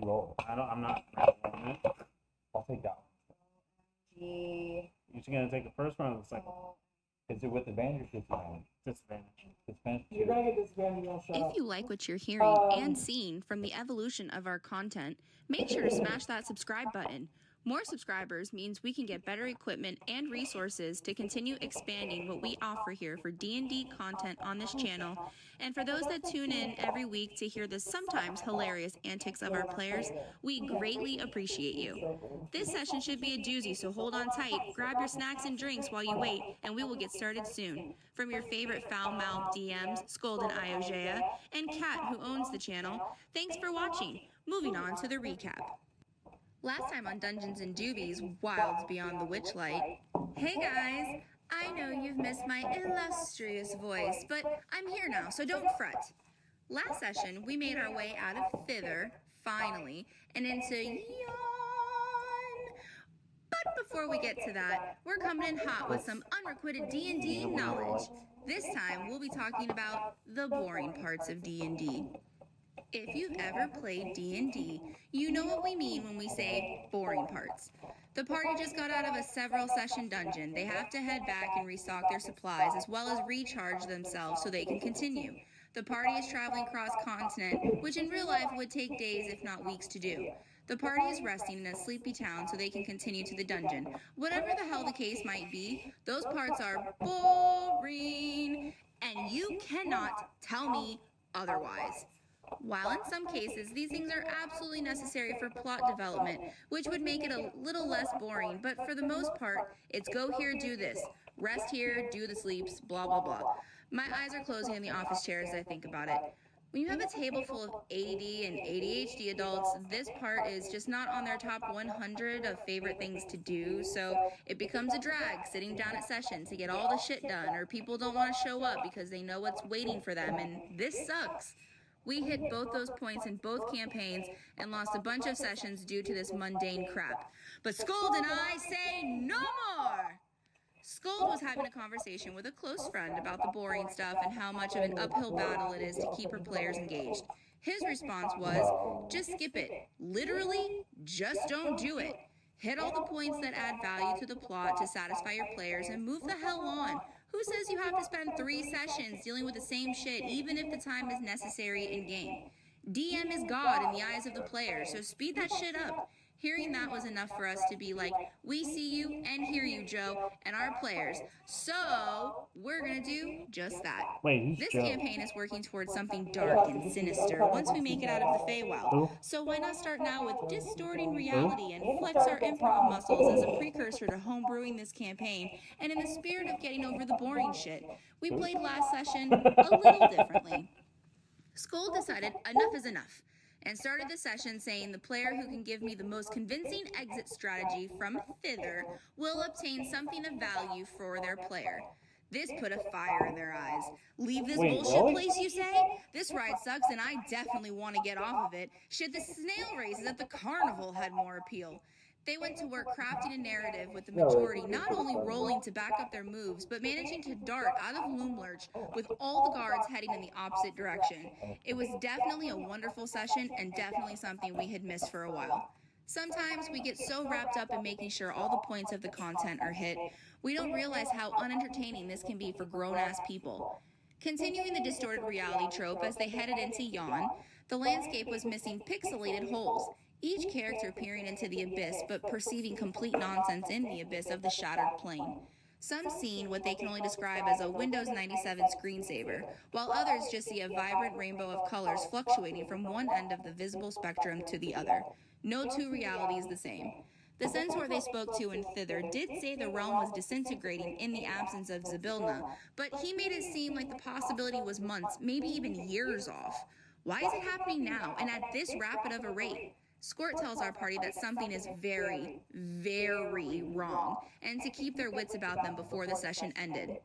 roll. I'm not rolling it. I'll take that one. G. You're just gonna take the first one or the second one? Is it with advantage or disadvantage? Disadvantage. Disadvantage. You're gonna get disadvantage. You don't shut If up. you like what you're hearing and seeing from the evolution of our content, make sure to smash that subscribe button. More subscribers means we can get better equipment and resources to continue expanding what we offer here for D&D content on this channel. And for those that tune in every week to hear the sometimes hilarious antics of our players, we greatly appreciate you. This session should be a doozy, so hold on tight, grab your snacks and drinks while you wait, and we will get started soon. From your favorite foul-mouthed DMs, Scold and Iogea, and Kat, who owns the channel, thanks for watching. Moving on to the recap. Last time on Dungeons and Doobies, Wilds Beyond the Witchlight. Hey guys, I know you've missed my illustrious voice, but I'm here now, so don't fret. Last session, we made our way out of Thither, finally, and into Yawn. But before we get to that, we're coming in hot with some unrequited D&D knowledge. This time, we'll be talking about the boring parts of D&D. If you've ever played D&D, you know what we mean when we say boring parts. The party just got out of a several session dungeon. They have to head back and restock their supplies as well as recharge themselves so they can continue. The party is traveling cross-continent, which in real life would take days if not weeks to do. The party is resting in a sleepy town so they can continue to the dungeon. Whatever the hell the case might be, those parts are boring, and you cannot tell me otherwise. While in some cases, these things are absolutely necessary for plot development, which would make it a little less boring, but for the most part, it's go here, do this, rest here, do the sleeps, blah, blah, blah. My eyes are closing in the office chair as I think about it. When you have a table full of ADD and ADHD adults, this part is just not on their top 100 of favorite things to do, so it becomes a drag sitting down at session to get all the shit done, or people don't want to show up because they know what's waiting for them, and this sucks. We hit both those points in both campaigns and lost a bunch of sessions due to this mundane crap. But Scold and I say no more! Scold was having a conversation with a close friend about the boring stuff and how much of an uphill battle it is to keep her players engaged. His response was, just skip it. Literally, just don't do it. Hit all the points that add value to the plot to satisfy your players and move the hell on. Who says you have to spend 3 sessions dealing with the same shit even if the time is necessary in-game? DM is God in the eyes of the player, so speed that shit up. Hearing that was enough for us to be like, we see you and hear you, Joe, and our players. So, we're gonna do just that. Wait, who's This Joe? campaign is working towards something dark and sinister once we make it out of the Feywild. Who? So why not start now with distorting reality and flex our improv muscles as a precursor to homebrewing this campaign, and in the spirit of getting over the boring shit. We played last session a little differently. Skull decided enough is enough, and started the session saying the player who can give me the most convincing exit strategy from Thither will obtain something of value for their player. This put a fire in their eyes. Leave this Wait, bullshit really? place, you say? This ride sucks and I definitely want to get off of it. Shit, the snail races at the carnival had more appeal. They went to work crafting a narrative with the majority not only rolling to back up their moves, but managing to dart out of Loomlurch with all the guards heading in the opposite direction. It was definitely a wonderful session and definitely something we had missed for a while. Sometimes we get so wrapped up in making sure all the points of the content are hit, we don't realize how unentertaining this can be for grown-ass people. Continuing the distorted reality trope as they headed into Yawn, the landscape was missing pixelated holes, each character peering into the abyss but perceiving complete nonsense in the abyss of the shattered plane. Some seeing what they can only describe as a Windows 97 screensaver, while others just see a vibrant rainbow of colors fluctuating from one end of the visible spectrum to the other. No two realities the same. The centaur they spoke to in Thither did say the realm was disintegrating in the absence of Zybilna, but he made it seem like the possibility was months, maybe even years off. Why is it happening now, and at this rapid of a rate? Squirt tells our party that something is very, very wrong, and to keep their wits about them before the session ended.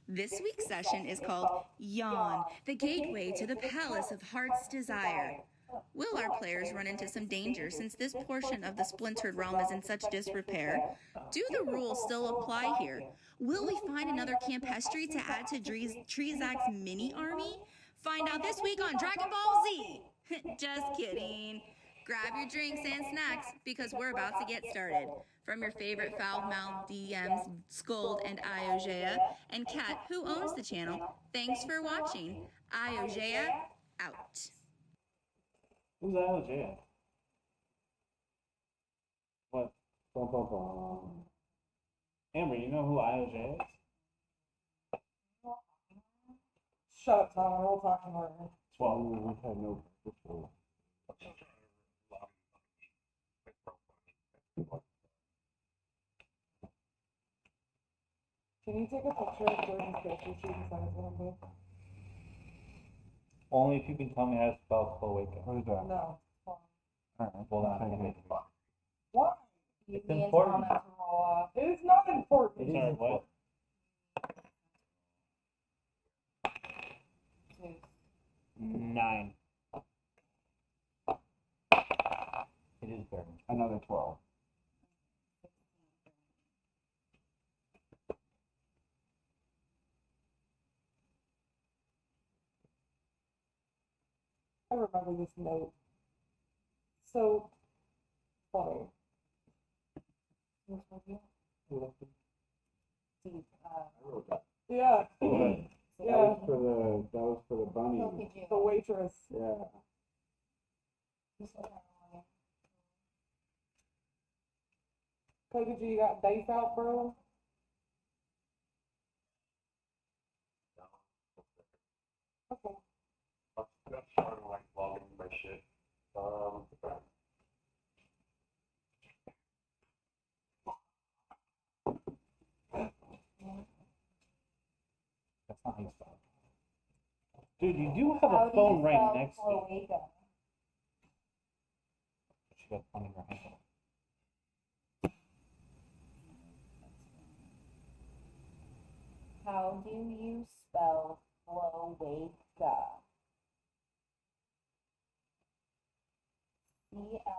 This week's session is called Yawn, the gateway to the palace of heart's desire. Will our players run into some danger since this portion of the splintered realm is in such disrepair? Do the rules still apply here? Will we find another Campestry to add to Trizak's mini army? Find out this week on Dragon Ball Z! Just kidding. Grab your drinks and snacks because we're about to get started. From your favorite foul-mouthed DMs, Scold and Iogea, and Kat, who owns the channel, thanks for watching. Iogea, out. Who's LJ? What? Bum, bum, bum. Amber, you know who IOJ is? Shut up, Tom. We'll talk more. 12. We've had no before. Can you take a picture of Jordan's grocery sheet and send it to him, please? Only if you can tell me how to spell cloaca. What is that? No. Alright, well then I can make it. What? It's important. It is not important. It is Sorry, important. Two. 9. It is very. Another 12. I remember this note. So funny. Yeah. Yeah. That was for the bunny. The waitress. Yeah. Coca G, you got dice out, bro? Okay. That's starting like logging my shit. That's not how you spell it. Dude, you do have a phone right next to you. She got one in her hand. How do you spell cloaca? CLOACA.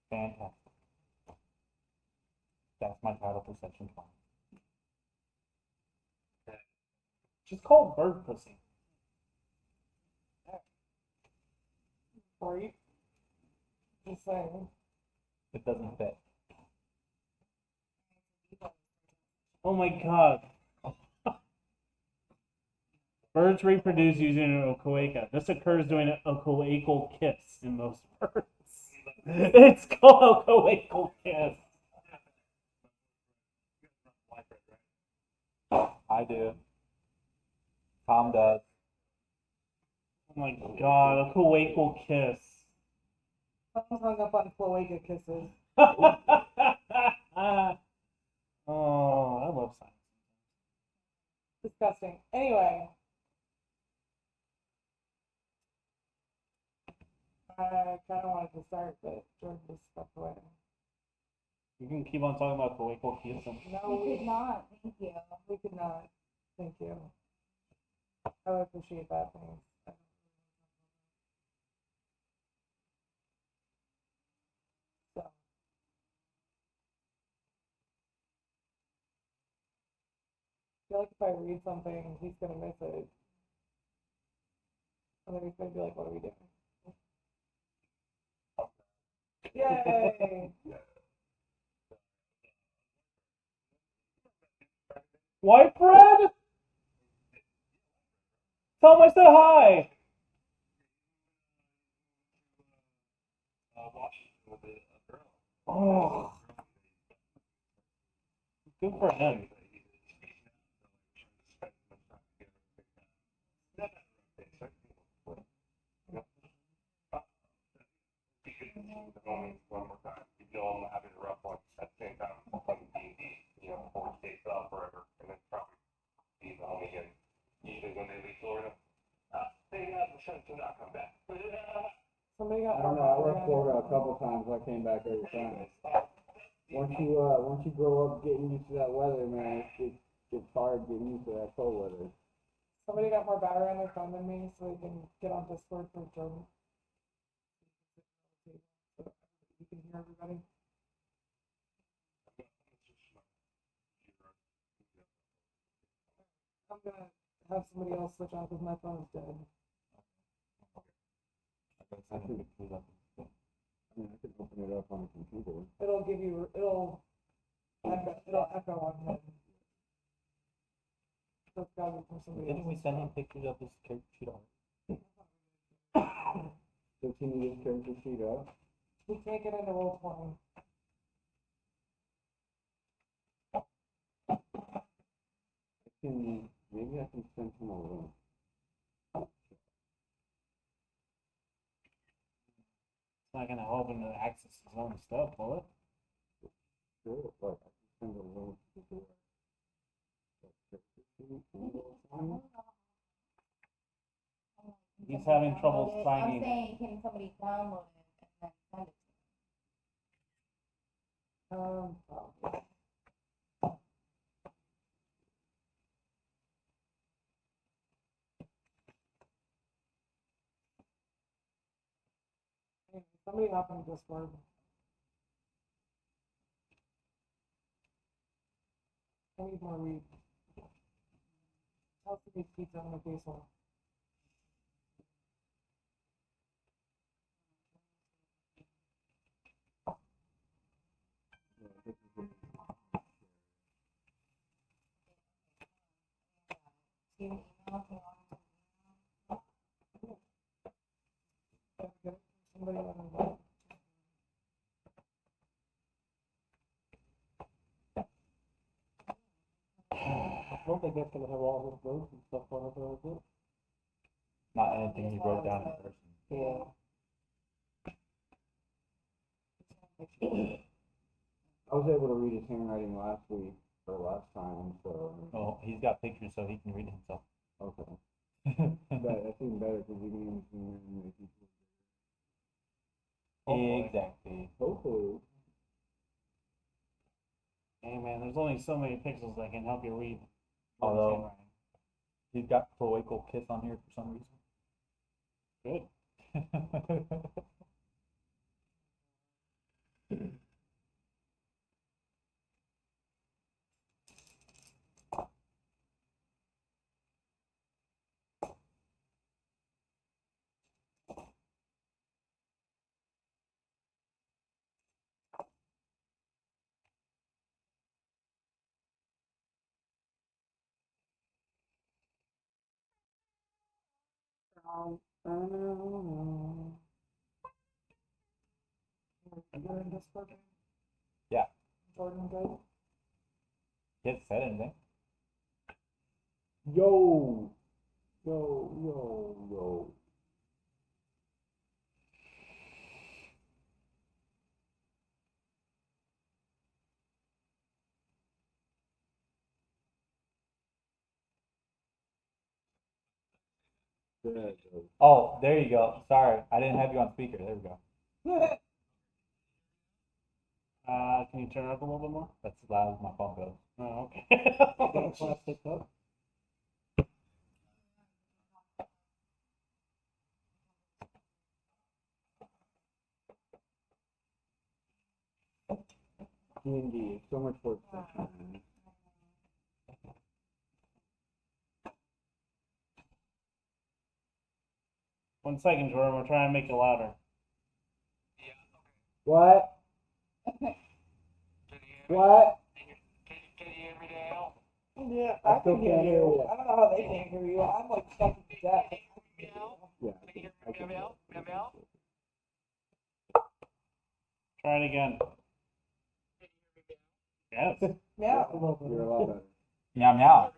Fantastic. That's my title for section 20. Just call bird pussy. Right? Just saying. It doesn't fit. Oh my god. Birds reproduce using a cloaca. This occurs during a cloacal kiss in most birds. It's called a cloacal kiss. I do. Tom does. Oh my god, a cloacal kiss. Tom's hung up on cloaca kisses. Oh, I love science. Disgusting. Anyway. I kind of wanted to start, but Jordan just stepped away. You can keep on talking about cloacal kissing. No, We could not, thank you. we could not. Thank you. I would appreciate that, thanks. So. I feel like if I read something, he's gonna miss it. And then he's gonna be like, what are we doing? Yay! White bread? Tell him I said hi. Washington with a girl. Oh, good for him. One more time. You know I'm having a rough one at the same time. I'm playing D&D, before he stays up forever, and then probably be the homie again. Usually when they leave Florida, they have the chance to not come back. Somebody got I don't know. I left Florida a couple times. I came back every time. Once you grow up getting used to that weather, man, it's hard getting used to that cold weather. Somebody got more battery on their phone than me, so they can get on Discord for Jordan. So you can hear everybody. gonna have somebody else switch off because my phone's dead. I think it was up. I mean, I could open it up on the computer. It'll give you, it'll echo on him. So it's gotta be from somebody else. Didn't we send him pictures of his character sheet on? So can you just character sheet up? We can't get into Roll20. Maybe I can send him a link. It's not gonna help him to access his own stuff, will it? Sure, but I can send a link to the character sheet and Roll20. He's having trouble Download it. finding. I'm saying, can somebody download it and then send it to Somebody hop on Discord. I need more weed. Tell somebody pizza on the face one. you? Email to Somebody on I don't think that's gonna have all his notes and stuff on it, though, is it? Not anything he wrote down in person. Yeah. I was able to read his handwriting last week, or last time, so. Oh, he's got pictures so he can read it himself. Okay. But that's even better because you can even see him and make people. Exactly. Hopefully. Hey man, there's only so many pixels that can help you read. Although- He's got cloacal kiss on here for some Good. reason. You're in Discord? Yeah. Jordan, good? He hasn't said anything. Yo! Yo. Good. Oh, there you go. Sorry, I didn't have you on speaker. There we go. Can you turn it up a little bit more? That's as loud as my phone goes. Oh, okay. Plastic cup. D&D is so much work. 1 second, Jordan. We're trying to make it louder. What? What? Can you hear me now? Yeah, I I still can hear can't hear you. you. I don't know how they can't hear you. I'm like stuck to death. Yeah. Can you hear me now? Meow? Try it again. Yes. Yeah. You're a lot better. Meow meow.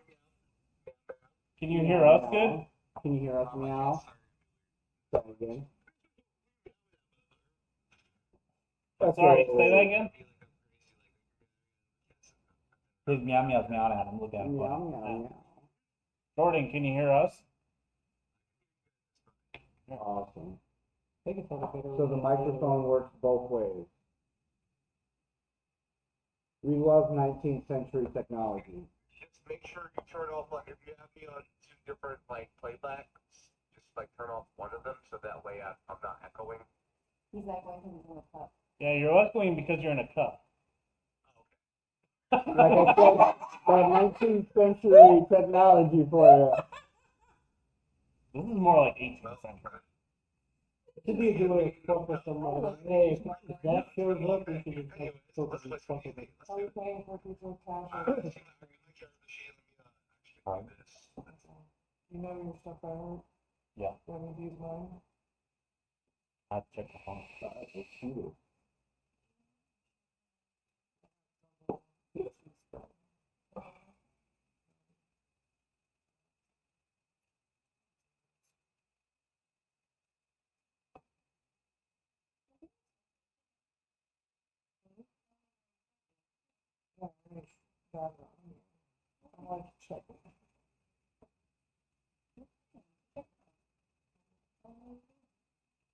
Can you hear us good? Can you hear us meow? Say it again. Sorry, say that again. His meow meow's meowing at him. Look at him. Meow, meow, meow. Jordan, can you hear us? Awesome. Take a photo. So the microphone works both ways. We love 19th century technology. Just make sure you turn off, like, if you have me on 2 different, like, playbacks, just, like, turn off one of them, so that way I'm not echoing. He's not going to be in the cup. Yeah, you're echoing because you're in a cup. Like I said, that 19th century technology for This is more like 18th century. Should be a good way to focus on hey, if that shows up, we should just focus on fucking it. Are you paying for people's cash? You know your stuff by heart? Yeah. You want me to use mine? I have to check the phone. Yeah, I like to check it.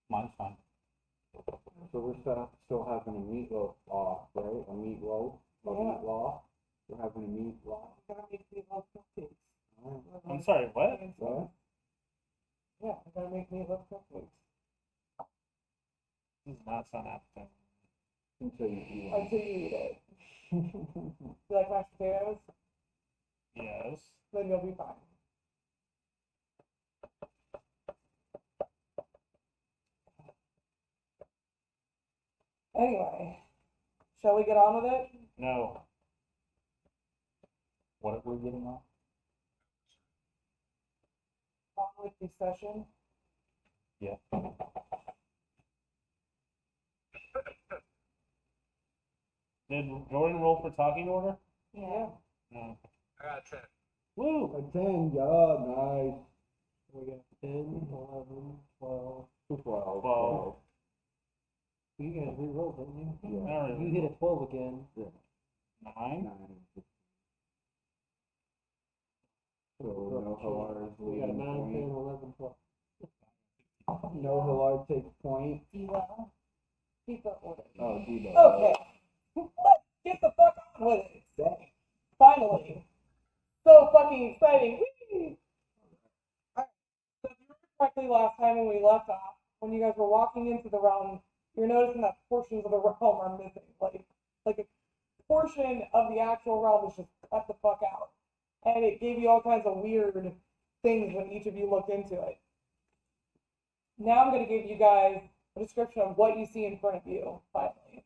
Mine's fine. So we're still having a meatloaf law, right? A meatloaf, a Yeah. meat law. We're having a meat law. I gotta make meatloaf cupcakes. I'm sorry, what? What? Yeah, I gotta make meatloaf cupcakes. This does not sound appetizing. Until you eat it. Until you eat it. You like mashed potatoes? Yes. Then you'll be fine. Anyway, shall we get on with it? No. What are we getting on? On with the session? Yeah. Did Jordan roll for talking order? Yeah. No. I got 10. Woo! A 10, yeah, nice. We got 10, 11, 12. 12. 12. You guys re-rolled, didn't you? Yeah. Not really. You hit a 12 again. 9. 9. So no Hillard We got a leading 9, 10, point. 11, 12. No Hillard takes point. D-well. Keep up with it. Oh, Debo. Okay. Let's get the fuck on with it. Finally. So fucking exciting. Whee! Alright. So if you remember correctly last time when we left off, when you guys were walking into the realm, you're noticing that portions of the realm are missing. Like a portion of the actual realm is just cut the fuck out. And it gave you all kinds of weird things when each of you looked into it. Now I'm going to give you guys a description of what you see in front of you, finally.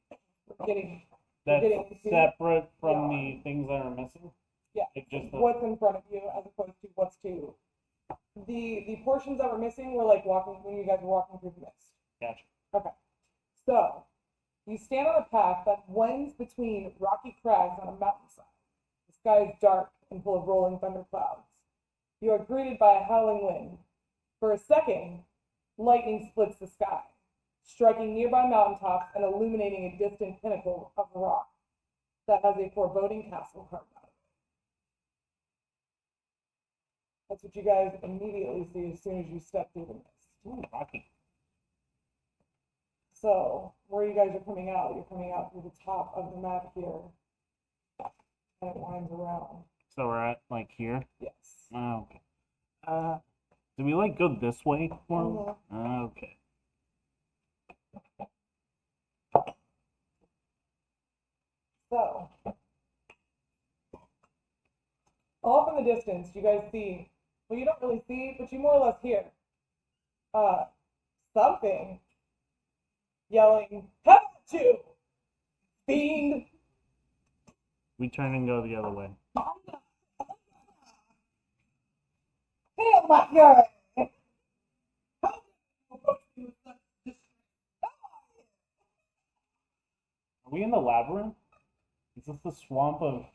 We're getting That's getting to- separate from Yeah. the things that are missing? Yeah, Like just the, what's in front of you as opposed to what's to. The portions that were missing were like walking, when you guys were walking through the mist. Gotcha. Okay. So, you stand on a path that winds between rocky crags on a mountainside. The sky is dark and full of rolling thunderclouds. You are greeted by a howling wind. For a second, lightning splits the sky, striking nearby mountaintops and illuminating a distant pinnacle of rock that has a foreboding castle carved out of it. That's what you guys immediately see as soon as you step through the mist. Ooh, rocky. So, where you guys are coming out, you're coming out through the top of the map here. And it winds around. So we're at like here? Yes. Oh, okay. Do we like go this way more? Mhm. Okay. So, off in the distance, you guys see, well, you don't really see, but you more or less hear, something yelling, "Have to, fiend!" We turn and go the other way. Hail my god! Are we in the labyrinth? Is this the swamp of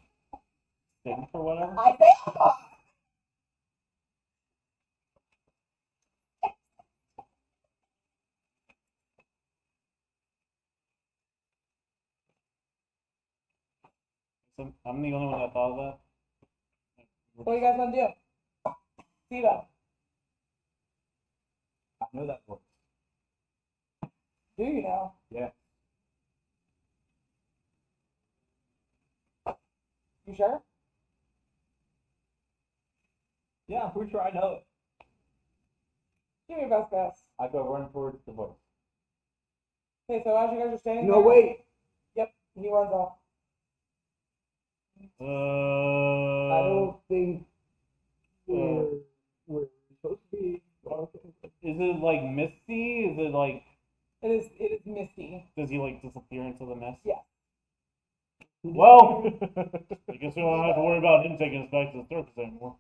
stink or whatever? I say, So I'm the only one that thought of that. what do you guys want to do? Steve-O, I know that voice. do you know? Yeah. You sure? Yeah, I'm pretty sure I know it. Give me your best guess. I go run towards the voice. Okay, so as you guys are standing No, there, wait. yep, he runs off. I don't think we're supposed to be. Is it like misty? Is it like, It is misty. does he like disappear into the mist? Yeah. Well, I guess we don't have to worry about him taking us back to the surface anymore.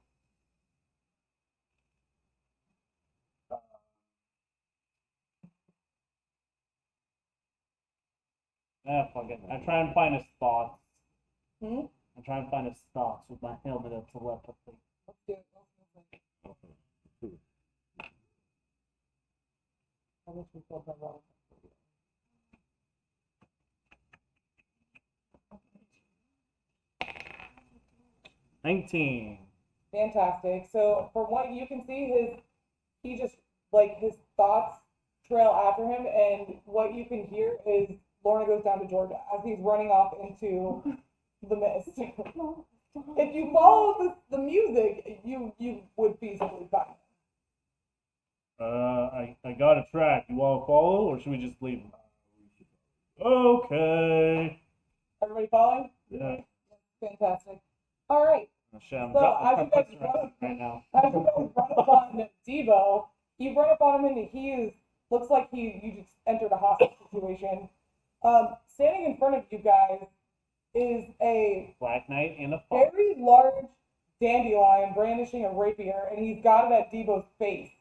Fuck it. I try and find his thoughts. Hmm? I try and find his thoughts with my helmet of telepathy. Let's do it. I wish we felt that well. 19. Fantastic. So from what you can see, he just like his thoughts trail after him, and what you can hear is Lorna goes down to Georgia as he's running off into the mist. If you follow the music, you would feasibly find him. I got a track. You want to follow, or should we just leave? Okay. Everybody following? Yeah. Fantastic. All right. Shit, I'm So as you guys right now. run upon Devo, you run up on him, and he looks like you just entered a hostage situation. Standing in front of you guys is a Black Knight and a fox. very large dandelion brandishing a rapier, and he's got it at Devo's face.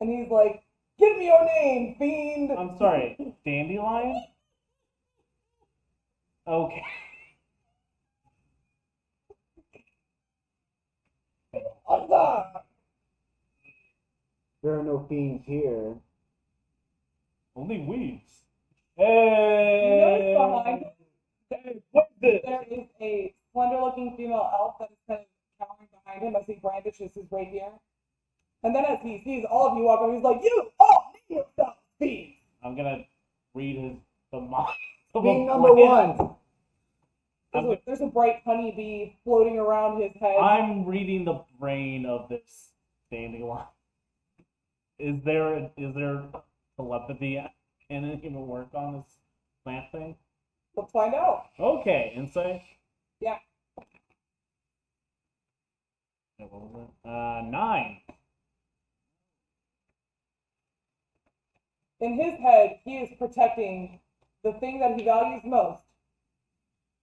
And he's like, "Give me your name, fiend!" I'm sorry, dandelion? Okay. There are no fiends here. Only weeds. You notice Hey! behind him, Hey, what's this? there is a slender-looking female elf that is kind of cowering behind him as he brandishes his rapier. And then as he sees all of you walk up, he's like, "You all name yourself, fiend!" I'm gonna read the mind. Fiend number one. There's a bright honeybee floating around his head. I'm reading the brain of this dandelion. Is there telepathy? Can it even work on this plant thing? Let's find out. Okay, insight. Yeah. What was it? 9. In his head, he is protecting the thing that he values most,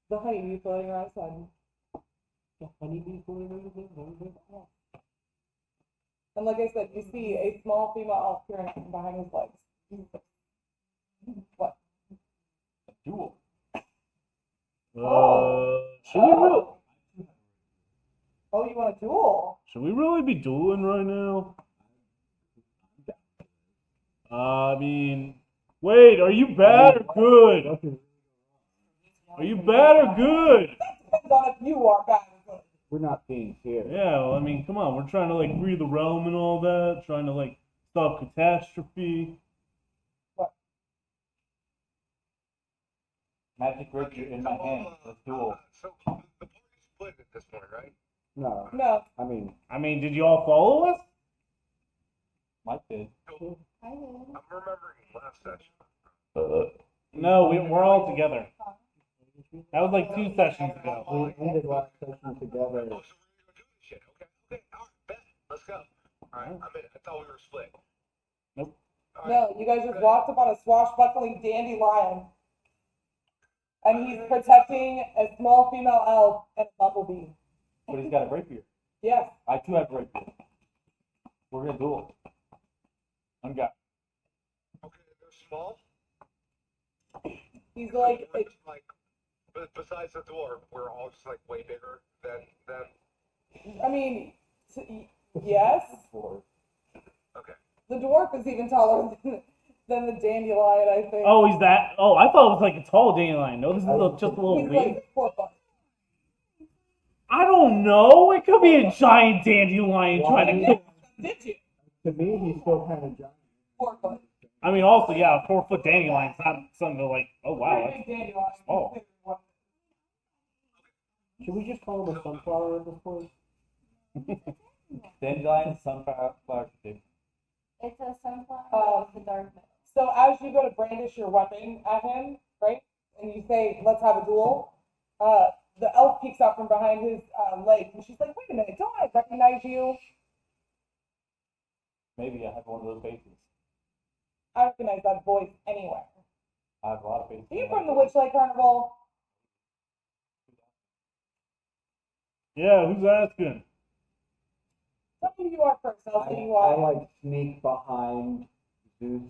the honeybee floating around his head. The honeybee floating around his head? And like I said, you see a small female elf peering at him behind his legs. What? Duel. Oh. Should we really? Oh, you want a duel? Should we really be dueling right now? I mean, wait, are you bad or good? Are you bad or good? That depends on if you are bad or good. We're not fiends here. Yeah, well, I mean, come on, we're trying to like free the realm and all that, trying to like stop catastrophe. Magic rapier in my hand. Let's duel. So the party's split at this point, right? No. No. I mean, did you all follow us? Mike did. I'm remembering last session. No, we're all together. That was like 2 sessions ago. we ended last session together. Oh, so we're gonna do this shit. Okay, all right, bet. Let's go. All right, I'm in. I thought we were split. Nope. All right. No, you guys just walked up on a swashbuckling dandelion. And he's protecting a small female elf and a bumblebee. But he's got a rapier. Yes. I too have a rapier. We're gonna duel. One guy. Okay, they're small. He's like, But besides the dwarf, we're all just like way bigger than them. I mean, yes. Okay. The dwarf is even taller than the dandelion, I think. Oh, he's that? Oh, I thought it was like a tall dandelion. No, this is just a little He's green. like 4 foot. I don't know. It could be a giant dandelion trying to kill. Did you? To me, he's still kind of giant. 4 foot. I mean, also, yeah, a 4-foot dandelion's not something to like, oh wow. Pretty big dandelion. Oh. Should we just call him a sunflower at this point? Dandelion, sunflower, too. It's a sunflower of the darkness. So as you go to brandish your weapon at him, right, and you say, "Let's have a duel," the elf peeks out from behind his leg, and she's like, "Wait a minute, don't I recognize you? Maybe I have one of those faces. I recognize that voice anywhere. I have a lot of faces. Are you from the Witchlight Carnival?" Yeah, who's asking? Tell me who you are first. I'll say you I are. like sneak behind Zeus.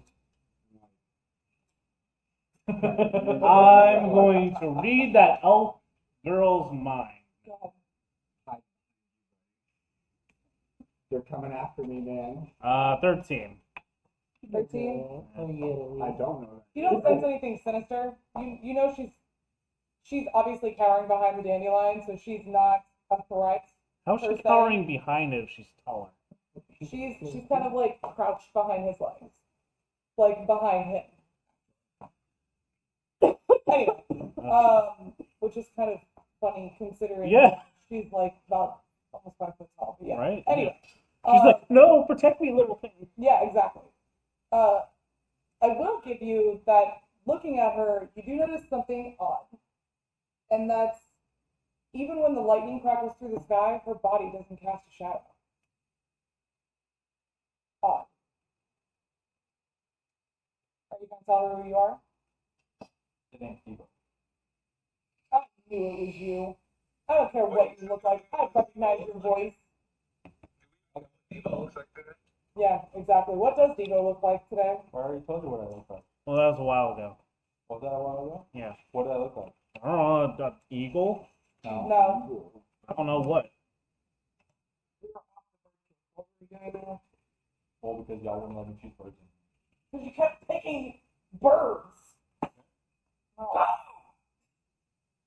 I'm going to read that elf girl's mind. Go They're coming after me, man. 13. ahead. 13. I don't know. You don't sense anything sinister. You know she's obviously cowering behind the dandelion, so she's not a threat. How's she Per se. cowering behind it if she's taller? She's kind of like crouched behind his legs, like behind him. Anyway, which is kind of funny considering Yeah. she's like about almost 5 foot tall. But yeah. Right? Anyway, She's like, no, protect me, little thing. yeah, exactly. I will give you that. Looking at her, you do notice something odd, and that's even when the lightning crackles through the sky, her body doesn't cast a shadow. Odd. Are you gonna tell her who you are? It ain't evil. I knew it was you. I don't care what you look like. I recognize your voice. Devo looks like that. Yeah, exactly. What does Devo look like today? I already told you what I look like. Well, that was a while ago. Was that a while ago? Yeah. What did I look like? I don't know, an eagle? No. I don't know what. What were you doing now? Well, because y'all wouldn't let me choose virgin. Because you kept picking birds. Oh.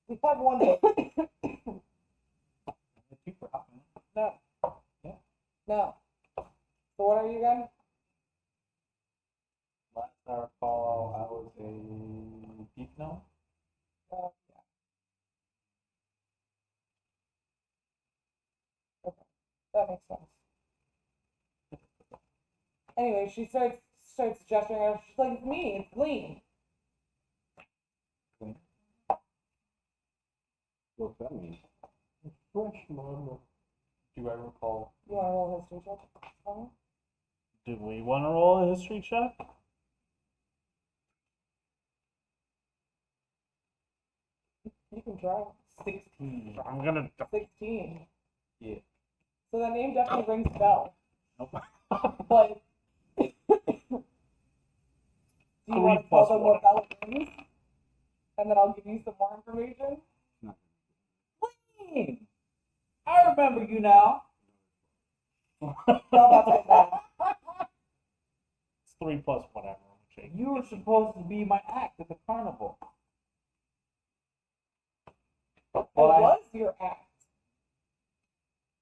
We've had one day. Two for half, man. No. Yeah. No. So what are you again? Last I recall, I was a deep gnome. Yeah. Okay. That makes sense. Anyway, she starts gesturing at her. She's like, "It's me. It's Gleam." What's that mean? Fresh mama. Do I recall? You want to roll a history check for me? Do we want to roll a history check? You can try. 16. I'm gonna. 16. Yeah. So that name definitely rings a bell. Nope. But do you want to tell them what bell it rings? And then I'll give you some more information. Clean. I remember you now. No, that's not It's 3 plus whatever. Jake. You were supposed to be my act at the carnival. It was your act.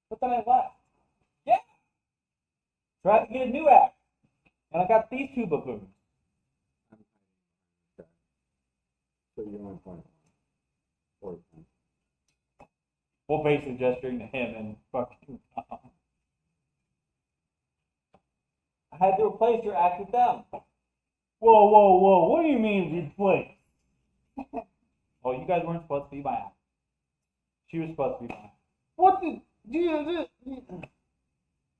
But then I left. Yeah. Tried to get a new act. And I got these two buffoons. So you're only 21. Or 10. Well, basically gesturing to him and fucking. I had to replace your act with them. Whoa, whoa, whoa. What do you mean replace? Oh, you guys weren't supposed to be my act. She was supposed to be my act. What the? Dude,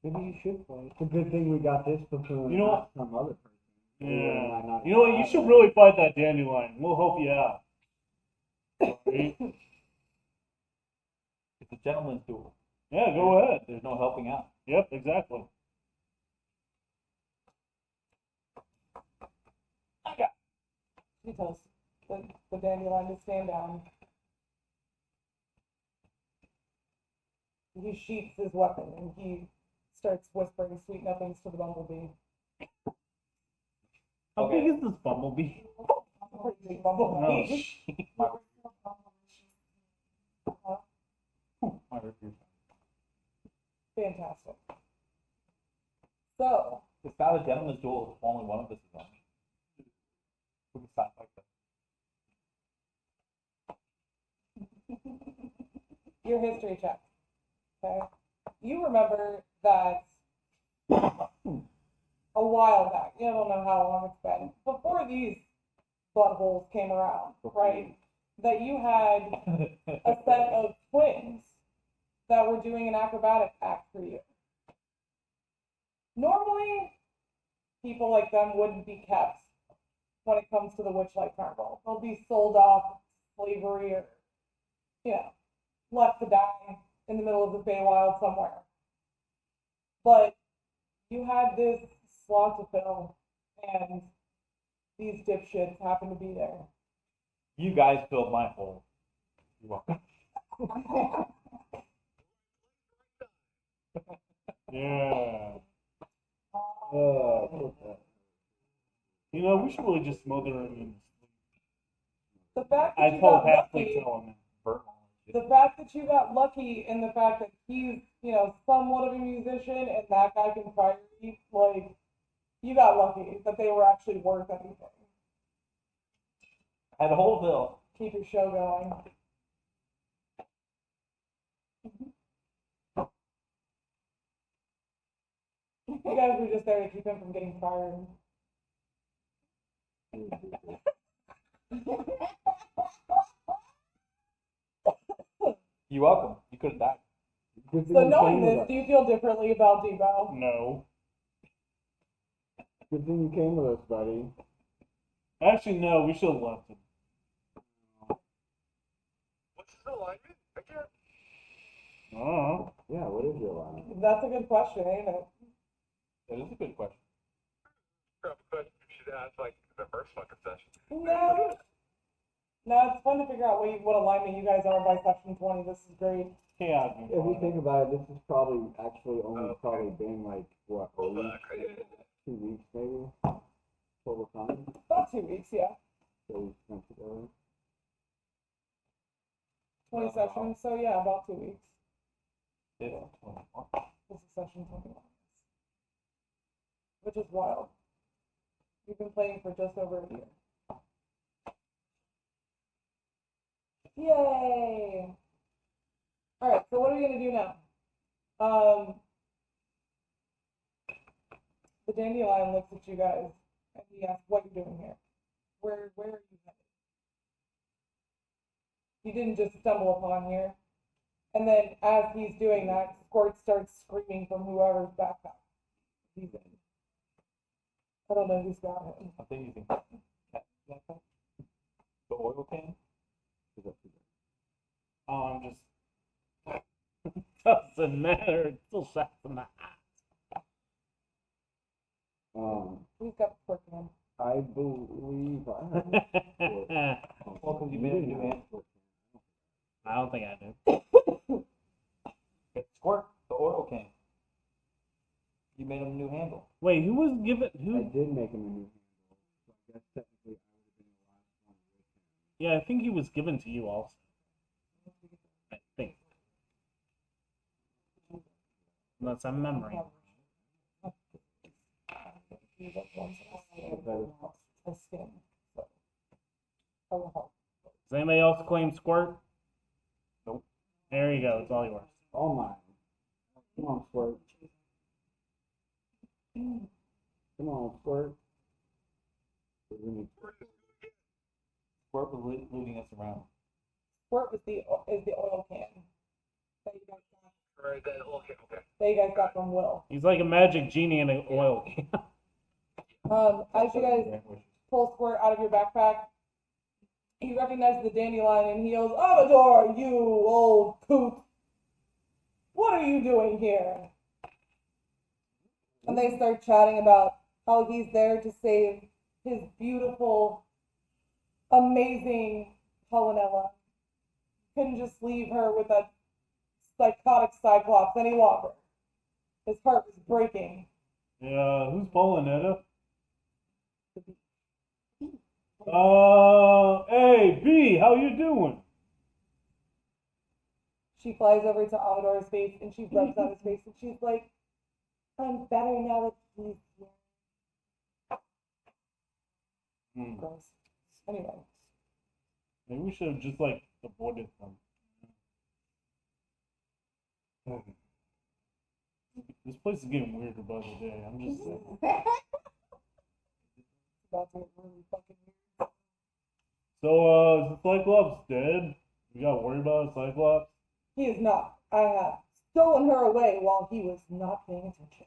Maybe you should play. It's a good thing we got this before You know what? some other person. yeah. You know what? You should really fight that dandelion. We'll help you out. Right? It's a gentleman's duel. Yeah, go ahead. There's no helping out. Yep, exactly. She tells the dandelion to stand down. He sheaths his weapon and he starts whispering sweet nothings to the bumblebee. How Okay. big is this bumblebee? A pretty big bumblebee. Oh, My review. Fantastic. So, It's not a gentleman's duel if only one of us is on. We can stop like that. your history check. Okay? You remember that a while back, you don't know how long it's been, before these blood holes came around, right? That you had a set of twin doing an acrobatic act for you. Normally, people like them wouldn't be kept when it comes to the Witchlight Carnival. They'll be sold off slavery or, you know, left to die in the middle of the Feywild somewhere. But you had this slot to fill, and these dipshits happen to be there. You guys filled my hole. You're welcome. Yeah. Okay. You know, we should really just smother him in. The fact that I you got telepathically lucky, tell him. the fact that you got lucky, and the fact that he's, you know, somewhat of a musician, and that guy can fire you, like, you got lucky that they were actually worth anything. Had a whole bill. Keep your show going. You guys were just there to keep him from getting fired. You're welcome. You could have died. Good thing So you knowing came with this, us. do you feel differently about Debo? No. Good thing you came with us, buddy. Actually, no, we should have left him. What's his alignment again? Oh. Yeah, what is your line? That's a good question, ain't it? That is a good question. Probably question you should ask like the first fucking session. No. No, it's fun to figure out what alignment you guys are by section 20. This is great. Chaos. If you think about it, this has probably actually only Okay. probably been like, what, a Hold week? back. 2 weeks maybe? Total time? About 2 weeks, yeah. So we spent together. 20 sessions, so yeah, about 2 weeks. It's 21. This is session 21. Which is wild. We've been playing for just over a year. Yay! Alright, so what are we gonna do now? The dandelion looks at you guys and he asks what you're doing here. Where are you headed? You didn't just stumble upon here. And then as he's doing that, Squirt starts screaming from whoever's backpack he's in. I don't know who's got him. I think you can catch that. The oil can. Oh, I'm just. Doesn't matter. It's still shots in the eye. Who's got the quirk in him? I believe I have. Well, because you made a new hand. I don't think I do. Squirt the oil can. You made him a new handle. Wait, who was given I who? did make him a new handle. So I guess technically I would have been the last one with him. Yeah, I think he was given to you also. I think. Unless I'm remembering. A skin. So, I will help. Does anybody else claim Squirt? Nope. There you go. It's all yours. All mine. Come on, Squirt. Come on, Squirt. We need Squirt was leading us around. Squirt is the oil can that you guys got. Right, then, okay. That you guys got from Will. He's like a magic genie in an oil can. As you guys pull Squirt out of your backpack, he recognizes the dandelion and he yells, "Amador, you old coot! What are you doing here?" And they start chatting about how he's there to save his beautiful, amazing Hellenella. Couldn't just leave her with that psychotic Cyclops any longer. His heart was breaking. Yeah, who's Polynetta? Hey, B, how you doing? She flies over to Amador's face and she rubs on his face and she's like, "I'm better now that he's here." Gross. Anyway. Maybe we should have just like avoided them. This place is getting weirder by the day. I'm just saying. About to get really fucking weird. So, is the Cyclops dead? We gotta worry about a Cyclops? He is not. I have stolen her away while he was not paying attention.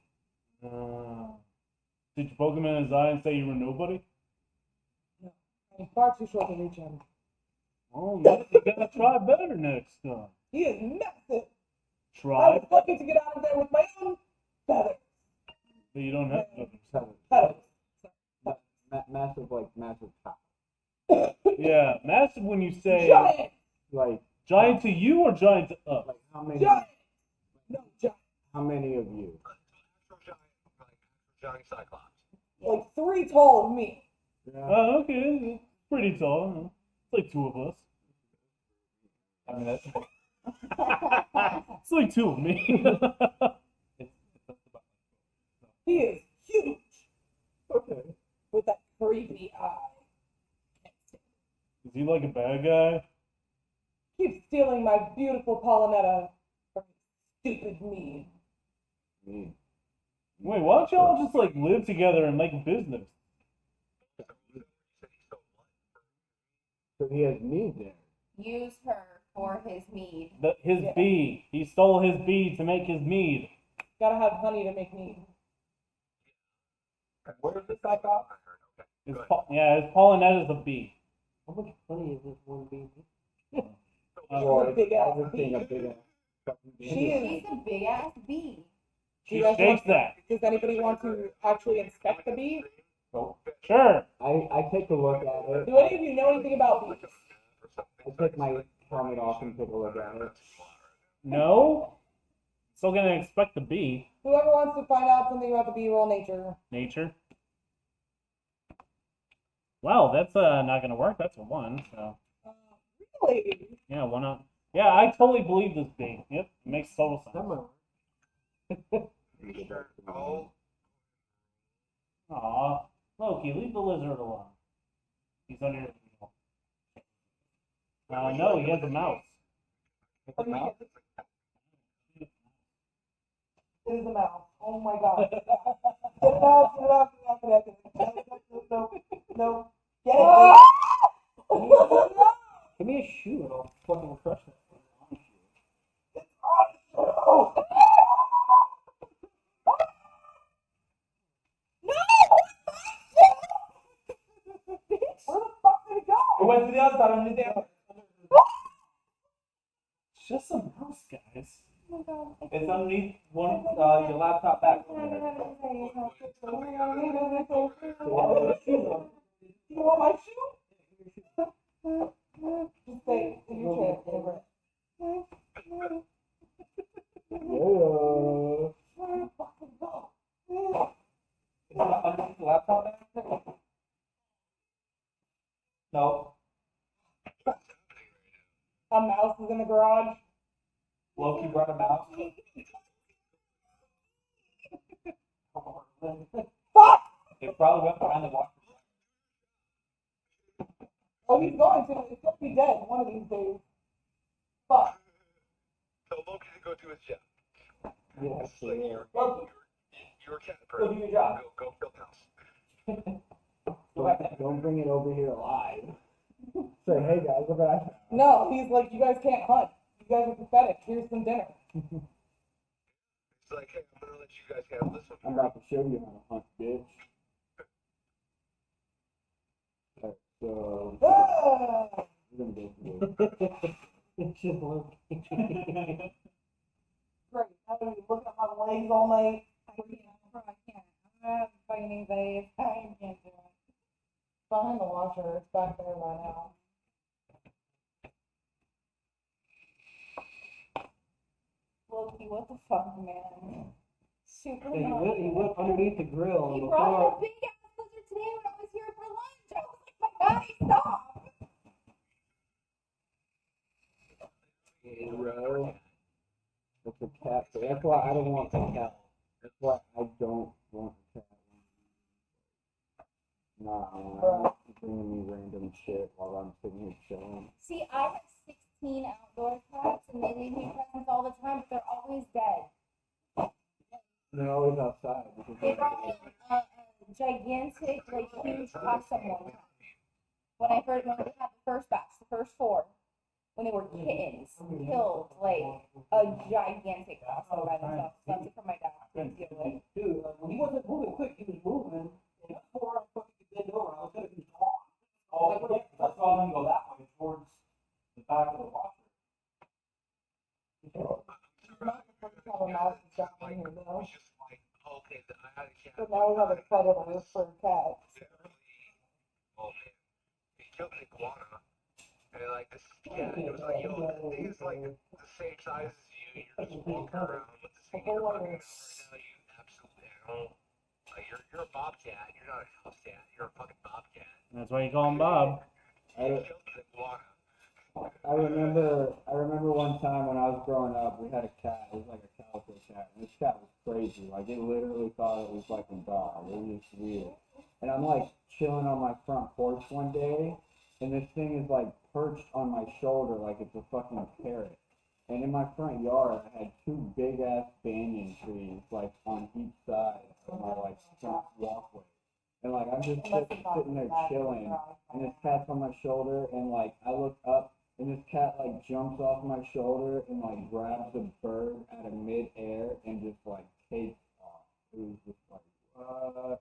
Did you poke him in his eye and say you were nobody? I'm far too short to reach him. Oh, no, you gotta try better next time. He is massive. I Try, was lucky to get out of there with my own feathers. but you don't have to. Feathers. Massive, like massive top. Yeah, massive when you say Giant. Like giant to you or giant to us? like how many? Giant. No, giant. How many of you? Giant cyclops. Like 3 tall of me. Yeah. Oh, okay, that's pretty tall. It's like 2 of us. I mean, that's It's like 2 of me. He is huge. Okay. With that creepy eye. Is he like a bad guy? Keep stealing my beautiful Polynetta from stupid me. Me. Wait, why don't y'all just like live together and make a business? So he has me there. Use her for his mead. His Yeah. bee. He stole his bee to make his mead. Gotta have honey to make mead. where's the Cyclops? His Polynette is a bee. How much money is this one being? Well, big ass I was thinking a big ass. She is. She's a big ass bee. Do She you guys shakes want- that. Does anybody want to actually inspect the bee? Sure. I take a look at it. Do any of you know anything about bees? I take my helmet off and take a look at it. No. Still gonna expect the bee. Whoever wants to find out something about the bee, roll nature. Nature. Well, that's not gonna work. That's a 1. So Really? yeah, 1 up. Yeah, I totally believe this bee. Yep, it makes total sense. Aw, Loki, leave the lizard alone. He's under your control. No, he has a mouse. It is a mouse. Oh my god. Get it out, get it out, get it out, get it out. No. Get it. Give me a shoe and I'll fucking crush it. Where the fuck did it go? It went to the other side of the damn. It's just a mouse, guys. Oh my god. It's underneath one your laptop back over there. You want my shoe? Just say, in your chair, over it. Yeah. Where the fuck did it go? Is it underneath the laptop back there? No. A mouse is in the garage. Loki brought a mouse. Fuck! It probably went behind the washer. Oh, he's going to. It's going to be dead one of these days. Fuck. Tell Loki to go do his job. Yeah. It's like you're a cat Go person. do your job. Go build a house. Don't bring it over here alive. Say, hey guys, look what I found. No, he's like, you guys can't hunt. You guys are pathetic. Here's some dinner. It's like, hey, I'm gonna let you guys handle this one. I'm about to show you how to hunt, bitch. Alright, so Ah! we're gonna go through it. It's just Loki. Great. I'm going to be looking at my legs all night. I can't. I'm not fighting anybody. I can't do it. Behind the washer. It's back there by now. Loki, what the fuck, man? Super He annoying. went underneath the grill He and brought before. a big ass lizard today when I was here for lunch. I was like, my guy, stop. Bro. That's a cat. So that's why I don't want the cat. That's why I don't want the cat. Nah, man. Bringing me random shit while I'm sitting here chilling. See, I have 16 outdoor cats, and they leave me presents all the time, but they're always dead. They're always outside. They brought me a gigantic, like, huge possum one time. When we had the first batch, the first 4, when they were kittens, killed, like, a gigantic crossover by themselves. So that's it for my dad to deal with. Dude, when he wasn't moving quick, he was moving. And before I fucking could bend over, I was gonna be gone. Oh, yeah, I saw him go that way towards the back of the washer. Not the first time a mouse has gotten in here, though. It's just like, okay, I had a cat. But now we have a predator for cats. Oh man, he killed an iguana, and like this cat, it was like, yo, that thing is like the same size as you. You're just walking around with this thing in your fucking mouth right now, you absolute animal. Like you're a bobcat. You're not a house cat. You're a fucking bobcat. That's why you call him Bob. You killed an iguana. I remember one time when I was growing up, we had a cat. It was like a calico cat, and this cat was crazy. Like it literally thought it was like a dog. It was just weird. And I'm like chilling on my front porch one day, and this thing is like perched on my shoulder like it's a fucking parrot. And in my front yard, I had two big ass banyan trees like on each side of my like front walkway. And like I'm just sitting there chilling, and this cat's on my shoulder, and like I look up. And this cat like jumps off my shoulder and like grabs a bird out of mid-air and just like takes off. It was just like, what?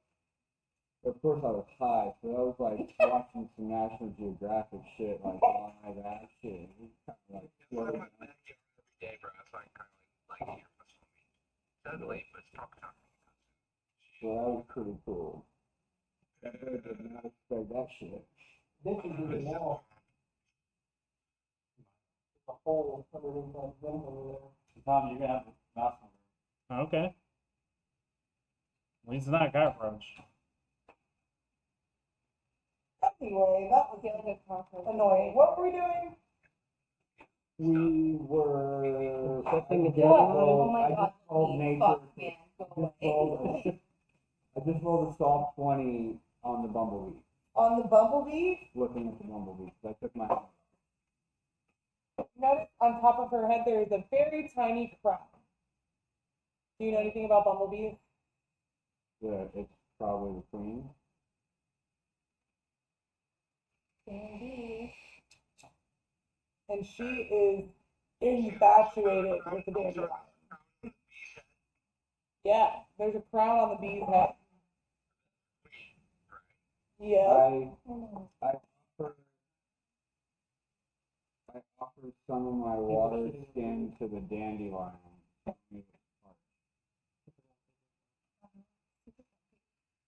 Of course I was high, so I was like watching some National Geographic shit, like live action. It was kind of like It's like slow. my backyard every day, bro. It's like kind of like here for me. It's late, but it's probably not. So that was pretty cool. I really did not expect that shit. This is even now. A hole underneath that vent over there. Tom, you're gonna have a mouse number. Okay. At least it's not a cockroach. Anyway, that was annoying. What were we doing? We were Setting the I just deadline. Oh my I god. just called nature. Fuck, man. Go away. I just rolled a soft 20 on the bumblebee. On the bumblebee, Looking at the bumblebee, 'cause I took my helmet. notice on top of her head there is a very tiny crown. Do you know anything about bumblebees? It's probably the queen. And she is infatuated with the dandelion. Yeah, there's a crown on the bee's head. Yeah. I offered some of my water skin to the dandelion.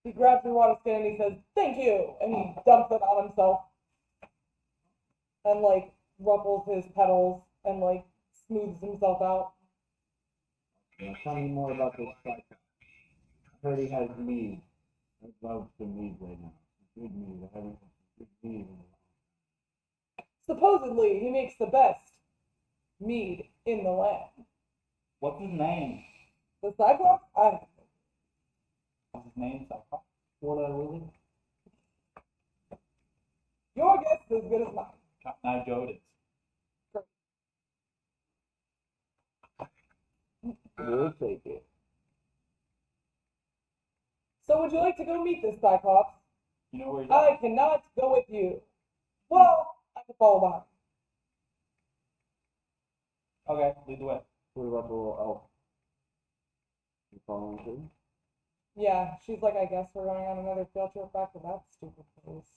He grabs your water skin and he says, "Thank you," and he dumps it on himself. And like ruffles his petals and like smooths himself out. Now, tell me more about this cycle. I heard he has mead. I love the mead right now. Good mead. I haven't had good mead in a while. Supposedly, he makes the best mead in the land. What's his name? The Cyclops? What's his name? Cyclops? Florida Willie? Your guess is as good as mine. Now Jodis. We'll take it. So would you like to go meet this Cyclops? You know where he's I at? cannot go with you. Well, I can follow behind. Okay, lead the way. What about the little elf? You following too? Yeah, she's like, I guess we're going on another field trip back to that stupid place.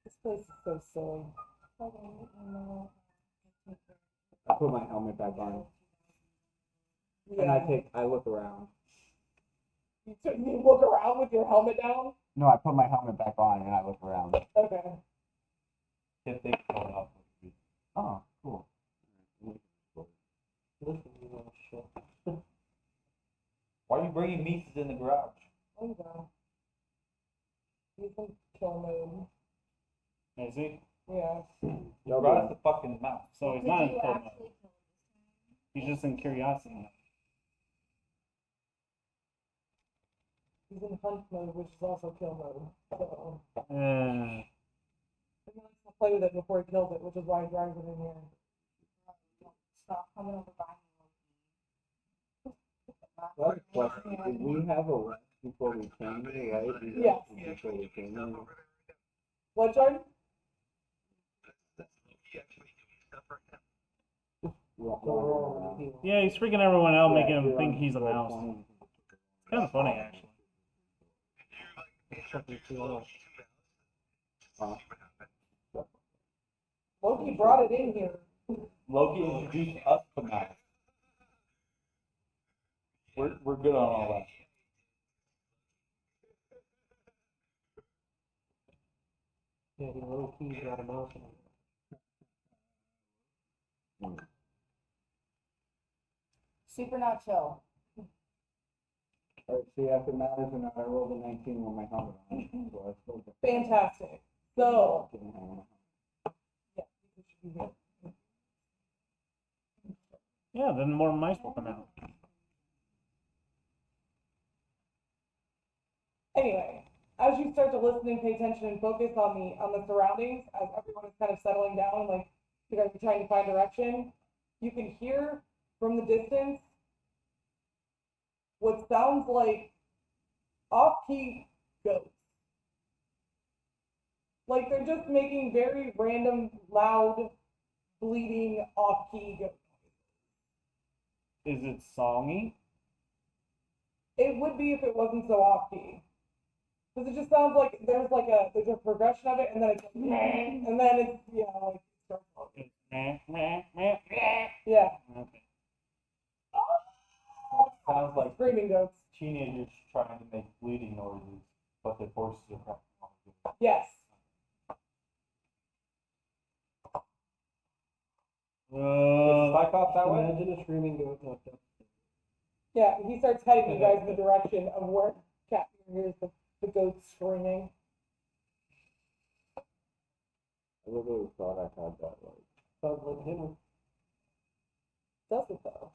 This place is so silly. I put my helmet back on. And I look around. You look around with your helmet down? No, I put my helmet back on and I look around. Okay. If they pull it off. Oh, cool. Listen, you little shit. Why are you bringing Mises in the garage? There you go. He's in kill mode. Is he? Yeah. You brought us the fucking mouse. So he's Did not in you kill mode. actually kill He's just in curiosity mode. He's in hunt mode, which is also kill mode. So he wants to play with it before he kills it, which is why he drags it in here. Stop coming over by me. That's a question. Did we have a rest before we came here, right? We Yeah. rested before we came here. What, Jordan? He actually Yeah, he's freaking everyone out, making Yeah, him think he's a mouse. 420. It's kind of funny, actually. Loki brought it in here. Loki introduced us to Max. We're good on all that. Yeah, he low key got a mouse in it. Super not chill. Alright, see, after matters and I rolled a 19 with my helmet on. So I still get Fantastic. So, fucking hammer. Yeah, then more mice will come out. anyway, as you start to listen and pay attention and focus on the surroundings, as everyone is kind of settling down, like you guys are trying to find direction, you can hear from the distance what sounds like off-key goats. Like they're just making very random, loud, bleeding, off-key goats. Is it songy? It would be if it wasn't so off-key. Because it just sounds like there's a progression of it, and then it's and then it's, you know, like, it starts talking. Yeah. Okay. Sounds like Screaming goats. teenagers trying to make bleeding noises, but their voices are cracking. Yes. Cyclops that way? Imagine a screaming goat knocked up. Yeah, he starts heading you guys in the direction of where Cat hears the goats screaming. I literally thought I had that right. Sounds like him. Does it though?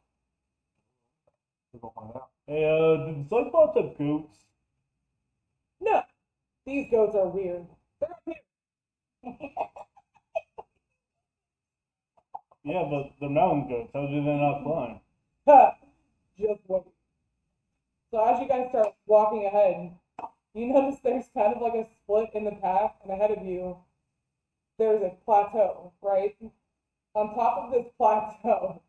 We'll find out. Hey, did Cyclops have goats? No. These goats are weird. They're up here. Yeah, but the mountain goats, how do they not climb? Just wait. So as you guys start walking ahead, you notice there's kind of like a split in the path, and ahead of you, there's a plateau, right? On top of this plateau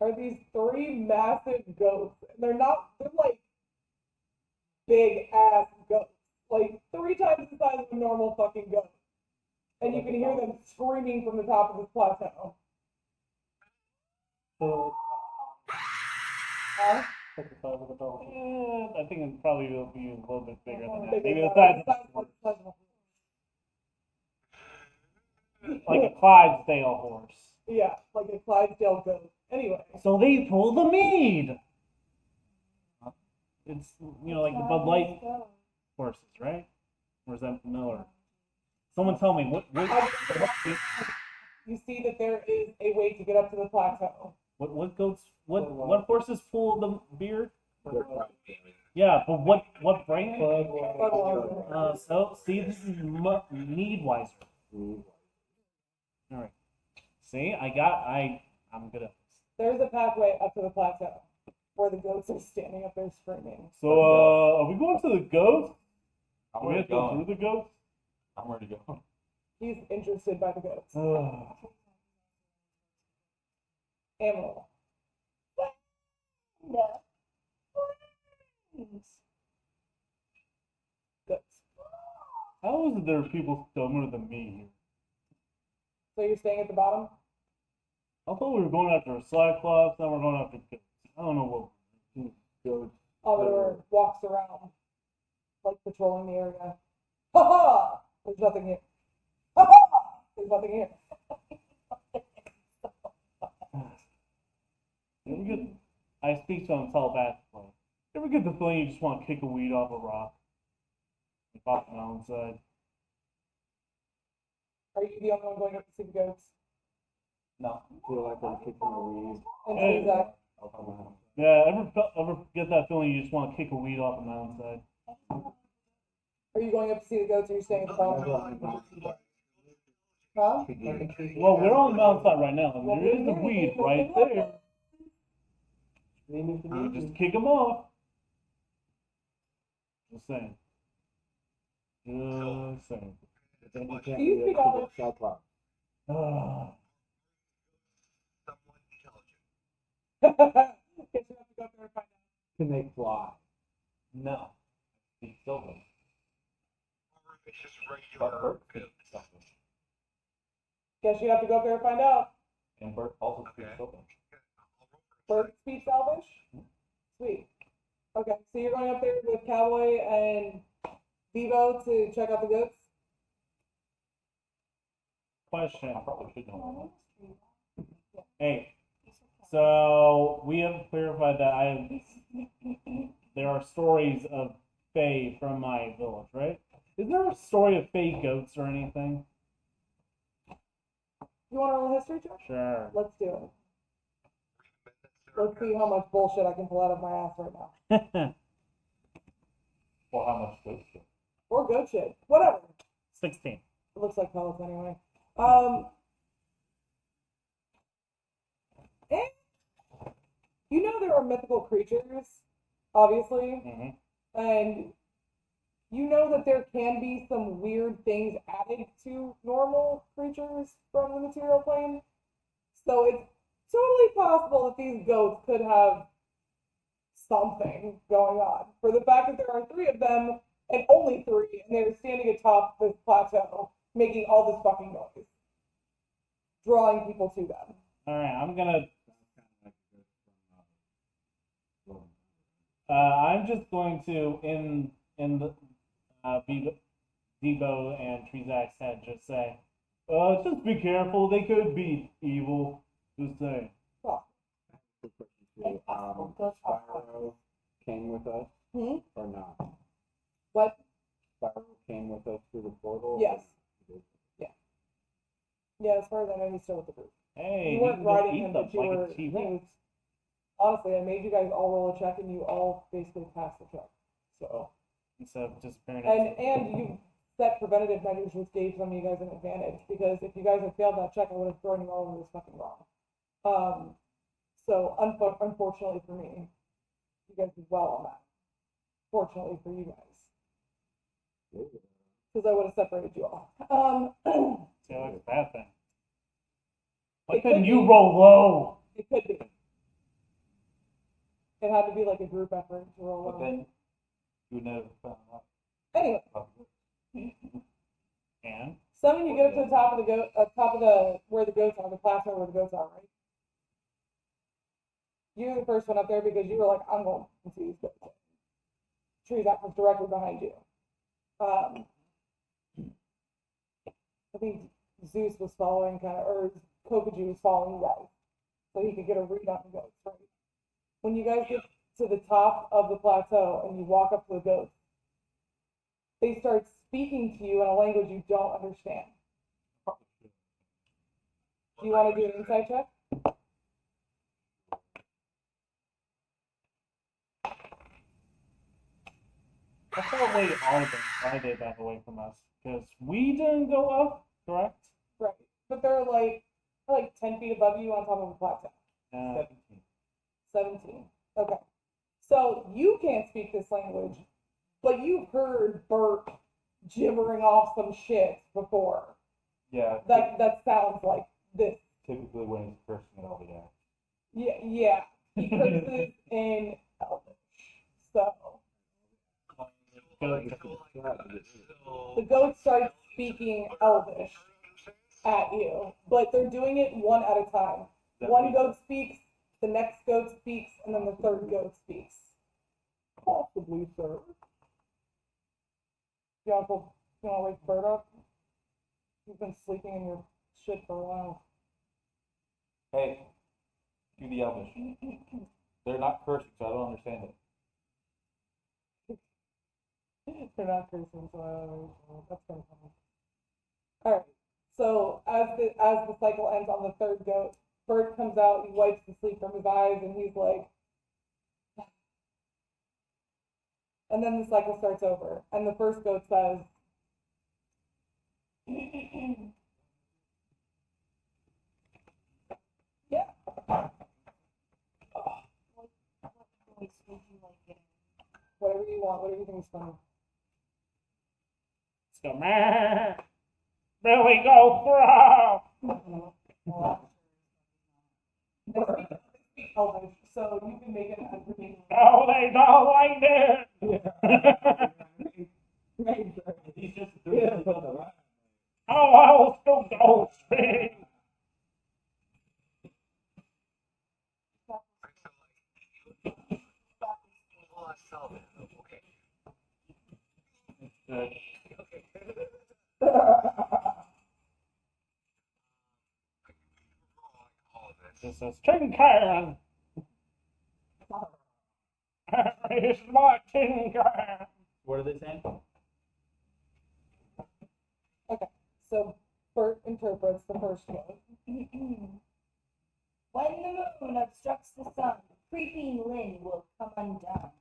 are these three massive goats. And they're like big ass goats. Like 3 times the size of a normal fucking goat. And you can hear them screaming from the top of this plateau. So, Huh? like the size of a dog. I think it probably will be a little bit bigger than that. Bigger Maybe than the that. size of Size of a- like a Clydesdale horse. Yeah, like a Clydesdale goat. Anyway. So they pull the mead. It's, you know, like the Bud Light horses, right? Or is that Miller? Someone tell me what You see that there is a way to get up to the plateau. what goats what horses pull the beer? They're quite big. Yeah, but what brand? Budweiser. So see, this is Meadweiser. Mm. All right. See, I'm good at this. There's a pathway up to the plateau where the goats are standing up there screaming. So are we going to the goats? I'm Are we ready have to to go go. through the goats? I'm ready to go. He's interested by the goats. Ugh. Amaral. No. Goats. How is it there are people dumber than me here? So you're staying at the bottom? I thought we were going after a Cyclops, now we're going after goats. I don't know what. Goats. Alvador walks around, like patrolling the area. Ha ha! There's nothing here. Ha ha! There's nothing here. You ever get, I speak to him telepathically. You ever get the feeling you just want to kick a weed off a rock? Like off the mountainside? Are you the only one going up to see the goats? No. I feel like I'm kicking a weed. And Hey. Zach, I'll come out. Yeah, ever get that feeling you just want to kick a weed off a mountainside? are you going up to see the goats or are you staying at the bottom? Huh? Well, we're on the mountainside right now, and there is the weed right there. Screaming for me. Just kick them off. Just saying. Just saying. But then you can't Do you be speak up to English? the Cyclops. Ah. Guess you have to go there and find out. Can they fly? No. Speak Sylvan. It's just But regular. Bert speaks Sylvan. Guess you have to go up there and find out. And Bert also speaks Okay. Sylvan. Bert speaks Elvish? Sweet. Okay, so you're going up there with Cowboy and Vivo to check out the goats? Question. I probably should know. Hey, so we have clarified that there are stories of Fae from my village, right? Is there a story of Fae goats or anything? You want to roll a history check? Sure. Let's do it. Let's see how much bullshit I can pull out of my ass right now. Or how much goes to. Or goat shit. Whatever. 16. It looks like pellets anyway. You know there are mythical creatures, obviously, Mm-hmm. and you know that there can be some weird things added to normal creatures from the material plane. So it's totally possible that these goats could have something going on. For the fact that there are 3 of them, and only 3, and they're standing atop this plateau, making all this fucking noise, drawing people to them. Alright, I'm just going to, in the, Debo and Trizak's head, just say, just be careful, they could be evil. Just saying. Oh. Spyro came with us Hmm? or not? What? Spyro came with us through the portal? Yes. Yeah, as far as I know, he's still with the group. Hey, You weren't can just riding eat him, them but you like were. a T-Rex. Honestly, I made you guys all roll a check, and you all basically passed the check. So, Instead of disappearing. and you set preventative measures, which gave some of you guys an advantage, because if you guys had failed that check, I would have thrown you all over this fucking wrong. So unfortunately for me, you guys did well on that. Fortunately for you guys, because I would have separated you all. See, that's a bad thing. Why It could couldn't you be. roll low? It could be. It had to be like a group effort to roll But on. then you would never found out Anyway, about it. And? Summon, you get up to the top of the where the goats are, the plateau where the goats are, right? You're the first one up there because you were like, I'm going to see these goats. Tree that was directly behind you. I think Zeus was following or Kokuju was following you guys, so he could get a read on the goats, right? When you guys get to the top of the plateau and you walk up to the goats, they start speaking to you in a language you don't understand. Do you want to do an insight check? How far away are they back away from us? Because we didn't go up, correct? Right. But they're like 10 feet above you on top of a plateau. 17. Okay. So you can't speak this language, but you've heard Bert gibbering off some shit before. Yeah. That sounds like this. Typically when he's cursing it all the air. Yeah. He curses in Elvish. So the goats start speaking Elvish at you, but they're doing it one at a time. One goat speaks, the next goat speaks, and then the third goat speaks. Possibly, sir. You want to wake Bert up? He's been sleeping in your shit for a while. Hey, do the Elvish. They're not cursing, so I don't understand it. They're not cursing, so I don't know. That's kind of funny. Alright, so as the cycle ends on the third goat, Bert comes out, he wipes the sleep from his eyes, and he's like, and then the cycle starts over, and the first goat says, yeah. Whatever you want, whatever you think is funny. Let's go, meh. Billy, go, bro! Elvish, so you can make it as ridiculous. Oh, they don't like that. He's just Yeah, but the- Oh, I will still go. Oh, I saw that. Okay. All of this. This is Tin Can. It's my tin can. What are they saying? Okay, so Bert interprets the first one. When the moon obstructs the sun, creeping Lynn will come undone.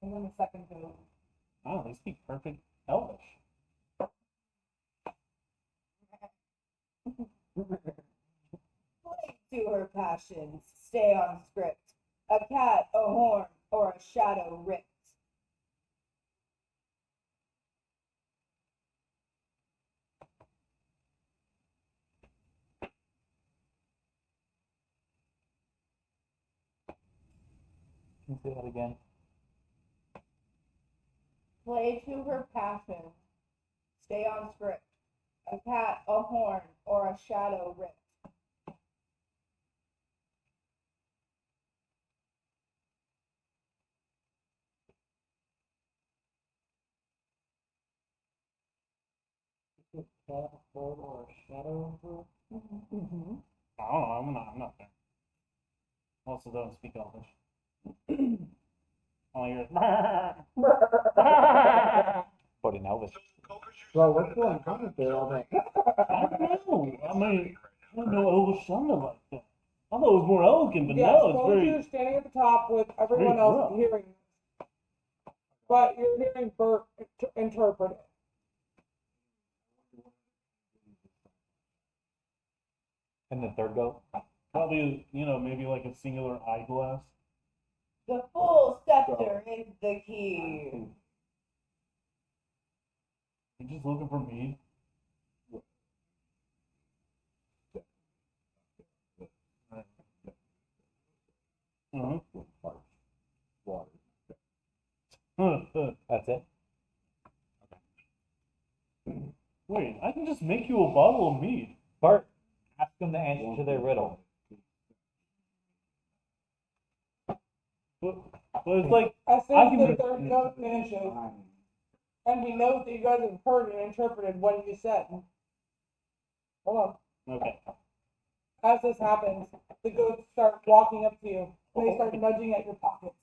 And then the second two. Oh, they speak perfect Elvish. Play to her passions, stay on script. A cat, a horn, or a shadow ripped. Can you say that again? Play to her passions, stay on script. A cat, a horn, or a shadow ripped. Cat, horn, or shadow? Mm-hmm. I don't know. I'm not there. Also, don't speak Elvish. All yours. But in Elvis. Bro, what's going on with there all that? I don't know. I mean, I don't know Elvish sounded like that. I thought it was more elegant, but Yes, no, it's both very. you're standing at the top with everyone very else rough. hearing. But you're hearing Bert interpret it. And the third go? Probably, maybe like a singular eyeglass. The full scepter is the key. You're just looking for me. Uh-huh. Water. That's it? Wait, I can just make you a bottle of mead. Bart, ask them the answer to their riddle. But it's like, As soon I as can the make- third note finishes, and he knows that you guys have heard and interpreted what you said. Hold on. okay. As this happens, the goats start walking up to you. They start nudging at your pockets.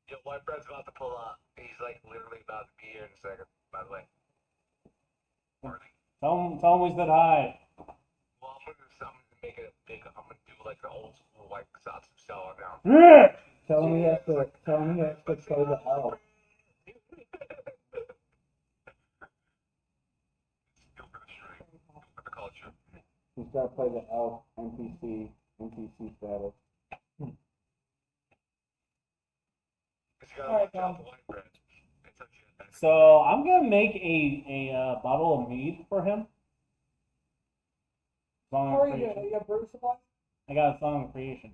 Yo, my friend's about to pull up. He's like literally about to be here in a second, by the way. Tell him we said hi. Well, I'm gonna make it big. I'm gonna do like the old school like Satsu style now. Yeah. Tell him he has to play the elf. Good for the stream. Good for the culture. He's got to play the elf NPC status. Cause you gotta Alright, watch out Tom. the white bread. It's such a So I'm gonna make a bottle of mead for him. Song How of are you doing? creation. You have brew supplies? I got a song of creation.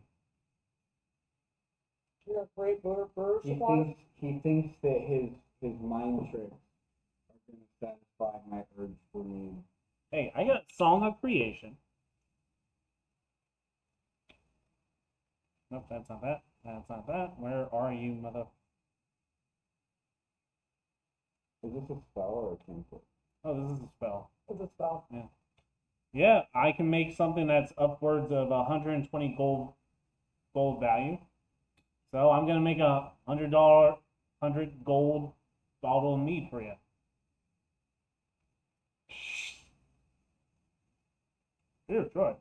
You have great brew He supplies? thinks that his mind tricks are going to satisfy my urge for mead. Hey, I got a song of creation. Nope, that's not that. That's not that. Where are you, mother? Is this a spell or a cantrip? Oh, this is a spell. It's a spell. Yeah, I can make something that's upwards of 120 gold value. So I'm gonna make a $100 gold bottle of mead for you. Here, try.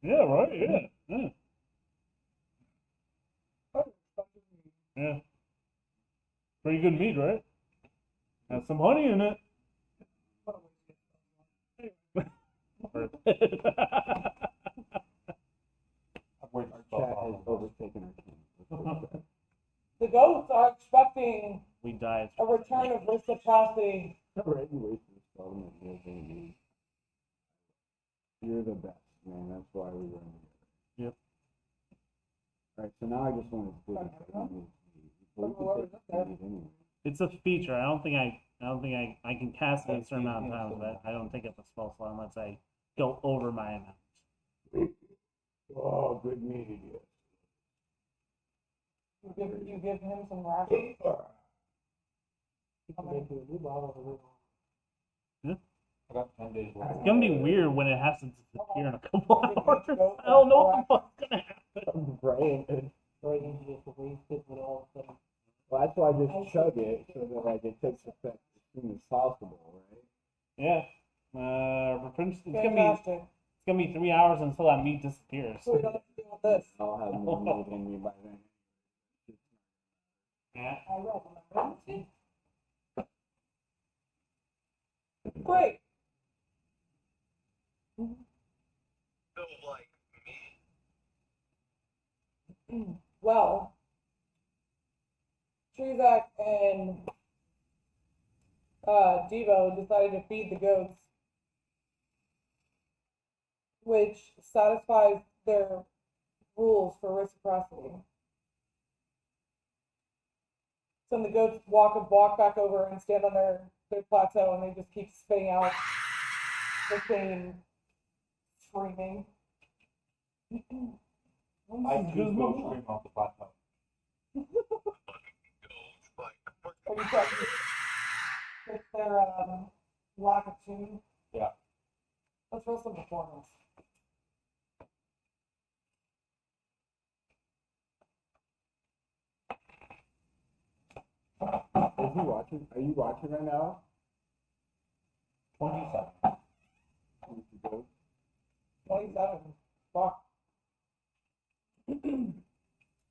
Yeah, right. Yeah. Yeah. Pretty good meat, right? Has some honey in it. Our chat has overtaken our team. The goats are expecting We died. a return of reciprocity. Right, you wasted this government here, baby. You're the best, man. That's why we run here. Yep. Alright, so now I just want to do It's a feature. I don't think I can cast it a certain amount of times, but I don't think it's a spell slot unless I go over my amount. Oh, good meeting you. You give him some rations. You can make you a new bottle of it. I got 10 days left. It's gonna be weird when it has to disappear in a couple hours. I don't know what the fuck's gonna happen. Right. Or you can just waste it when all of a sudden. Well, that's why I just chug it so that like it takes effect as soon as possible, right? Yeah. It's Fantastic. gonna be 3 hours until that meat disappears. So we don't have to deal with this. I'll have more meat in me by then. Yeah. I read. Great. Feel like me. Well, Trizak and Devo decided to feed the goats, which satisfies their rules for reciprocity. So the goats walk back over and stand on their plateau, and they just keep spitting out the same screaming. I choose go scream off the plateau. Are you trying to fix their lack of tune? Yeah. Let's roll some performance. Is he watching? Are you watching right now? 27. 27. Fuck.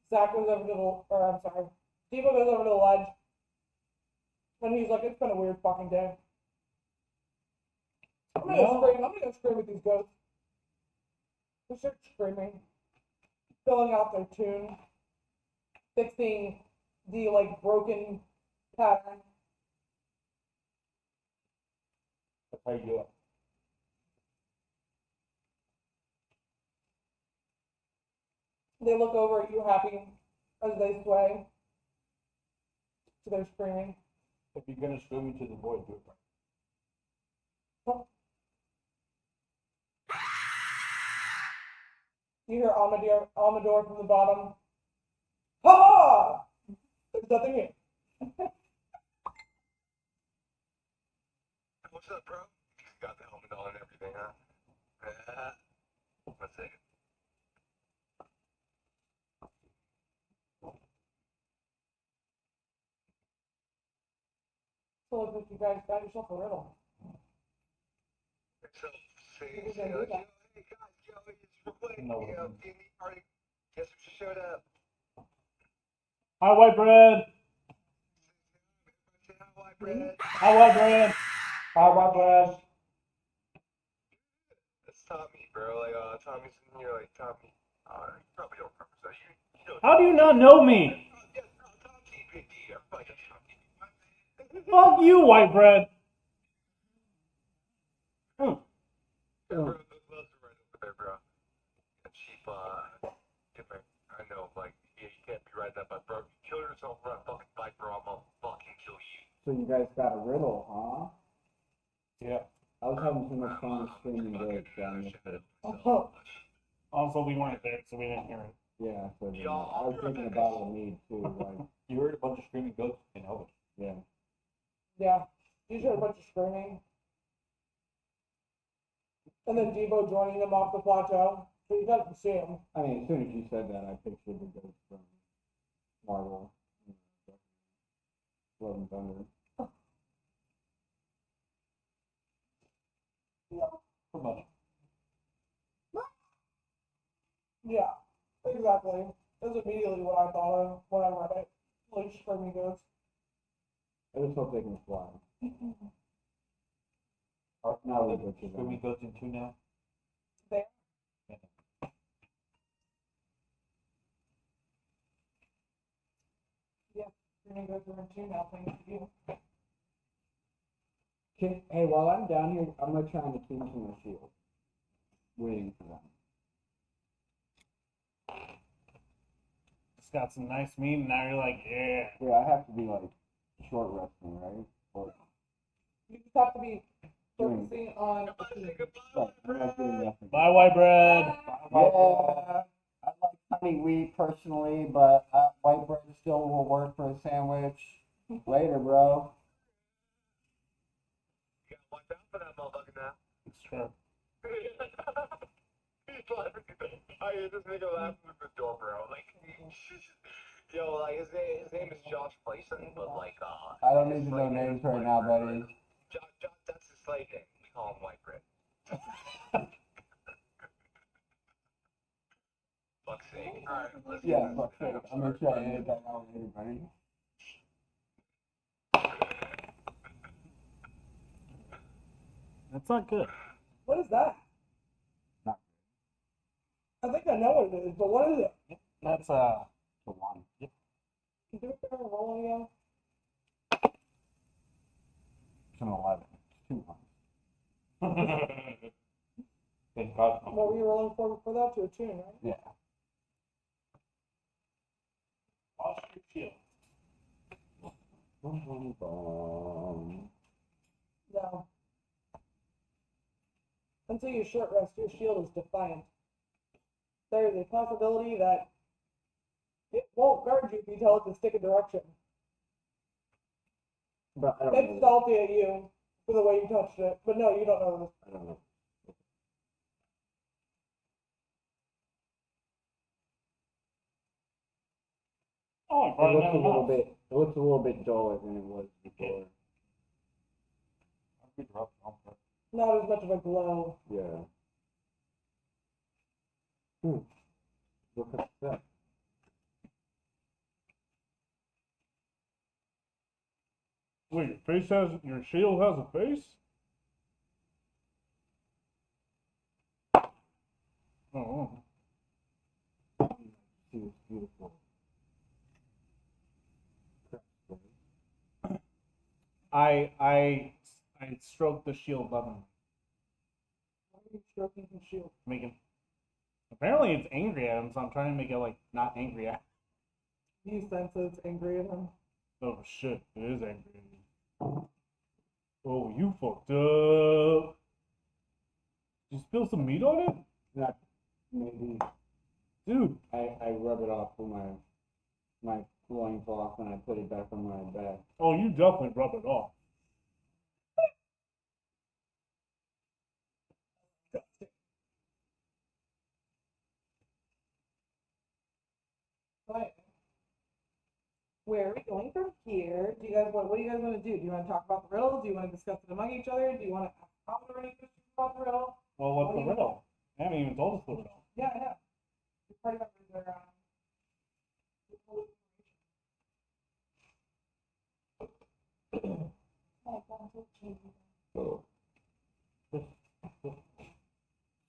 Zach goes over to Devo goes over to the ledge. And he's like, it's been a weird fucking day. I'm gonna go scream with these goats. They start screaming, filling out their tune, fixing the like broken pattern. That's how you do it. They look over at you happy as they sway to their screaming. If you're gonna scream into the void, do it right. You hear Amador from the bottom. Ha! There's nothing here. What's up, bro? Got the helmet on and everything, huh? Let's see. So look like you guys got yourself a riddle. So, You can do that. hey guys, it's recording, D&D party. Guess who showed up? Hi, white bread. Say hi, white bread. Hi, white bread. Hi, my Brad. That's Tommy, bro. Like, Tommy's in here, like, Tommy. You probably don't remember that. You don't How do you not know me? Yeah, no, Tommy, big D. Everybody knows Tommy. Fuck you, white bread. Bro, those gloves are right over there, bro. And cheap, I know, like, yeah, you can't be riding that bike, bro. If you kill yourself on a fucking bike, bro, I'm gonna fucking kill you. So you guys got a riddle, huh? Yeah. I was having too much fun screaming goats down this. Also, we weren't there, so we didn't hear it. Yeah, so then, I was thinking about the mead too, like, You heard a bunch of screaming goats in Elvis. yeah. Yeah. You heard a bunch of screaming. And then Devo joining them off the plateau. So you got to see him. I mean, as soon as you said that, I pictured the ghost from Marvel. Love and Thunder. Pretty much. Yeah, exactly. That's immediately what I thought of when I read it. Like screaming goats. I just hope they can fly. Now we go to Can we go to 2 now? There. We're gonna go through 2 now, thanks to you. Hey, while I'm down here, I'm gonna try and keep some of the shield. Waiting for them. Just got some nice meat, and now you're like, yeah. Yeah, I have to be like short resting, right? Or You just have to be focusing on the food. right, I'm not doing nothing. Bye, white bread. Yeah, I like honey wheat personally, but white bread still will work for a sandwich. Later, bro. You gotta watch out for that motherfucker now. It's true. I hear this nigga laughing at the door, bro. Like, yo, like his name is Josh Bryson, but like, I don't his need to know slave name names is right White now, Bread. buddy. Josh, that's his slave name. We call him White Bread. Fuck's sake. All right, let's Yeah, get fuck this. sake. I'm gonna try and edit that out later, buddy. That's not good. What is that? Not I think I know what it is, but what is it? That's the one. Can you do it for a roll again? It's an 11. 2 ones. Thank God. What were you rolling for before that? To a tune, right? Yeah. Wash your shield. No. Until you short rest, your shield is defiant. There is a possibility that it won't guard you if you tell it to stick a direction. But I don't It's know. salty at you for the way you touched it, but no, you don't know this. I don't know. Oh, I It brought looks a another little mouse. bit. It looks a little bit duller than it was before. Not as much of a glow. Yeah. Look at that. Wait, your shield has a face? Oh. She was beautiful. I stroked the shield lovingly. Why are you stroking his shield? Make it. Apparently it's angry at him, so I'm trying to make it like not angry at him. You sense that it's angry at him. Oh shit, it is angry at me. Oh, you fucked up. Did you spill some meat on it? Not maybe. Dude. I rub it off with my loincloth and I put it back on my back. Oh, you definitely rub it off. Right. Where are we going from here? Do you guys what do you guys want to do? Do you want to talk about the riddle? Do you want to discuss it among each other? Do you want to ask Papa any questions about the riddle? Well, what's the riddle? I haven't even told us the riddle. Yeah, I know. Your party members are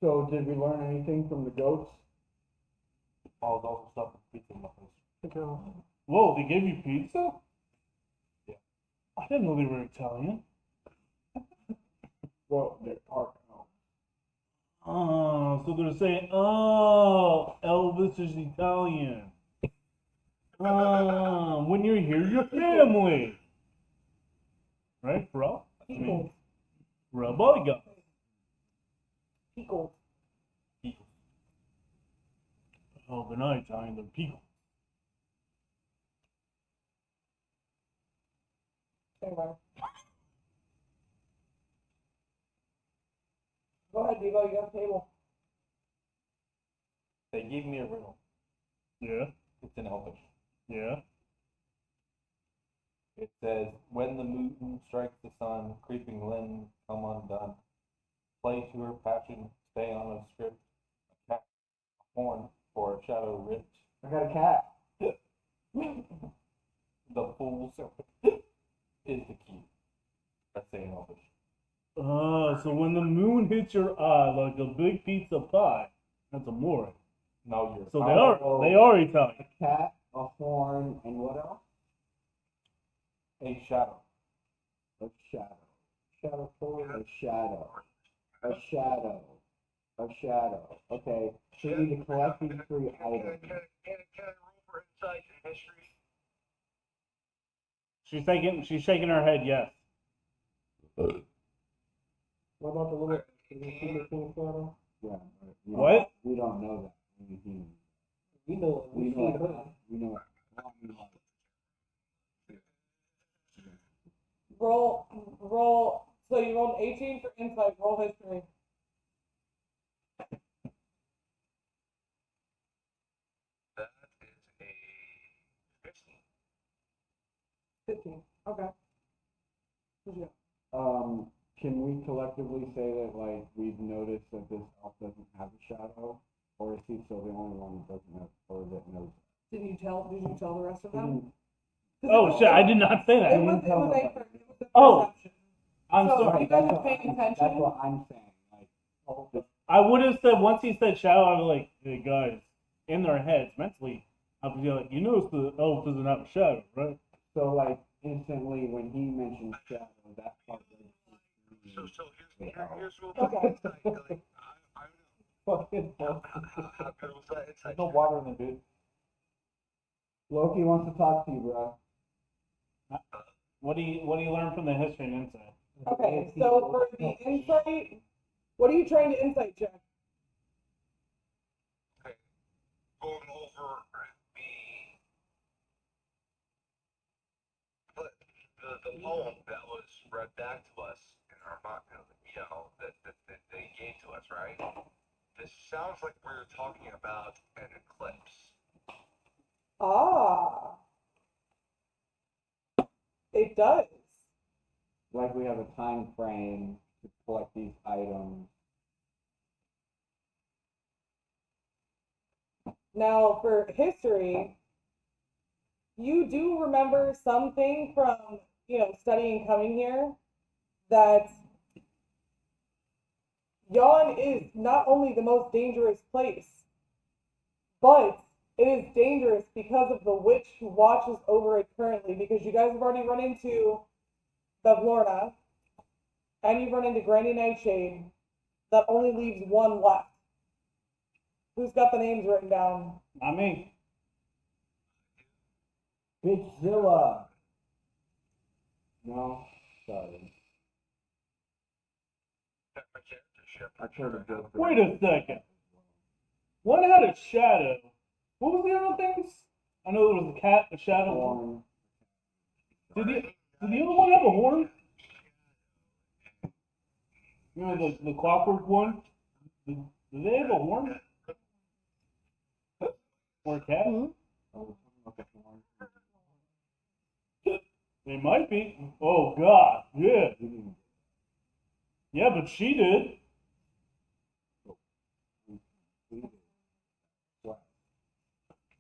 So did we learn anything from the goats? All those stuff with pizza muffins. Whoa, they gave you pizza? Yeah. I didn't know they were Italian. Well, they are. Oh, so they're saying, oh, Elvis is Italian. When you're here, you're family. Right, bro? I mean, we're a bodyguard. pickled. Oh, they're not Italian, they're people. Anyway. Go ahead, Devo, you got the table. They gave me a riddle. Yeah, It's in Elvish. yeah. It says, when the moon strikes the sun, creeping limbs come undone. Play to her passion, stay on a script. A cat, a horn, or a shadow ripped. I got a cat. The fool's is so when the moon hits your eye like a big pizza pie, that's amore. No, you're. So they are Italian. A cat, a horn, and what else? A shadow. A shadow. Shadow forward. A shadow. A shadow. A shadow. Okay. So we need to collect these 3 items. Can I roll for insight and history? She's shaking her head yes. What about the little shadow? Yeah. What? We don't know that. We We know it. We know it. Roll. So you rolled 18 for insight. Roll history. That is a 15. 15. Okay. Yeah. Can we collectively say that like we've noticed that this elf doesn't have a shadow, or is he still the only one that doesn't have, or that knows? Did you tell the rest of them? Oh shit! I did not say that. It was a Oh. perception. I'm So sorry. if you guys are paying attention. That's what I'm saying. Like, I would have said once he said shadow, I'd be like, hey guys, in their heads mentally, I'd be like, you notice the elf doesn't have a shadow, right? so like instantly when he mentioned shadow, that part. So here's what Okay. insight. Like, I Fucking how good was that insight? There's no water in the dude. Loki wants to talk to you, bro. What do you learn from the history and insight? Okay, so for the insight, what are you trying to insight check? Okay. Going over the poem that was read back to us in our mind, that they gave to us, right? This sounds like we're talking about an eclipse. Ah. It does. Like we have a time frame to collect these items. Now, for history, you do remember something from, studying coming here, that Yawn is not only the most dangerous place, but it is dangerous because of the witch who watches over it currently, because you guys have already run into Bevlorna, and you've run into Granny Nightshade. That only leaves one left. Who's got the names written down? Not me. Bitchzilla. No, sorry. My charactership. I tried to go for Wait a second. One had a shadow. What was the other things? I know there was a cat, a shadow. horn. Did the other one have a horn? You know the clockwork one? Did they have a horn? Or a cat? They might be. Oh god, yeah. Yeah, but she did.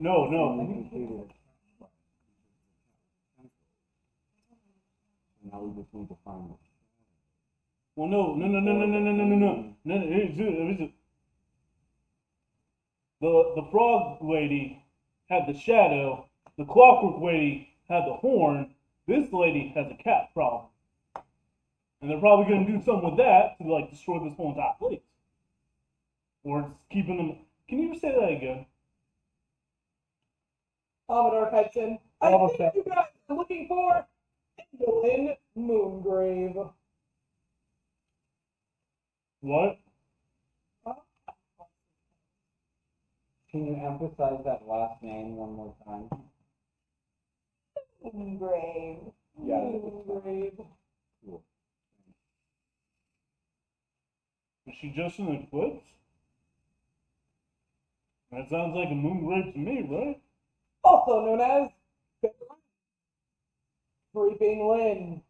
No. Now we just need to find it. Well, no. The frog lady had the shadow. The clockwork lady had the horn. This lady has a cat problem. And they're probably going to do something with that to, like, destroy this whole entire place. Or it's keeping them... Can you say that again? Commodore Hudson. I think you guys are looking for Gwyn Moongrave. What? Can you emphasize that last name one more time? Moongrave. Yeah. Moongrave. Cool. Is she just an eclipse? That sounds like a moon grave to me, right? Also known as Creeping Lynn.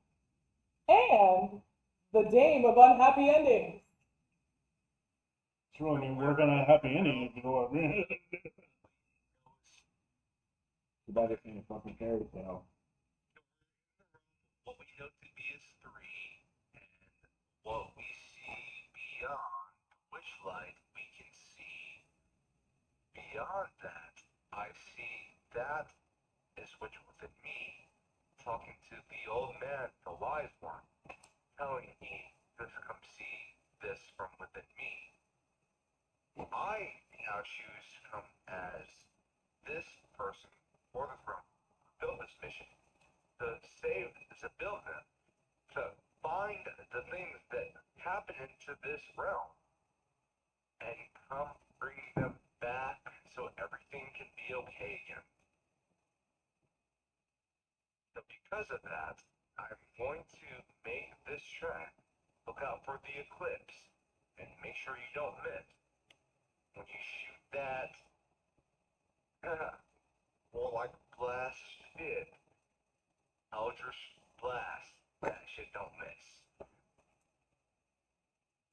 And the Dame of Unhappy Endings. Sure, I mean, we're gonna happy ending if you know what I mean. Too bad it's in a fucking fairy tale. What we know to be is 3, and what we see beyond witchlight, we can see beyond that. I see that is witch within me, talking to the old man, the wise one, telling me this come see this from within me. I now choose to come as this person for the throne, fulfill this mission, to save, to build them, to find the things that happen into this realm, and come bring them back so everything can be okay again. So because of that, I'm going to make this track. Look out for the eclipse, and make sure you don't miss. When you shoot that, more like blast shit, Eldritch blast, that shit don't miss.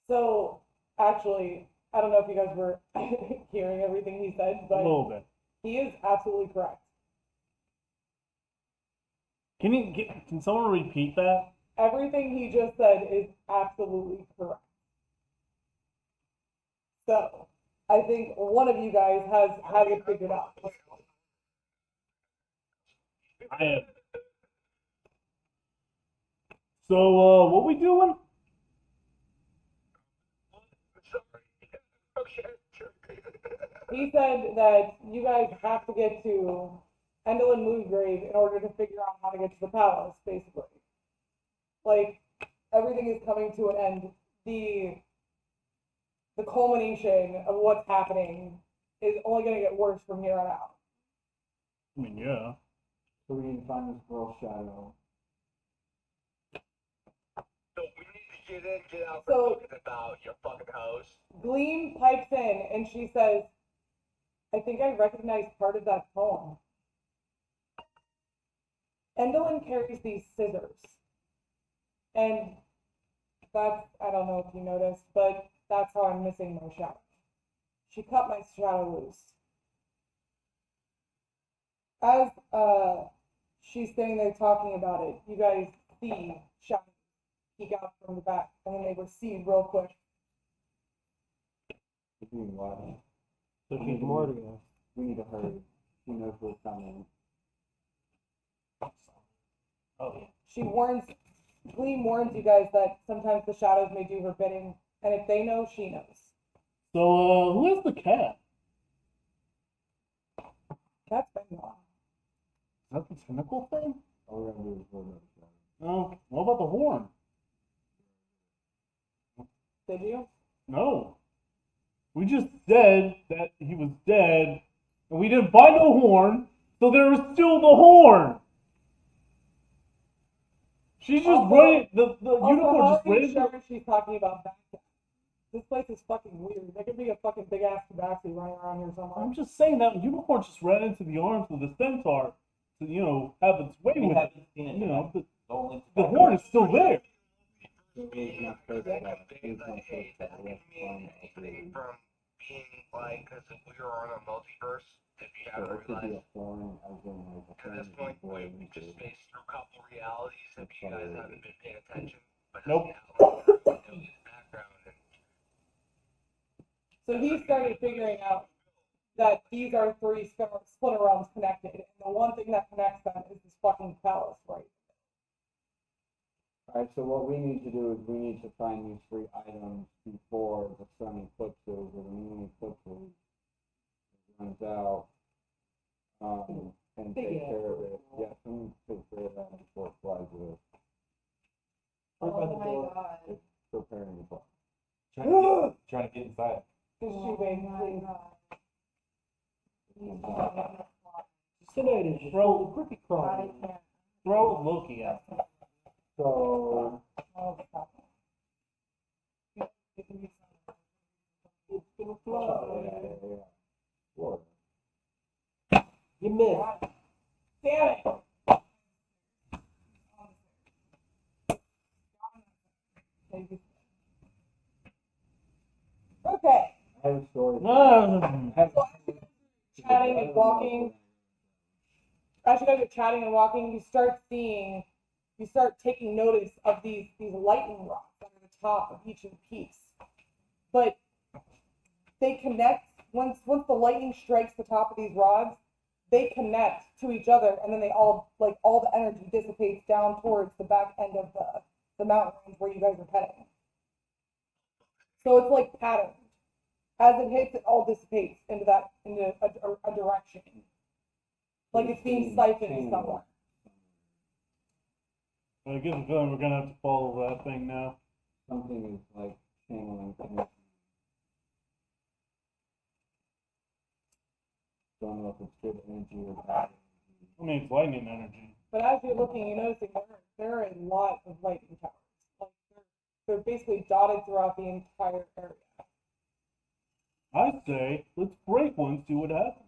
So, actually, I don't know if you guys were hearing everything he said, A but little bit. he is absolutely correct. Can someone repeat that? Everything he just said is absolutely correct. So, I think one of you guys has it figured out. I am. So, what we doing? He said that you guys have to get to Endelin Moongrave in order to figure out how to get to the palace, basically. Like, everything is coming to an end. The culmination of what's happening is only going to get worse from here on out. I mean, yeah. So we need to find this girl Shadow. So we need to get out So- for talking about your fucking house. Gleam pipes in and she says, I think I recognize part of that poem. Endelin carries these scissors. And that's, I don't know if you noticed, but that's how I'm missing my shadow. She cut my shadow loose. As she's standing there talking about it, you guys see shadow peek out from the back, and then they recede real quick. We're doing what? So she's more to go. We need to hurry. She knows what's coming. Oh. She warns, Gleam warns you guys that sometimes the shadows may do her bidding, and if they know, she knows. So, who is the cat? That's been gone. Is that the tentacle thing? All we're gonna do is hold up the Shadow. No. What about the horn? Did you? No. We just said that he was dead, and we didn't find no horn, so there was still the horn. She's just Also- running. The Also, unicorn how just are you ran. sure she's talking about Baghdad? This place is fucking weird. There could be a fucking big ass tabaxi running around here somewhere. I'm just saying that unicorn just ran into the arms of the centaur to, have its way We with it. haven't seen it. The horn is still there. He's not supposed to have. He's not supposed to have. Let's find out. From being like, because if we were on a multiverse, if you So haven't it could be realized, a foreign, as in like a at foreign this point, boy we just into spaced through a couple realities if you guys haven't been paying attention. But Nope. his background and So he started figuring out that these are three splinter realms connected, and the one thing that connects them is this fucking palace, right? Alright, so what we need to do is we need to find these 3 items before the sun eclipses or the moon eclipses runs out. And take care of it. Yeah, someone take care of that before it flies away. Right by the Oh my door. god. It's preparing the fly. Trying to get inside. Just Oh shoot me, my please. god. Sedated, just roll the creepy I crawl. can't. Throw Loki at him. So, Oh, fuck. It's gonna yeah, fly. Florida. You missed. Damn it! Okay, I have a story. No. chatting and walking. As you guys are chatting and walking, you start taking notice of these lightning rods that are at the top of each of the peaks. but they connect once the lightning strikes the top of these rods, they connect to each other, and then they all the energy dissipates down towards the back end of the mountain range where you guys are petting. So it's like patterned. As it hits, it all dissipates into a direction, like it's being siphoned somewhere. I guess I'm feeling we're gonna have to follow that thing now. Something is like channeling connection. Don't know if it's good energy or bad energy. I mean, it's lightning energy. But as you're looking, you notice there are a lot of lightning towers. Like they're basically dotted throughout the entire area. I'd say let's break one, see what happens.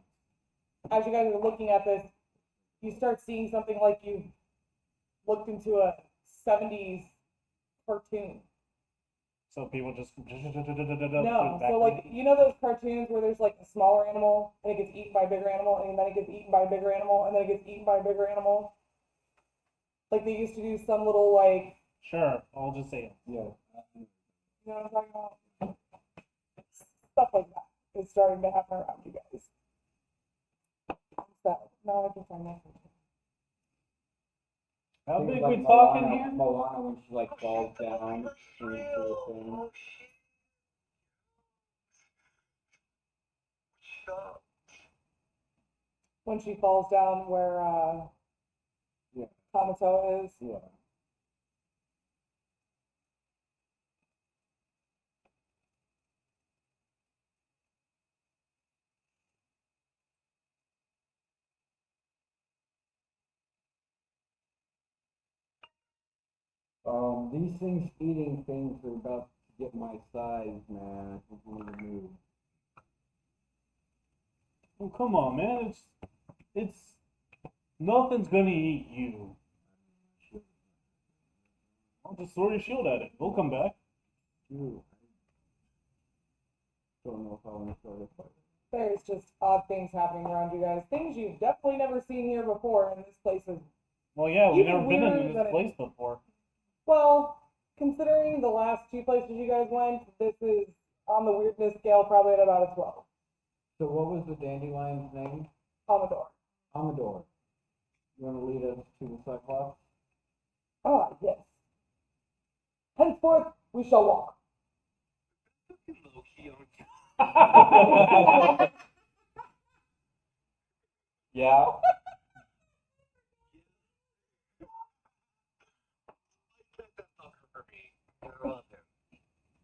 As you guys are looking at this, you start seeing something like you've looked into a 70s cartoon. So people just No, so like you know those cartoons where there's like a smaller animal and it gets eaten by a bigger animal and then it gets eaten by a bigger animal and then it gets eaten by a bigger animal? Like they used to do some little like Sure, I'll just say it. Yeah. you know what I'm talking about? Stuff like that is starting to happen around you guys. So now I can find that. How Things big like we talking Moana, here? Moana when she like falls down into the thing. When she falls down where Yeah. Kamatoa is. Yeah. These things eating things are about to get my size, man. I don't want to move. Well, come on, man. It's nothing's gonna eat you. I'll just throw your shield at it. We'll come back. Dude, I don't know if I want to start a fight. There's just odd things happening around you guys. Things you've definitely never seen here before, and this place is, Well, yeah, we've Even never been weirder in than this it- place before. well, considering the last two places you guys went, this is on the weirdness scale probably at about a 12. So what was the dandelion's name? Commodore. Amador. You want to lead us to the Cyclops? Ah, yes. Henceforth, we shall walk. Yeah.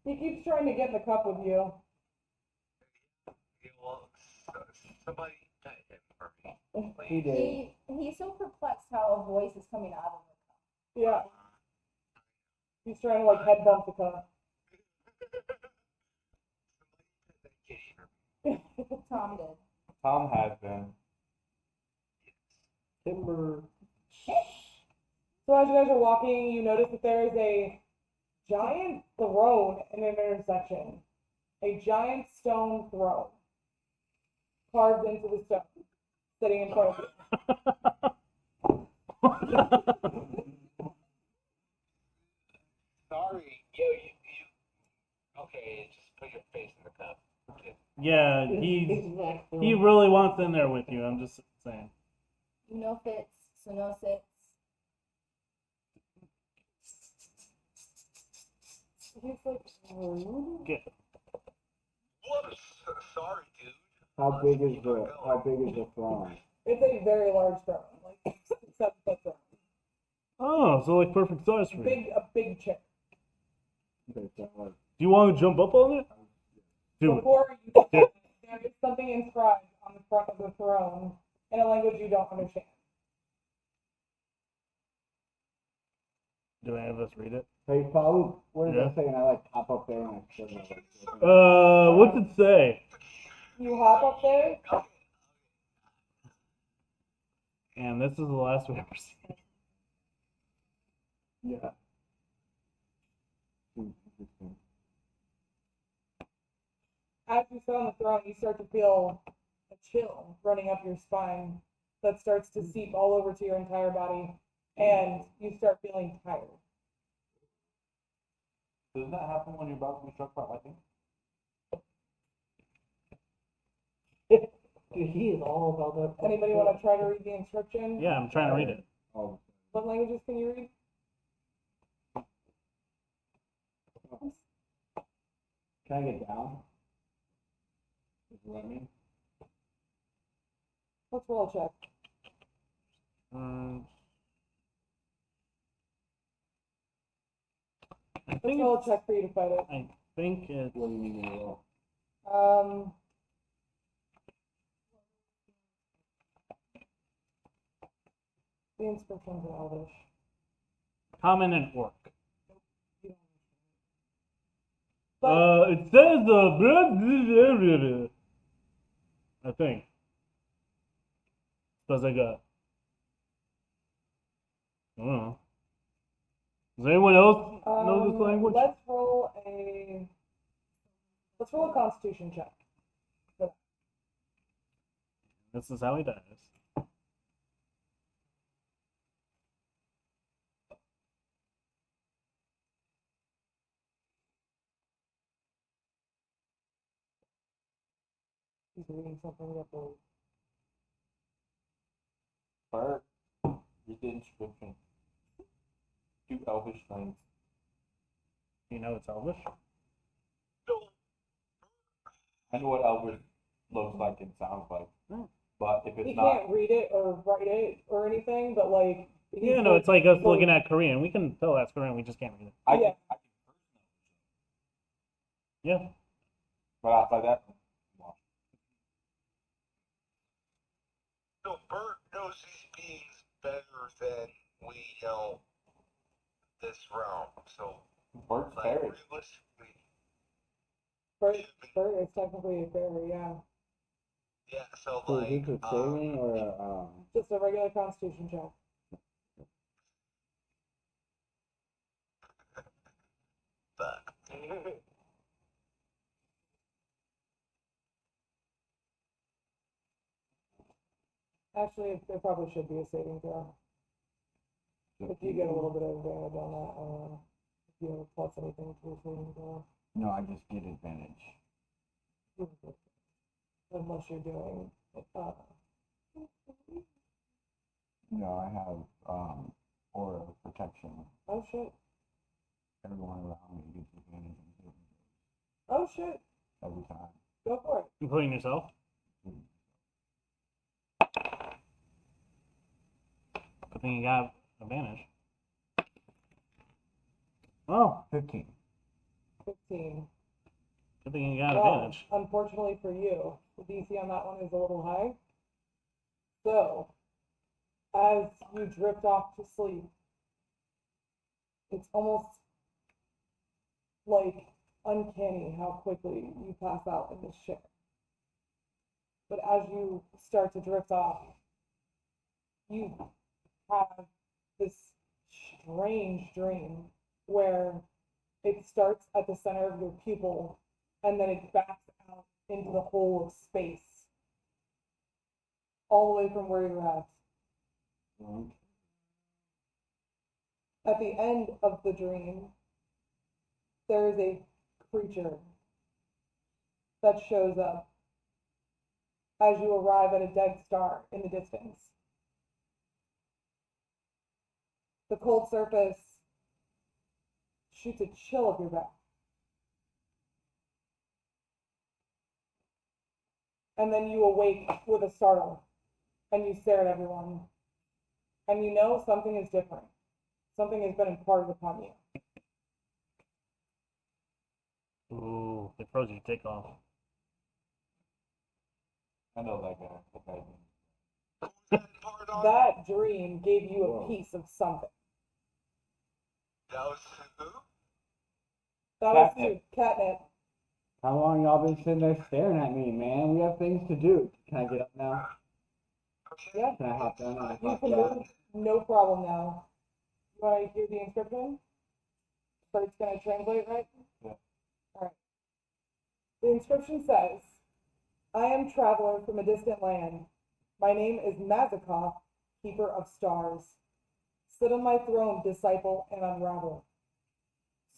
He keeps trying to get in the cup with you. Somebody pet him for me. He did. He's so perplexed how a voice is coming out of him. Yeah. He's trying to like head bump the cup. Tom did. Tom has been. Timber. So as you guys are walking, you notice that there is a giant throne in an intersection. A giant stone throne carved into the stone, sitting in front of you. Sorry, you. Okay, just put your face in the cup. Okay. Yeah, he really wants in there with you. I'm just saying. No fits, so no sits. He's like, rude. Get Sorry, dude. How big is the throne? It's a very large throne, like 7 foot throne. Oh, so like perfect size for you. A big chair. Okay, so like, Do you want to jump up on it? Do it. Before you there is something inscribed on the front of the throne in a language you don't understand. Do any of us read it? hey, Paul, what does Yeah. that say? And I like pop up there and I shove my What's it say? You hop up there. And this is the last we ever see. Yeah. As you sit on the throne, you start to feel a chill running up your spine that starts to seep all over to your entire body, and you start feeling tired. Doesn't that happen when you're about to be struck by lightning? Dude, he is all about that. Anybody want to try to read the inscription? Yeah, I'm trying to read it. Oh, What languages can you read? can I get down? Does it let me? Let's roll a check. I Let's think roll a it's, check for you to fight it. I think it's What do you need me to roll? The inscription's in Elvish. common and orc. But It says I think. Does like a I don't know. Does anyone else know this language? let's roll a Constitution check. This is how he dies. He's reading something that the Bert, read the inscription. Do Elvish things. You know it's Elvish? I know what Elvish looks like and sounds like. But if he it's not, can't read it or write it or anything, but like Yeah, no, it's like us looking at Korean. We can tell that's Korean, we just can't read it. I Yeah. can Yeah. but outside that, So Bert knows these beings better than we know this realm. So, Bert's like, fairy. realistically, Bert is technically a fairy, yeah. yeah. So So like, is this a saving or a, Just a regular Constitution check. fuck. Actually, it probably should be a saving throw. If you get a little bit of advantage on that, if you have a plus anything to your saving throw. no, I just get advantage. Unless you're doing, No, I have, aura of protection. oh shit, Everyone around me gets advantage on saving oh shit, every time. go for it. Including yourself? Good thing you got advantage. Oh, 15. 15. good thing you got Well, advantage. unfortunately for you, the DC on that one is a little high. So, as you drift off to sleep, it's almost like uncanny how quickly you pass out in this chair. But as you start to drift off, you have this strange dream where it starts at the center of your pupil and then it backs out into the whole of space, all the way from where you're at. At the end of the dream, there is a creature that shows up as you arrive at a dead star in the distance. The cold surface shoots a chill up your back. And then you awake with a startle, and you stare at everyone. And you know something is different. Something has been imparted upon you. Ooh, they froze your dick off. I know that guy. That dream gave you a Whoa. piece of something. That was who? That was Catnip. catnip. How long y'all been sitting there staring at me, man? We have things to do. Can I get up now? Yeah, Can I hop down and you hop can down? move, no problem now. You want to hear the inscription? So it's going to translate, right? Yeah. All right. The inscription says, I am traveler from a distant land. My name is Mazikoff, keeper of stars. Sit on my throne, disciple, and unravel.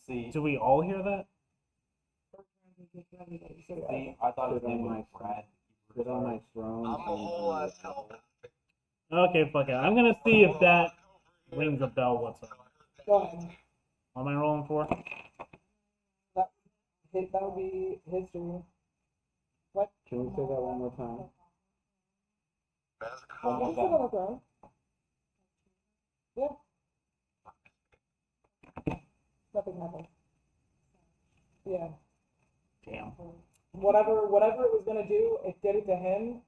See, Do we all hear that? I thought his name was Brad. Sit on my throne. I'm a whole ass telepath. Okay, fuck it. I'm gonna see if that rings a bell whatsoever. Go ahead. What am I rolling for? That would be history. What? Can we say that one more time? You can sit on the throne. Yeah. Nothing happened. Yeah. Damn. Whatever it was gonna do, it did it to him,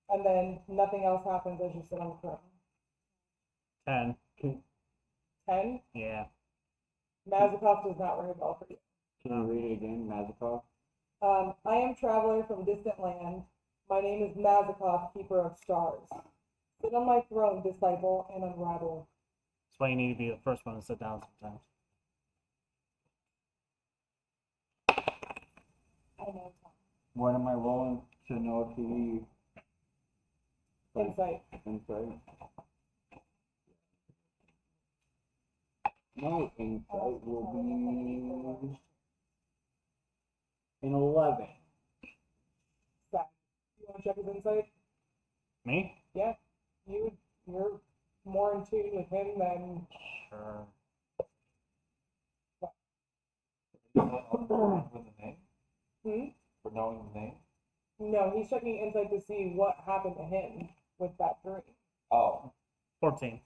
and then nothing else happens as you sit on the throne. 10. 10. Yeah. Mazikov does not ring a bell for you. Can you read it again, Mazikov? I am traveler from distant land. My name is Mazikov, keeper of stars. Sit on my throne, disciple, and unravel. That's why you need to be the first one to sit down sometimes. I know. What am I rolling to know if he Insight. insight? My insight will be an 11. Zach, you want to check his insight? Me? Yeah. You're more in tune with him than. Sure. For the name? Hmm? For knowing the name? No, he's checking insight to see what happened to him with that dream. Oh, 14.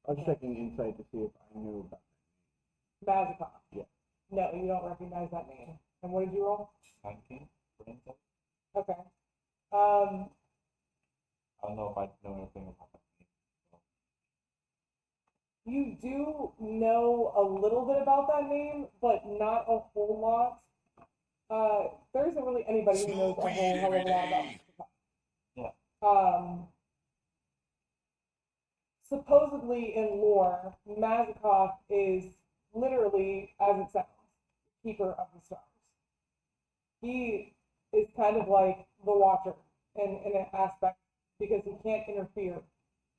I was checking insight to see if I knew about Mazikov. Yeah. No, you don't recognize that name. And what did you roll? 19 for insight? Okay. I don't know if I know anything about that name. You do know a little bit about that name, but not a whole lot. There isn't really anybody who knows a whole hell of a lot about Mazikov. Yeah. Supposedly in lore, Mazikov is literally, as it sounds, keeper of the stars. He is kind of like the watcher in an aspect because he can't interfere,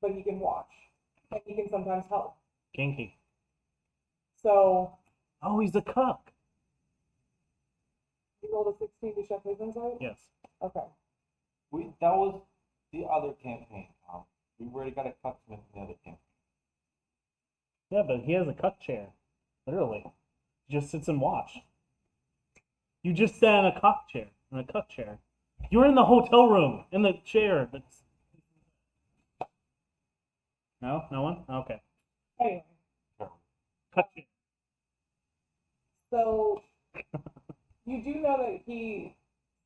but he can watch and he can sometimes help. Kinky. So Oh, he's a cuck. you rolled a 16 to check his insight? Yes. Okay. That was the other campaign, Tom. We already got a customer in the other campaign. Yeah, but he has a cuck chair. Literally. He just sits and watch. You just sat in a cuck chair. In a cuck chair. You're in the hotel room. In the chair. That's... No? No one? Okay. Anyway, Cuck chair. so you do know that he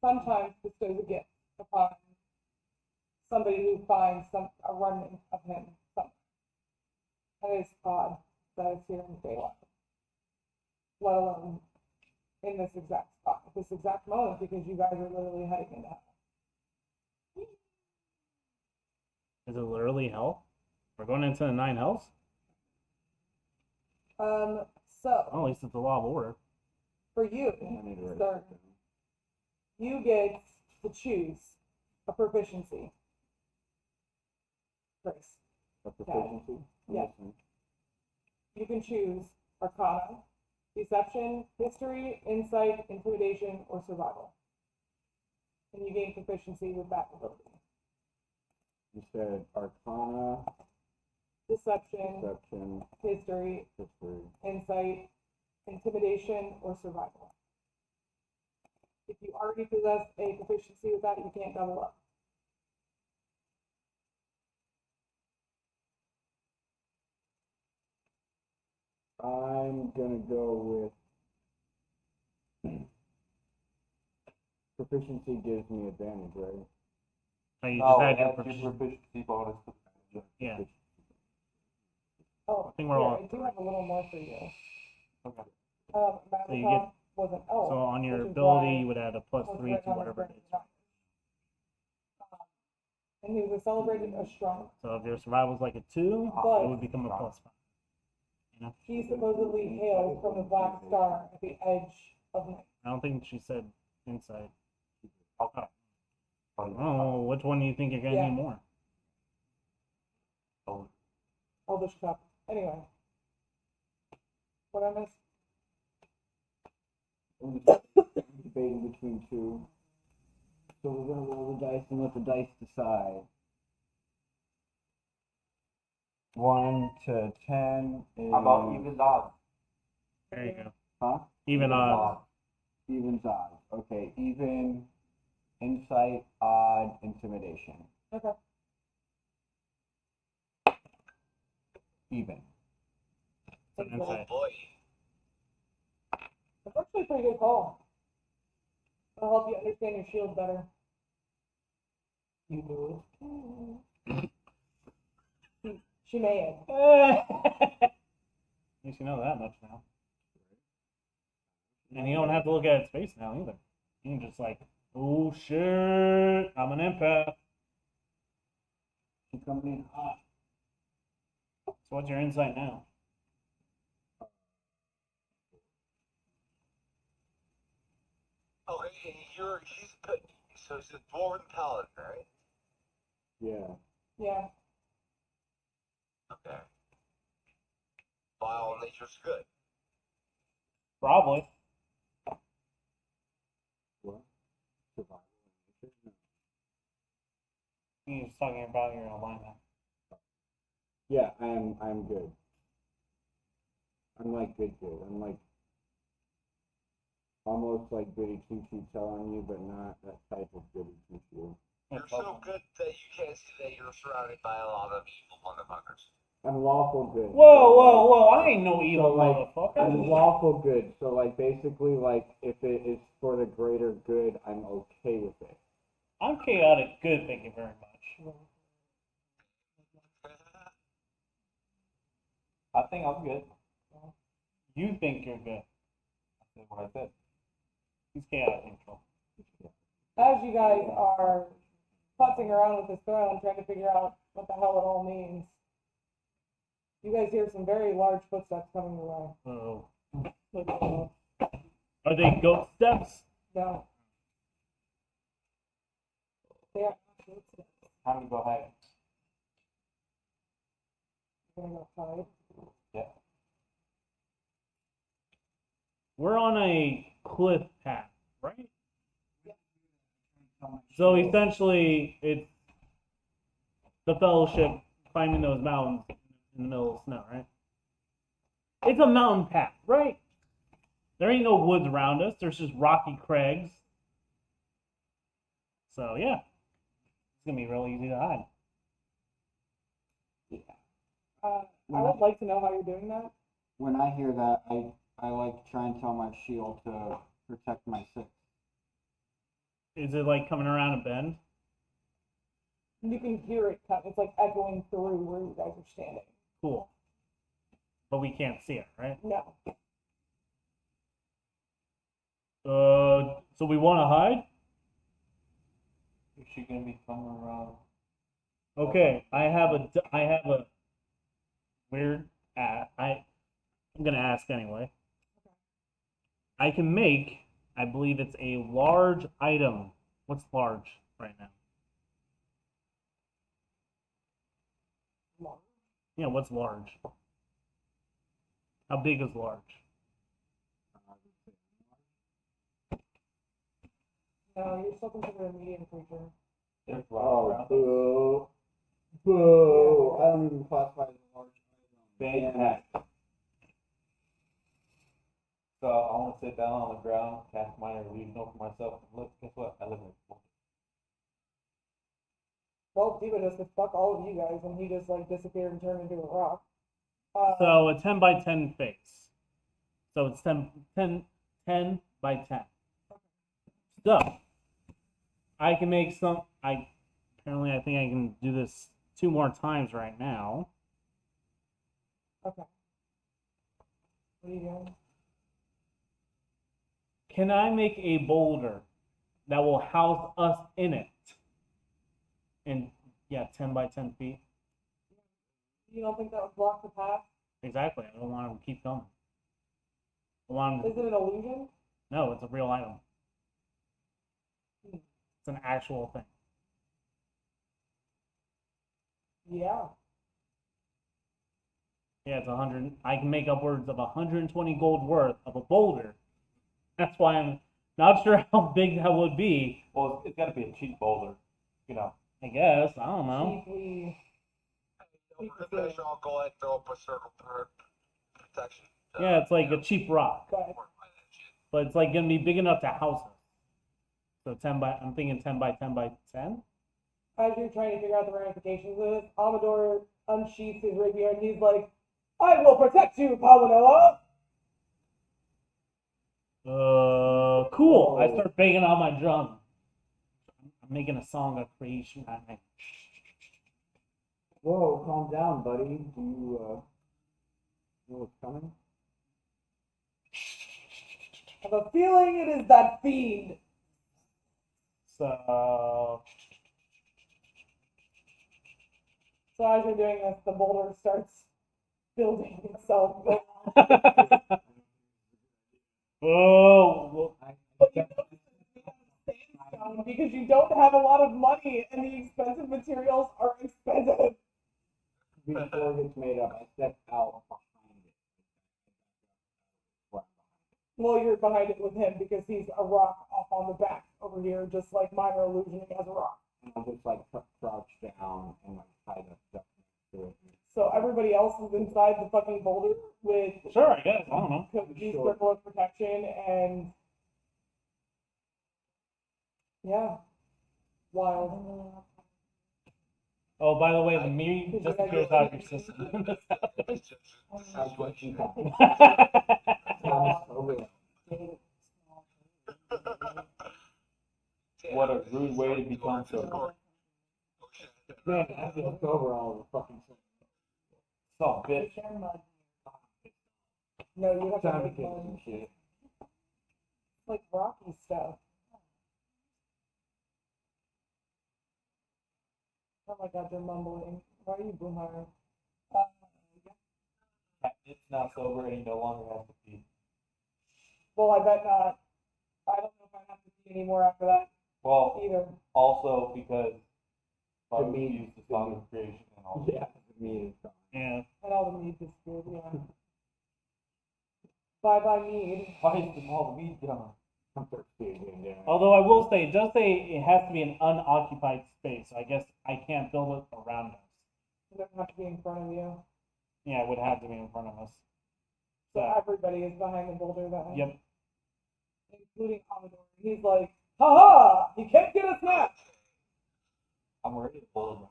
sometimes bestows a gift upon somebody who finds a remnant of him somewhere. And it's odd that it's here in daylight, let alone in this exact spot, at this exact moment, because you guys are literally heading into hell. Is it literally hell? We're going into the 9 hells? So Well, at least it's a law of order. for you, sir, you get to choose a proficiency. Chris, a proficiency. Yeah. you can choose Arcana, Deception, History, Insight, Intimidation, or Survival. And you gain proficiency with that ability. You said Arcana, Deception, Deception, History, History. Insight, Intimidation, or Survival. If you already possess a proficiency with that, you can't double up. I'm gonna go with proficiency gives me advantage, right? Oh, you No, just had it your adds your proficiency. proficiency bonus to the Yeah. Oh, I think we're here, all I do have a little more for you. Okay. So you Mazikov was an elf. So on your which is ability, why you would add a plus it was 3 written to on his whatever it brain. is. And he was a celebrated astronomer. So if your survival's like a 2, But- it would become a plus 5. You know? He supposedly hails from the black star at the edge of night. I don't think she said inside. Okay. Oh, which one do you think you're gonna Yeah. need more? Elvish cup. Anyway. What I missed? I'm debating between two. So we're gonna roll the dice and let the dice decide. 1 to 10 is... How about even odds? There you go. Huh? Even odds. Even's odds. Okay, even, insight, odd, intimidation. Okay. Even. So insight. Boy. That's actually a pretty good call. It'll help you understand your shield better. You do She may have. At least you know that much now. And you don't have to look at its face now either. You can just like, oh shit, I'm an empath. You coming in hot. So what's your insight now? Oh, hey, she's good. So she's a dwarven paladin, right? Yeah. Yeah. Okay. Vile nature's good. Probably. What? Survival. No. He's talking about your alignment. Yeah, I'm good. I'm like good. I'm like almost like goody two shoes telling you, but not that type of goody two shoes. You're so good that you can't see that you're surrounded by a lot of evil motherfuckers. I'm lawful good. Whoa! I ain't no evil like, motherfucker. I'm lawful good. So like basically like if it is for the greater good, I'm okay with it. I'm chaotic good, thank you very much. I think I'm good. You think you're good. I said what I said. He's chaotic neutral. As you guys are putzing around with this throne, trying to figure out what the hell it all means, you guys hear some very large footsteps coming your way. Oh. Are they goat steps? No. They are not footsteps. Time to go hide. You're gonna go hide. Yeah. We're on a cliff path, right? So essentially, it's the Fellowship climbing those mountains in the middle of snow, right? It's a mountain path, right? There ain't no woods around us. There's just rocky crags. So yeah, it's gonna be real easy to hide. I would like to know how you're doing that. When I hear that, I like try and tell my shield to protect my six. Is it like coming around a bend? You can hear it come. It's like echoing through where you guys are standing. Cool. But we can't see it, right? No. So we want to hide? Is she gonna be coming around? Okay, I have a weird. I'm gonna ask anyway. I can make. I believe it's a large item. What's large right now? Large? Yeah, what's large? How big is large? No, you're still considered a medium creature. There's rocks around us. Boo. Boo. I don't even classify as a large Big item. pack. So I want to sit down on the ground, cast minor illusion over myself, and look, guess what? I live in a Well, Diva just could fuck all of you guys, and he just like disappeared and turned into a rock. So a 10 by 10 face. So it's 10 by 10. So I can make some. I think I can do this 2 more times right now. Okay. What are you doing? Can I make a boulder that will house us in it? And yeah, 10 by 10 feet. You don't think that would block the path? Exactly. I don't want them to keep coming. I want them Is it an illusion? No, it's a real item. It's an actual thing. Yeah. Yeah, it's 100. I can make upwards of 120 gold worth of a boulder. That's why Not sure how big that would be. Well, it's got to be a cheap boulder, you know. I guess. I don't know. Cheaply. The fish all go and throw up a circle for protection. Yeah, it's like a cheap rock, But but it's like gonna be big enough to house us. So 10 by, I'm thinking 10 by 10 by 10. as you're trying to figure out the ramifications of this, Amador unsheaths his rapier and he's like, I will protect you, Pavanoa! Cool. I start banging on my drum. I'm making a song of creation. Whoa, calm down, buddy. Do you know what's coming? I have a feeling it is that fiend. So as you're doing this, the boulder starts building itself. oh, Because you don't have a lot of money and the expensive materials are expensive. Before it gets made up, I step out behind it. Well, you're behind it with him because he's a rock off on the back over here, just like minor illusioning as a rock. And I'll just like crouch down and like hide up stuff to it. So everybody else is inside the fucking boulder with sure, I guess. I don't know. these circle of protection and yeah, wild. Oh, by the way, the meat disappears out of your system. That's what you got. What a rude way to become sober. Man, I've been sober all the fucking time. Oh, bitch. No, you have to Time to make kick one. some shit. Like rocky stuff. Oh my god, you're mumbling. Why are you boomer? It's now sober and he no longer has to pee. Well, I bet not. I don't know if I have to pee anymore after that Well, either. also because The we meat- used the song of creation and all Yeah, me is gone. Yeah. And all the meat disappeared, yeah. Bye bye mead. Why is all the meat gone? I'm thirsty again, yeah. Although I will say, it does say it has to be an unoccupied space. So I guess I can't build it around us. It doesn't have to be in front of you. Yeah, it would have to be in front of us. So So, everybody is behind the boulder then. yep. Including Commodore. He's like, ha! You can't get us now! I'm ready to pull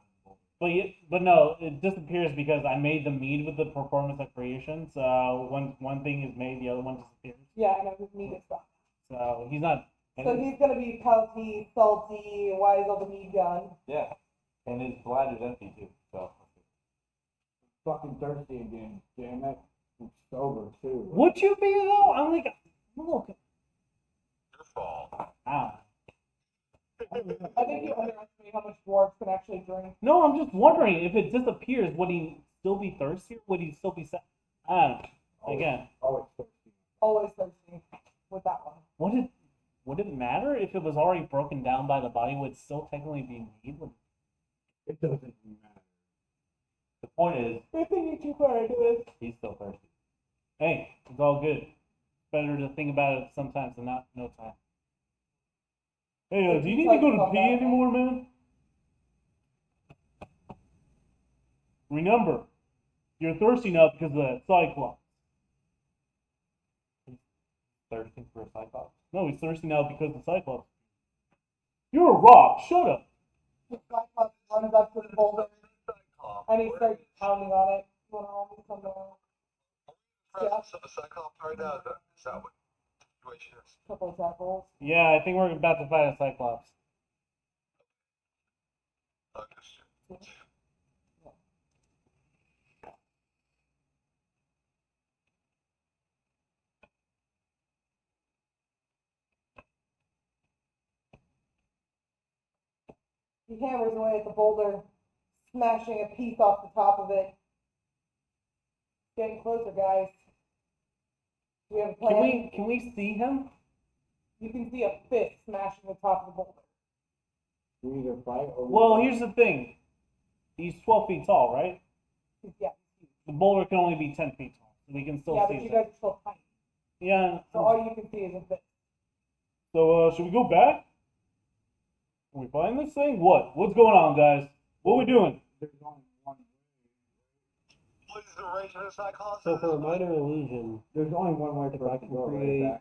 it. But no, it disappears because I made the mead with the performance of creation. So one thing is made, the other one disappears. Yeah, I know, his meat is gone. So he's not. So he's gonna be pouty, salty, why is all the meat gone? Yeah. And his bladder's empty too, so. Fucking thirsty again, damn it. I'm sober too. Would you be though? I'm like, I'm a little. Your fault. Ow. I think you underestimate how much dwarves can actually drink. No, I'm just wondering if it disappears, would he still be thirsty? Would he still be sad? I don't know. Again, Always thirsty. Always thirsty with that one. would it matter if it was already broken down by the body? Would it still technically be mead? It doesn't matter. The point is, We're thinking too far into this. he's still thirsty. Hey, it's all good. Better to think about it sometimes than not no time. Hey, do you need to go to pee anymore, man? Remember, you're thirsty now because of that cyclops. Thirsting for a cyclops. No, he's thirsty now because of the cyclops. You're a rock. Shut up. The Cyclops runs up to the boulder and he starts pounding on it. You wanna roll me some Presence of a cyclops right now. Is that what the situation is? couple of tackles? Yeah, I think we're about to fight a cyclops. Understood. He hammers away at the boulder, smashing a piece off the top of it. Getting closer, guys. Do we have a plan? Can we see him? You can see a fist smashing the top of the boulder. We either fight or we Well, fight. here's the thing. He's 12 feet tall, right? Yeah, The boulder can only be 10 feet tall. So we can still yeah, see but you him. guys are still tiny. Yeah. So all you can see is a fist. So, should we go back? Can we find this thing? What? What's going on, guys? What are we doing? There's only one. What is the range of the Cyclops? So for a minor illusion, There's only one way if for I us to can go. create Right?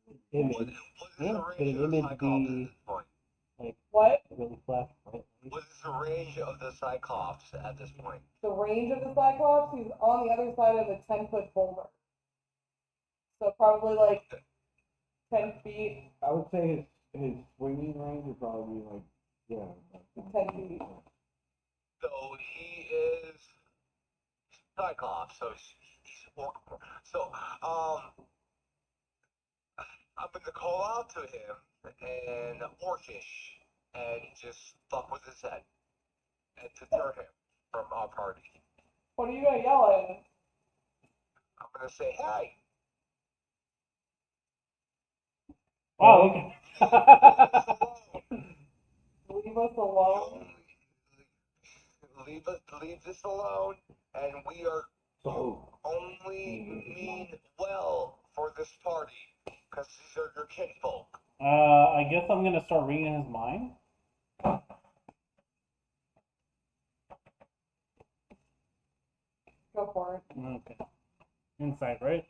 an image, What is Yeah, the could range an of the image Cyclops be at this point? like What? really flash bright? What is the range of the Cyclops at this point? The range of the Cyclops, he's on the other side of a 10-foot boulder. So probably like 10 feet, I would say his swinging range would probably be like, yeah. 10 feet. So he is Cyclops. So I'm gonna call out to him and Orcish and just fuck with his head and deter him from our party. What are you gonna yell at him? I'm gonna say, hey, Wow, okay. Leave us alone. leave this alone, and we are only mean well for this party, because these are your kinfolk. I guess I'm gonna start reading his mind. Go for it. Okay. Insight, right?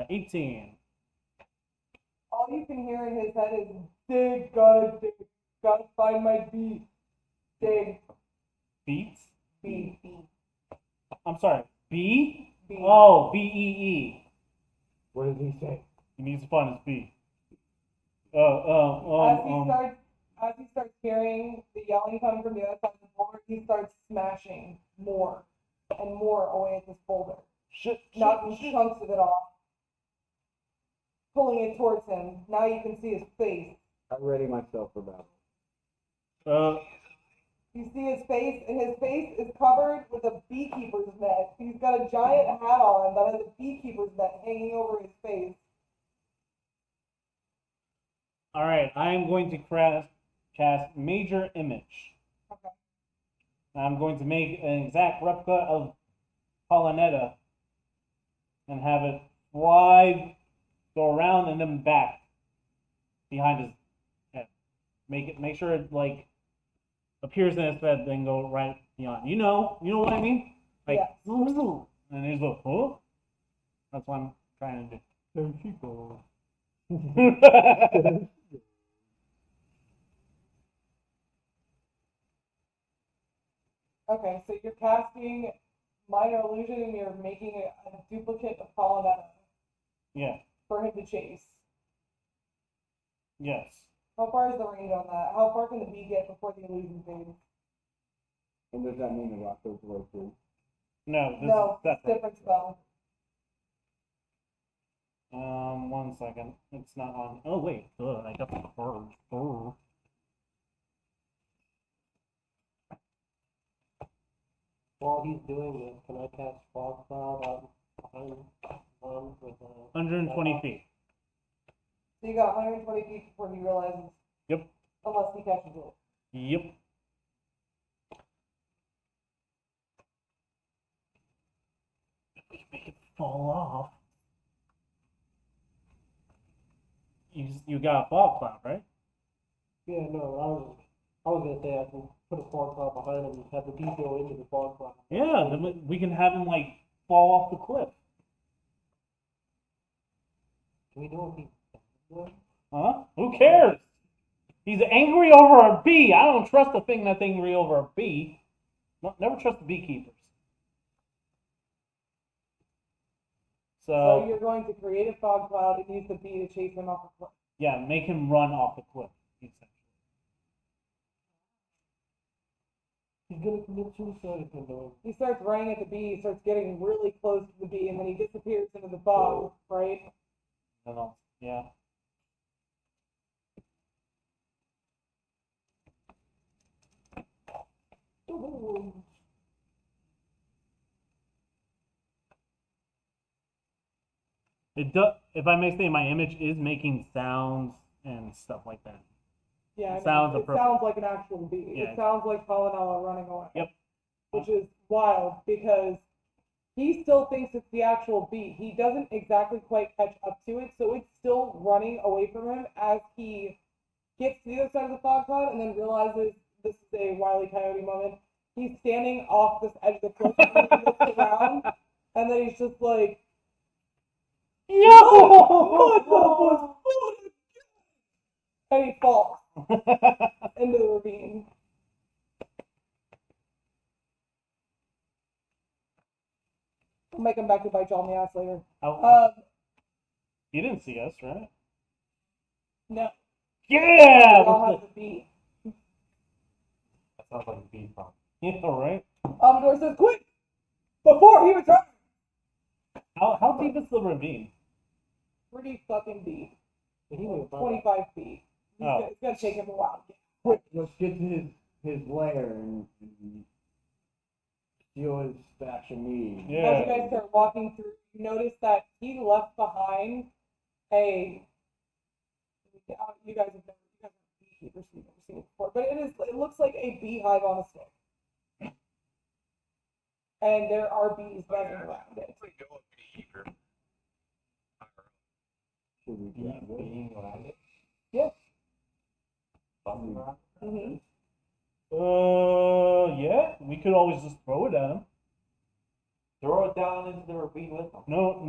18. All you can hear in his head is dig, gotta find my beat. Dig, Beats? beat, I'm sorry. B? beat. Oh, B-E-E. What does he say? He needs to find his B. As he starts hearing the yelling coming from the other side of the boulder, he starts smashing more and more away at this boulder, knocking chunks of it off, pulling it towards him. Now you can see his face. I'm ready myself for battle. You see his face, and his face is covered with a beekeeper's net. He's got a giant hat on that has a beekeeper's net hanging over his face. Alright, I'm going to cast Major Image. Okay. I'm going to make an exact replica of Polynetta and have it fly, go around, and then back behind his head. Make sure it like appears in his head, then go right beyond. You know what I mean? Like, Yes. and he's like, huh? That's what I'm trying to do. There she goes. Okay, so you're casting minor illusion and you're making a duplicate of Polynetta Yeah. for him to chase. Yes. How far is the range on that? How far can the bee get before the illusion fades? And does that mean the rock goes away too? No. This No, is separate. different spell. 1 second. It's not on. Oh wait. I got the card. Oh. While he's doing this, can I cast fog cloud out behind one with 120 feet. So you got 120 feet before he realizes. Yep. Unless he catches it. Yep. We can make it fall off. You got a fog cloud, right? Yeah, no, I was gonna say I can put a fog cloud behind him and have the bee go into the fog cloud. Yeah, then we can have him like fall off the cliff. Can we do it? Huh? Who cares? He's angry over a bee. I don't trust a thing that's angry over a bee. Never trust the beekeepers. So you're going to create a fog cloud and use the bee to chase him off the cliff. Yeah, make him run off the cliff, essentially. He's gonna commit suicide if I'm doing. He starts running at the bee, he starts getting really close to the bee, and then he disappears into the fog, right? No, yeah. It does. If I may say, my image is making sounds and stuff like that. Yeah, It sounds it sounds like an actual bee. Yeah. It sounds like Polynella running away. Yep. Which is wild because he still thinks it's the actual bee. He doesn't exactly quite catch up to it, so it's still running away from him as he gets to the other side of the fog cloud and then realizes this is a Wile E. Coyote moment. He's standing off this edge of the cliff and he looks around, and then he's just like, Yo! and he falls into the ravine. I might come back to bite y'all in the ass later. You didn't see us, right? No. Yeah! Y'all have the bee. That sounds like a bee farm. Yeah, right? Amador says, quick! Before he returns! How deep is the ravine? Pretty fucking deep. He was 25 feet. Oh. It's gonna take him a while. Quick, let's get to his lair and steal his stash of meat. Yeah. As you guys start walking through, you notice that he left behind a. You guys have never seen it before, but it looks like a beehive on a stick. And there are bees buzzing around it. Should we grab it? Being around it. Yes. Buzzing around. Mm-hmm. Yeah. We could always just throw it at him. Throw it down into the ravine with them. No.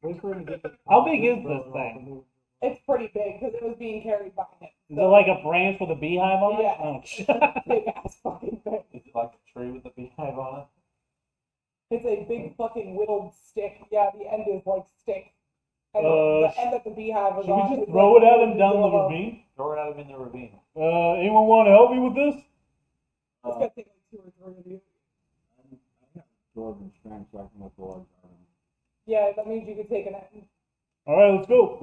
Wait for him to get the How big is this thing? It's pretty big because it was being carried by him. Is it like a branch with a beehive on it? Yeah. Oh, It's a big ass fucking thing. Is it like a tree with a beehive on it? It's a big fucking whittled stick. Yeah, the end is like stick. And Uh, the end that the beehive is Should we on just is throw like it at him down the above. ravine? Throw it at him in the ravine. Anyone want to help me with this? It's gonna take like 2 or 3 of you. I have Jordan strength so I can look the large item. Yeah, that means you could take an end. Alright, let's go.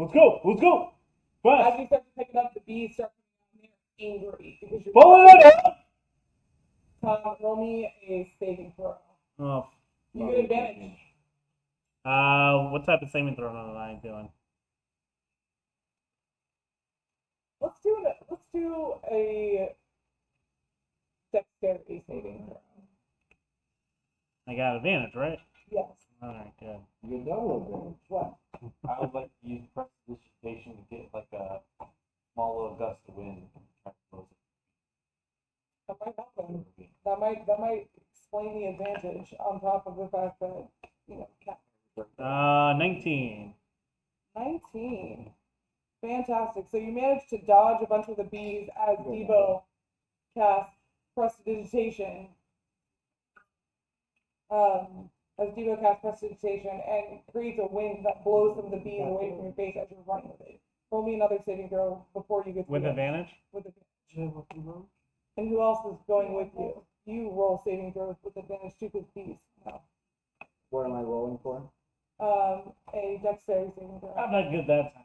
Fast. As you start to pick it up, the bees start coming down there angry because you're Pull it up! roll me a saving throw. Oh. You get advantage. What type of saving throw am I doing? Let's do a dexterity saving throw. I got advantage, right? Yes. Alright, good. You get double advantage. What? I would like to use prestidigitation to get like a small little gust of wind and try to close That might happen. it. That might explain the advantage on top of the fact that, cat. 19. 19. Fantastic. So you managed to dodge a bunch of the bees as Debo casts prestidigitation. And creates a wind that blows some of the bees away from your face as you're running with it. Roll me another saving throw before you get to With the end. advantage? With advantage. And who else is going with you? You roll saving throws with advantage too, because bees. No. What am I rolling for? A dexterity saving throw. I'm not good that time.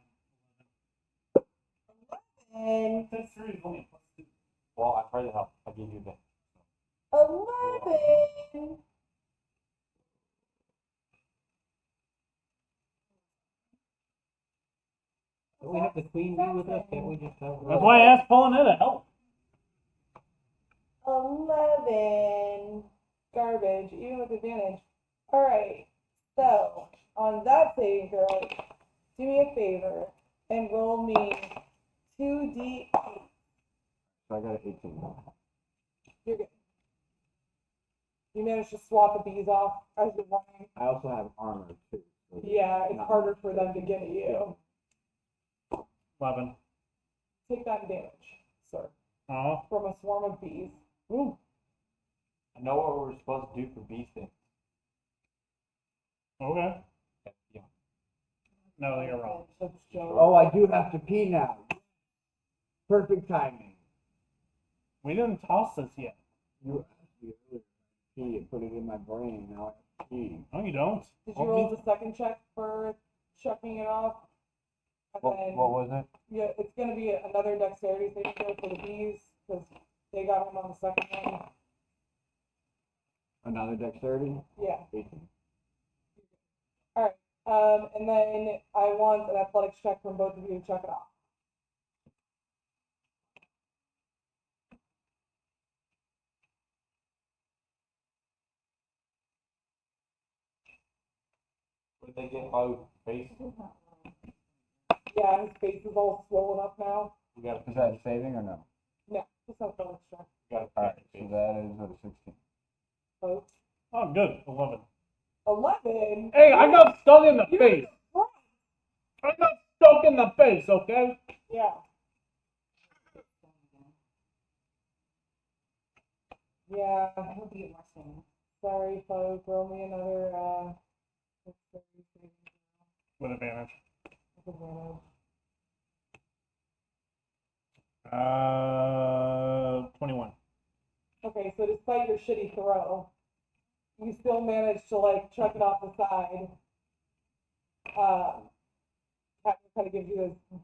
And That's three, only plus 2. Well, I tried to help. I gave you that. 11. Don't we have the queen bee with us? Can't we just have her? That's why I asked Paulina to help. 11. Garbage, even with advantage. Alright, so on that saving throw, do me a favor and roll me 2d8. So I got an 18. You're good. You managed to swat the bees off as you're running. I also have armor too. So Yeah, it's harder for them to get at you. 11. Take that damage, sir, Oh. from a swarm of bees. Ooh. I know what we're supposed to do for bee stings. Okay. Yeah. No, you're wrong. That's Joe. Oh, I do have to pee now. Perfect timing. We didn't toss this yet. You asked me earlier to pee and put it in my brain. Now I have to pee. No, you don't. Did you roll the second check for chucking it off? And then, What was it? yeah, it's going to be another dexterity saving throw for the bees because they got him on the second one. Another dexterity? Yeah. 18. All right. And then I want an athletics check from both of you to check it off. When they get my face, Yeah, his face is all swollen up now. we gotta. Is that saving or no? No, just not going strong. We gotta Alright, paint so his face. that is what a 16. Folks. Oh, good. 11. 11. Hey, I got stung in the You're face. right. I got stuck in the face, okay? Yeah. Yeah. I hope you get more soon. Sorry, folks. Roll me another. With advantage. Advantage. 21. Okay, so despite your shitty throw, you still managed to like chuck it off the side. Captain kind of gives you this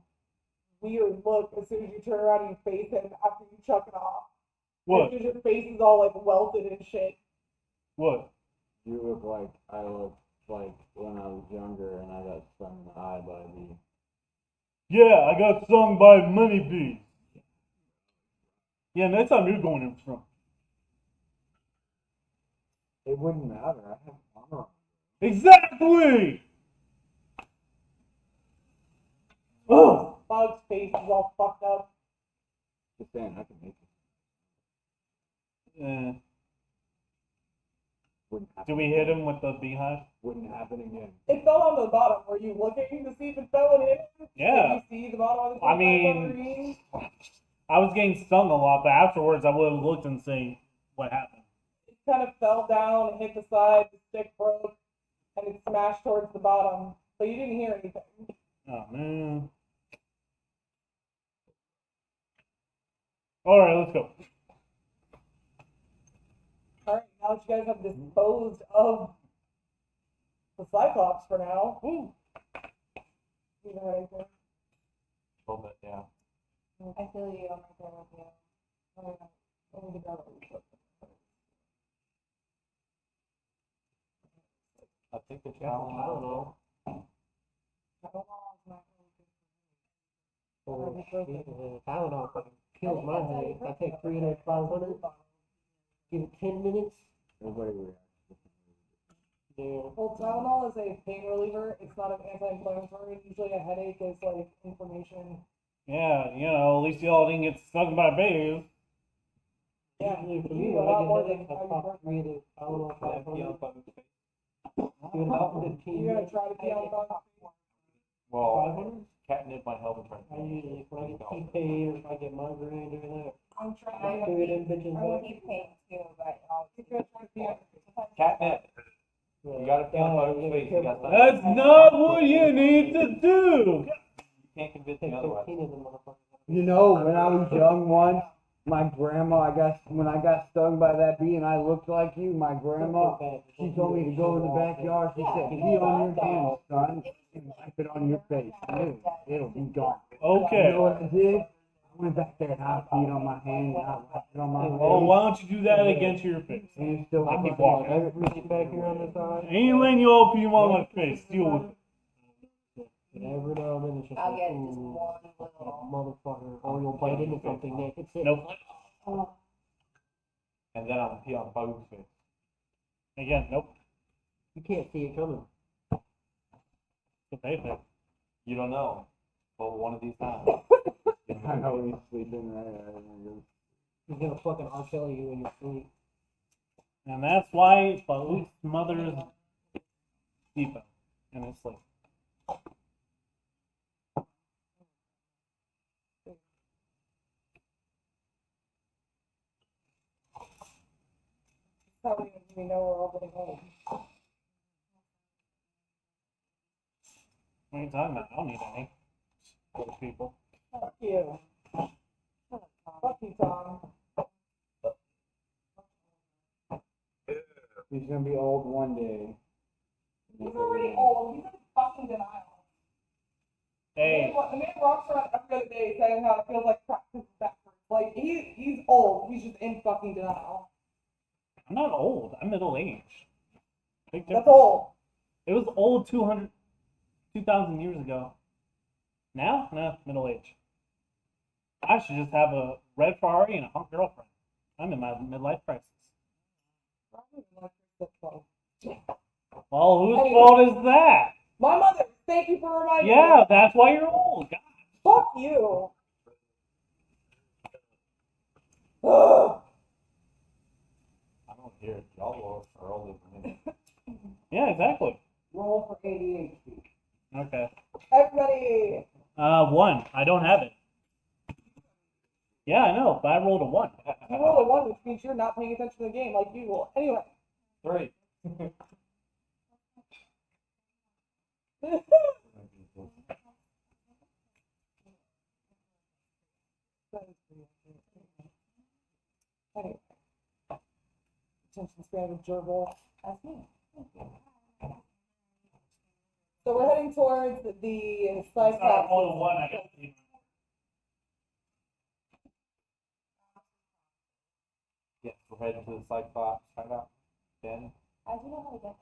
weird look as soon as you turn around and you face him after you chuck it off. What? Because your face is all like welted and shit. What? You look like I looked like when I was younger and I got stung in the eye by a bee. Yeah, I got stung by money bees. Yeah, next time you're going in front. It wouldn't matter. I have armor. Exactly! Oh! Bug's face is all fucked up. Just saying, I can make it. Yeah. Wouldn't happen. Do we hit him with the beehive? Wouldn't happen again. It fell on the bottom. Were you looking to see if it fell and hit him? Yeah. Did you see the bottom of the I mean, I was getting stung a lot, but afterwards I would have looked and seen what happened. It kind of fell down and hit the side, the stick broke, and it smashed towards the bottom. But you didn't hear anything. Oh, man. Alright, let's go. Alright, now that you guys have disposed of the Cyclops for now. Ooh. You know anything? A little bit, yeah. I feel you. I'm right there with you. Let me get that over quick. I think the I don't challenge. know. Oh, shit. Tylenol fucking kills my headache. I take 300, 500. Give it 10 minutes. Everybody reacts. Yeah. Well, Tylenol is a pain reliever. It's not an anti-inflammatory. Usually a headache is like inflammation. Yeah, you know, at least y'all didn't get stung by bees. Yeah, Usually for you me, need a when I lot get more a than headache, I how you pop work. 3 to Tylenol Yeah, 500. Bug's face. Do it about 15 You're gonna minutes. try to pee on the Well, 500? catnip might help him try. I usually, when I get T-pain or if I get migraine doing that, I'm I trying do it in bitches I back. keep pain too, but I'll You're gonna try to pee on Catnip. You gotta pee on Bug's face. You got something. That's not what you need to do! You can't convince Take me otherwise. 13 of them motherfuckers. You know, when I was young once, my grandma, when I got stung by that bee and I looked like you, my grandma, she told me to go in the backyard. She said, pee on your hands, son, and wipe it on your face. It'll be gone. You know Okay. what I did? I went back there and I peed on my hand and I wiped it on my Well, face. why don't you do that again to your face? And it's still I keep walking. I keep back here on this side. Ain't letting you all pee on my face. Deal with it. And every now and then it's just I'll like, get just ooh, one that little. motherfucker. Or you'll bite into something naked. Nope. And then I'll pee on Bug's face. Again, nope. You can't see it coming. What they think. You don't know. But one of these times. I know he's sleeping right. He's gonna fucking R. Kelly you in your sleep. And that's why Faouk's mother's Deepa in his sleep. How we know we're all getting old. What are you talking about? I don't need any. Those people. Fuck you. Fuck you, Tom. He's gonna be old one day. He's already old. He's in fucking denial. Hey, The man walks around every other day saying how it feels like practice is backwards. Like, he's old. He's just in fucking denial. I'm not old. I'm middle aged. Big That's difference. old. It was old 2,000 years ago. Now? Nah, middle age. I should just have a red Ferrari and a hot girlfriend. I'm in my midlife crisis. Well, whose fault is that? My mother. Thank you for reminding me. Yeah, that's why you're old. God. Fuck you. Ugh. I don't hear it. Y'all are older than me. Yeah, exactly. Roll for ADHD. Okay. Everybody. 1. I don't have it. Yeah, I know, but I rolled a 1. You roll a 1, which means you're not paying attention to the game like usual. Anyway. 3. Anyway. Attention span of gerbil. That's me. So we're heading towards the Sorry, side I rolled a 1. I got 3. Yes, we're heading to the Cyclops hideout. 10. I do know how to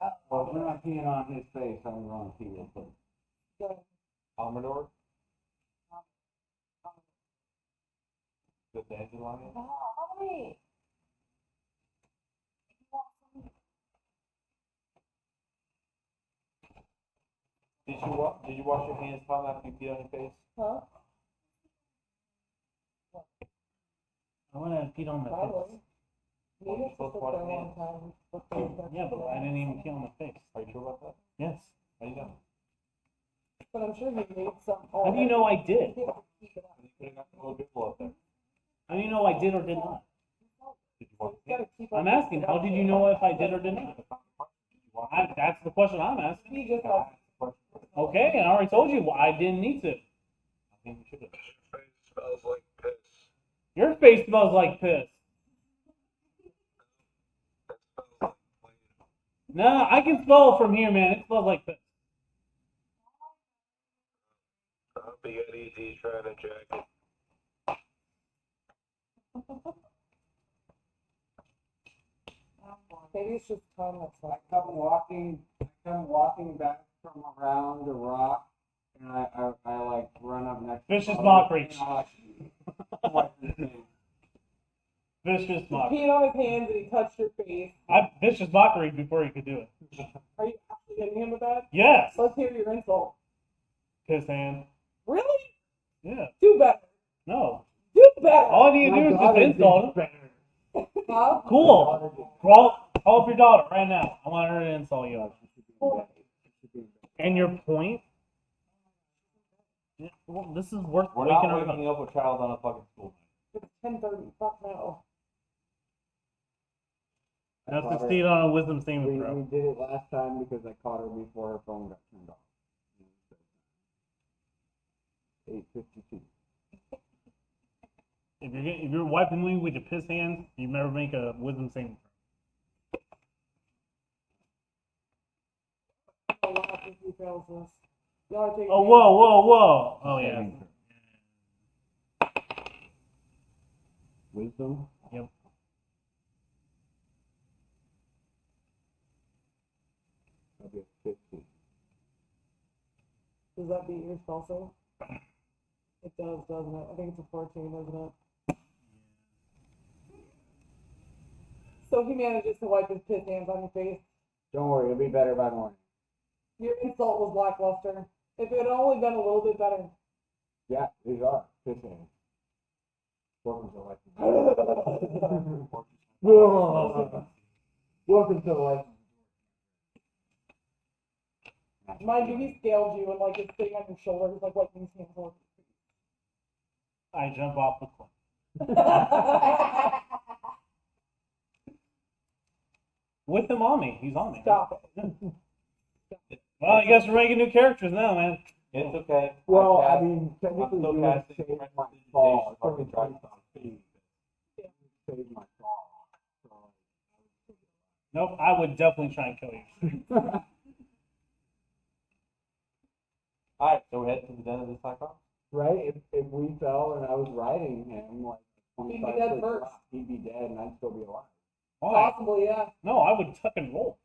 get Well, we're not peeing on his face. I'm going to pee real quick. Almador. The dandelion. Oh, wait. Did you wash your hands, Tom, after you peed on your face? Huh? I went and peed on my face. Probably. Maybe it's Supposed just to wash a your long hands. time. Yeah, but I didn't even pee on my face. Are you sure about that? Yes. How you know? But I'm sure he made some. How do you know I did? You could have got a little dribble up there. How do you know I did or did not? Did you wash your hands? I'm asking, how did you know if I did or did not? That's the question I'm asking. He just has Okay, and I already told you I didn't need to. I think you should have. Smells like piss. Your face smells like piss. No, I can smell it from here, man. It smells like piss. Big Eddie's trying to jack it. maybe it's just time that's I not. come walking back from around the rock, and I like run up next to Vicious Bo, mockery. and I, like, wipe his face. Vicious He mockery. peed on his hands and he touched your face. Vicious mockery before you could do it. Are you actually hitting him with that? Yes. Let's hear your insult. Piss hand. Really? Yeah. Do better. No. Do better. All I need to My do is just daughter insult him. did better. Huh? Cool. Call up your daughter right now. I want her to insult you. And your point? Yeah, well, this is worth We're waking not her waking up. up a child on a fucking school night. It's 10:30. Fuck no. Now succeed on a wisdom We saving throw. did it last time because I caught her before her phone got turned off. 8:52. If you're wiping me with your piss hands, you never make a wisdom saving throw. I'll laugh if he fails this. Y'all are taking Oh, whoa. Oh, yeah. Saving throw. Wisdom? Yep. That'll be a 50. Does that beat your spell save? It does, doesn't it? I think it's a 14, doesn't it? So he manages to wipe his piss hands on your face. Don't worry, it'll be better by morning. Your insult was lackluster. If it had only been a little bit better. Yeah, these are. 15. Welcome to life. Welcome to life. Mind you, he scaled you and like it's sitting on your shoulders, like wiping his hands over. I jump off the cliff. With him on me. He's on me. Stop it. Well, I guess we're making new characters now, man. It's okay. Well, I I mean, technically still you would casting save my prestidigitation fall. if I can try to Save my fall. Nope, I would definitely try and kill you. Alright, so we head to the den of the Cyclops? Right? If we fell and I was riding him, like, He'd be 25 dead foot first. drop, he'd be dead and I'd still be alive. Why? Possibly, yeah. No, I would tuck and roll.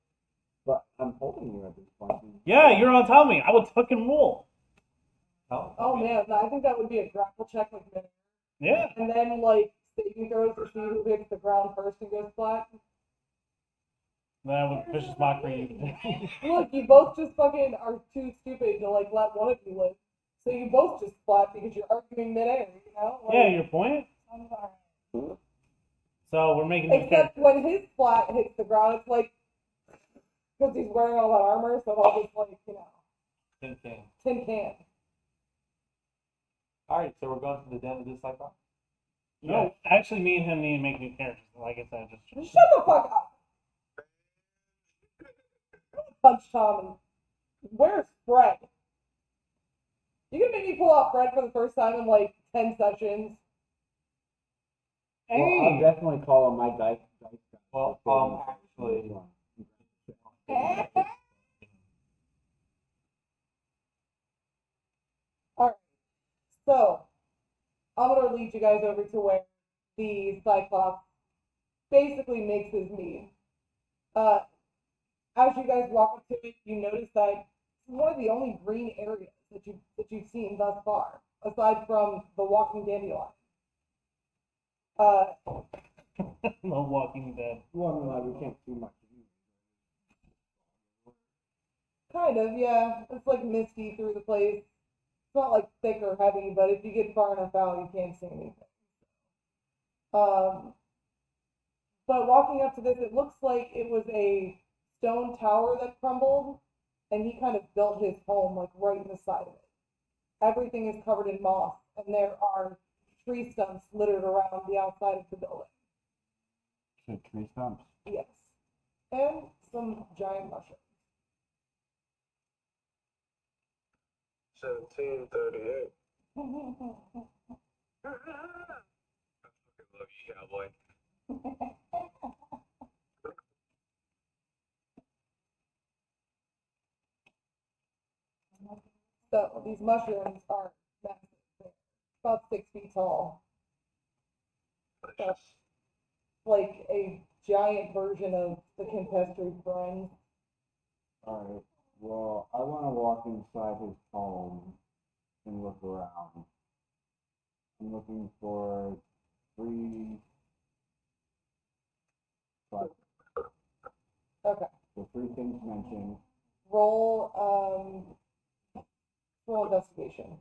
But I'm holding you at this point. Yeah, you're on top of me. I would tuck and roll. Oh man, I think that would be a grapple check like that. Yeah. And then like saving throws to see who hits the ground first and goes flat. That was vicious mockery. Look, you both just fucking are too stupid to like let one of you live. So you both just splat because you're arguing midair, you know? Like, Yeah, your point. sounds alright. So we're making new Except characters. when his splat hits the ground, it's like, because he's wearing all that armor, so all just like, you know, Tin can. tin can. Alright, so we're going to the den of this cyclops? No, actually, me and him need to make new characters. Like I said, just Shut the fuck up! Punch Tom and where's Fred? You can make me pull out Fred for the first time in like 10 sessions. Well, I'll definitely call him my dice guy. Well, actually, Alright, so I'm gonna lead you guys over to where the Cyclops basically makes his mead. As you guys walk up to it, you notice that it's one of the only green areas that you've seen thus far, aside from the walking dandelion. no Walking Dead. Well, I mean, like, we can't see much. Kind of, yeah. It's like misty through the place. It's not like thick or heavy, but if you get far enough out, you can't see anything. But walking up to this, it looks like it was a stone tower that crumbled, and he kind of built his home like right in the side of it. Everything is covered in moss, and there are tree stumps littered around the outside of the building. So tree stumps. Yes. And some giant mushrooms. 1738. I fucking love you, cowboy. So these mushrooms are massive. They're about 6 feet tall. Delicious. Like a giant version of the Campestri friends. Alright, well, I want to walk inside his home and look around. I'm looking for 3 spots. Okay. The 3 things mentioned. Roll investigation.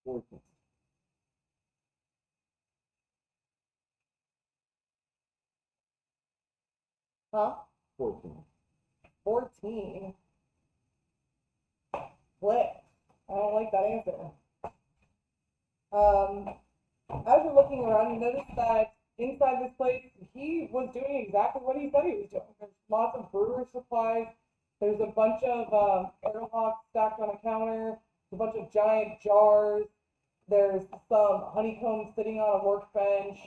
Fortune. Huh? 14. 14. Split. I don't like that answer. As you're looking around, you notice that inside this place, he was doing exactly what he said he was doing. There's lots of brewer supplies. There's a bunch of airlocks stacked on a counter. A bunch of giant jars. There's some honeycombs sitting on a workbench.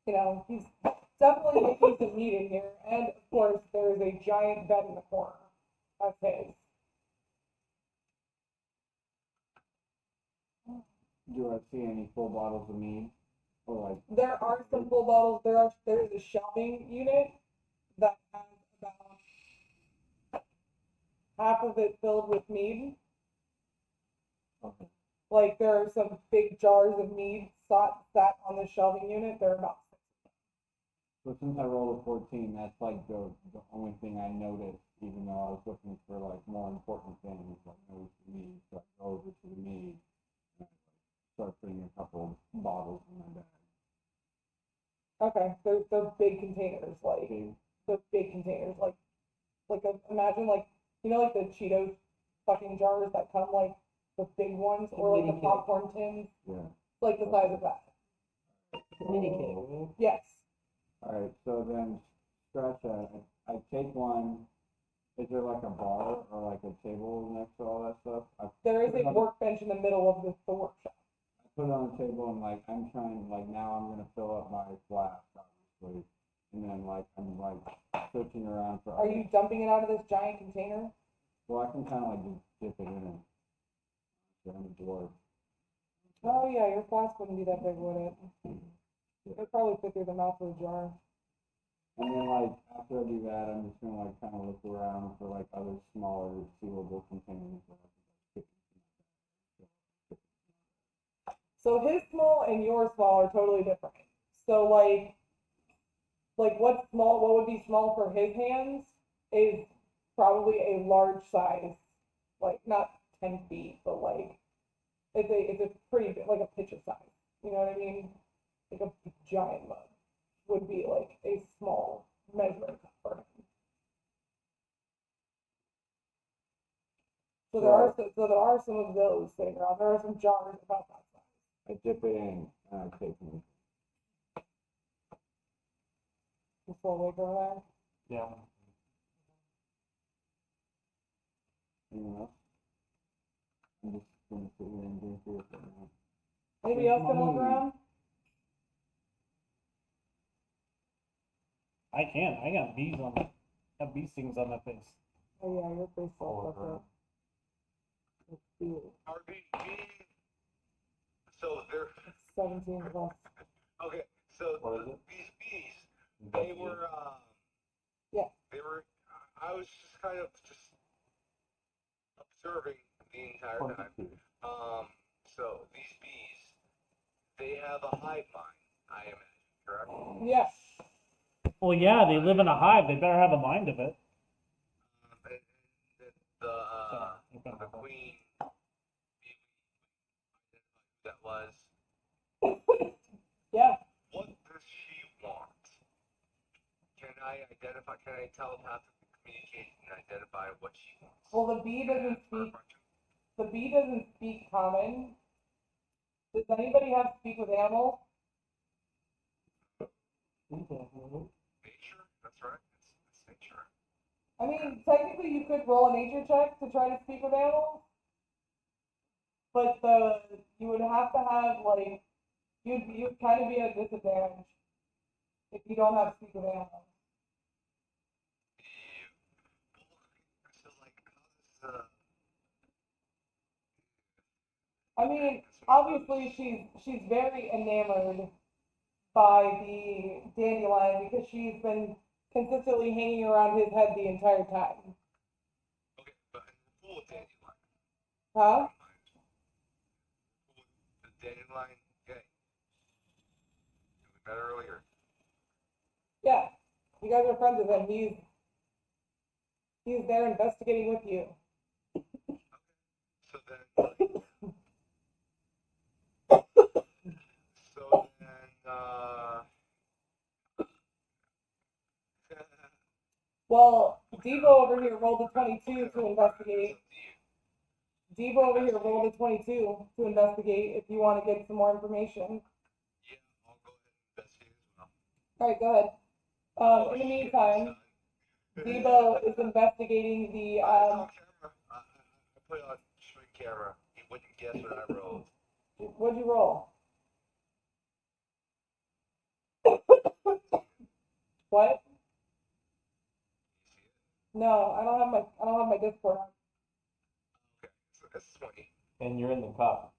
You know, he's definitely making some meat in here. And of course, there is a giant bed in the corner. That's his. Do I see any full bottles of mead? Or like, There are some full bottles. There's a shelving unit that has about half of it filled with mead. okay. Like there are some big jars of mead sat on the shelving unit. They're about 6. So since I rolled a 14, that's like the only thing I noticed, even though I was looking for like more important things, like notice the mead. So I go over to the mead and I start putting a couple bottles in my bag. Okay, they're big containers, like the big containers, imagine like you know like the Cheetos fucking jars that come like the big ones or like the Mini popcorn tins, Yeah. like the size of that. Mini cake, right? Yes. Alright, so then scratch that. I take one. Is there like a bar or like a table next to all that stuff? There is a workbench in the middle of the workshop. I put it on the table and like I'm trying like now I'm gonna fill up my flask obviously, and then like I'm like searching around for. Are you dumping it out of this giant container? Well, I can kind of like just dip it in it. So I'm a dwarf. Oh yeah, your flask wouldn't be that big, would it? It'd probably fit through the mouth of the jar. And then like after I do that, I'm just gonna like kind of look around for like other smaller sealable containers. So his small and your small are totally different. So like what's small, what would be small for his hands is probably a large size, like not 10 feet, but like it's a pretty big, like a pitcher size. You know what I mean? Like a giant mug would be like a small measuring cup for him. So there are some of those sitting around. There are some jars about that size. I dip it in and I take them. You still awake over there? Yeah. Anyone else? I'm just gonna sit here and drink here for a minute. Anybody else gonna look around? I can't. I got bees on my, got bee stings on my face. Oh yeah, your face All all fucked over. up. Let's see it. So they're, 17 plus. okay, so What is it? these bees, they were, Yeah. they were, I was just kind of just observing the entire time. 22. So these bees, they have a hive mind, I imagine, correct? Yes. Well, yeah, they live in a hive. They better have a mind of it. And Sorry, the queen, that was, Yeah. what does she want? Can I telepathically communicate and identify what she wants? Well, the bee doesn't speak common. Does anybody have to speak with animals? Nature, that's right, it's nature. I mean, technically you could roll a nature check to try to speak with animals. But you would have to have like you'd kind of be at a disadvantage if you don't have to speak with animals. So like, how does, I mean, obviously she's very enamored by the dandelion because she's been consistently hanging around his head the entire time. okay, but full of dandelion. Huh? The dandelion, okay. We met earlier. Yeah. You guys are friends with him. He's there investigating with you. So then, Well, Debo over here rolled a 22 to investigate. Debo over here rolled a 22 to investigate if you want to get some more information. yeah, I'll go ahead and investigate as well. Alright, go ahead. In the meantime, Debo is investigating the, It's on camera. I put it on screen camera. You wouldn't guess what I rolled. what'd you roll? What? You see it? No, I don't have my Discord on. Okay, so that's 20. And you're in the cup.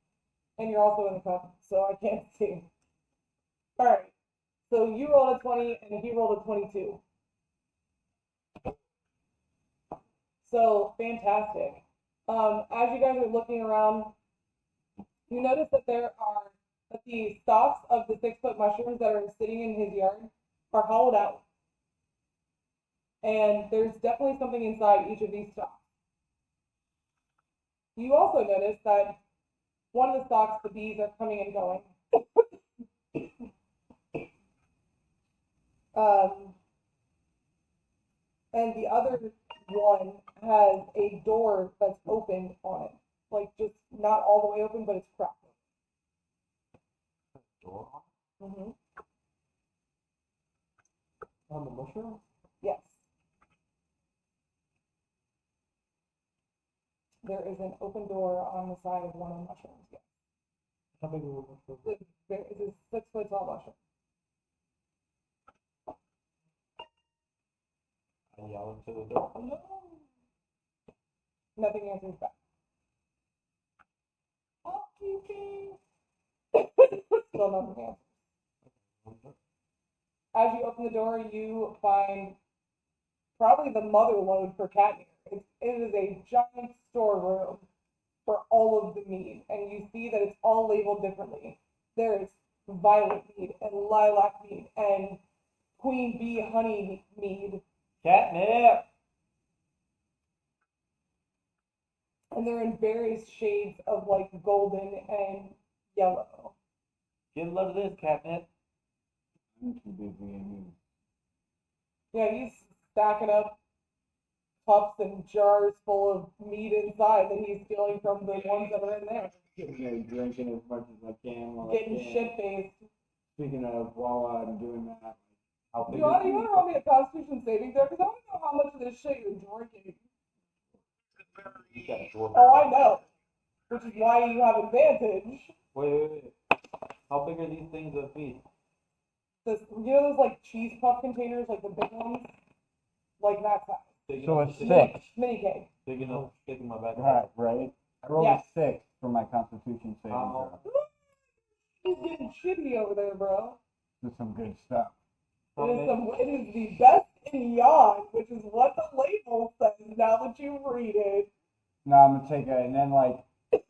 And you're also in the cup, so I can't see. Alright. So you rolled a 20 and he rolled a 22. So fantastic. As you guys are looking around, you notice that that the stalks of the 6-foot mushrooms that are sitting in his yard are hollowed out. And there's definitely something inside each of these stalks. You also notice that one of the stalks, the bees are coming and going. And the other one has a door that's open on it. Like just not all the way open, but it's cracked. Door on? Mm-hmm. On the mushroom? Yes. There is an open door on the side of one of the mushrooms. Yes. How big is the mushroom? It's a 6-foot tall mushroom. I yell into the door. No. Nothing answers back. Still nothing answers. As you open the door, you find probably the mother load for Catmere. It is a giant storeroom for all of the mead, and you see that it's all labeled differently. There's violet mead and lilac mead and queen bee honey mead, Catnip! and they're in various shades of like golden and yellow. Get a load of this, Catnip. I'm too busy and Yeah, he's stacking up cups and jars full of mead inside that he's stealing from the ones that are in there. sitting there drinking as much as I can while Getting I can. shit faced. Speaking of, while I'm doing that, How big You want is to roll me a Constitution saving throw? Because I want to know how much of this shit you're drinking. you got a dwarf? Oh, I know. Which is why you have advantage. Wait. How big are these things of meat? This, you know those like cheese puff containers, like the big ones? Like that size. Big So enough it's to thick. stick- Mini cake. Big enough to stick in my back. right? I rolled Yes. a 6 for my Constitution saving How- throw. He's getting shitty over there, bro. This is some good stuff. How many- It is the best in Yawn, which is what the label says now that you read it. No, I'm gonna take it, and then like, it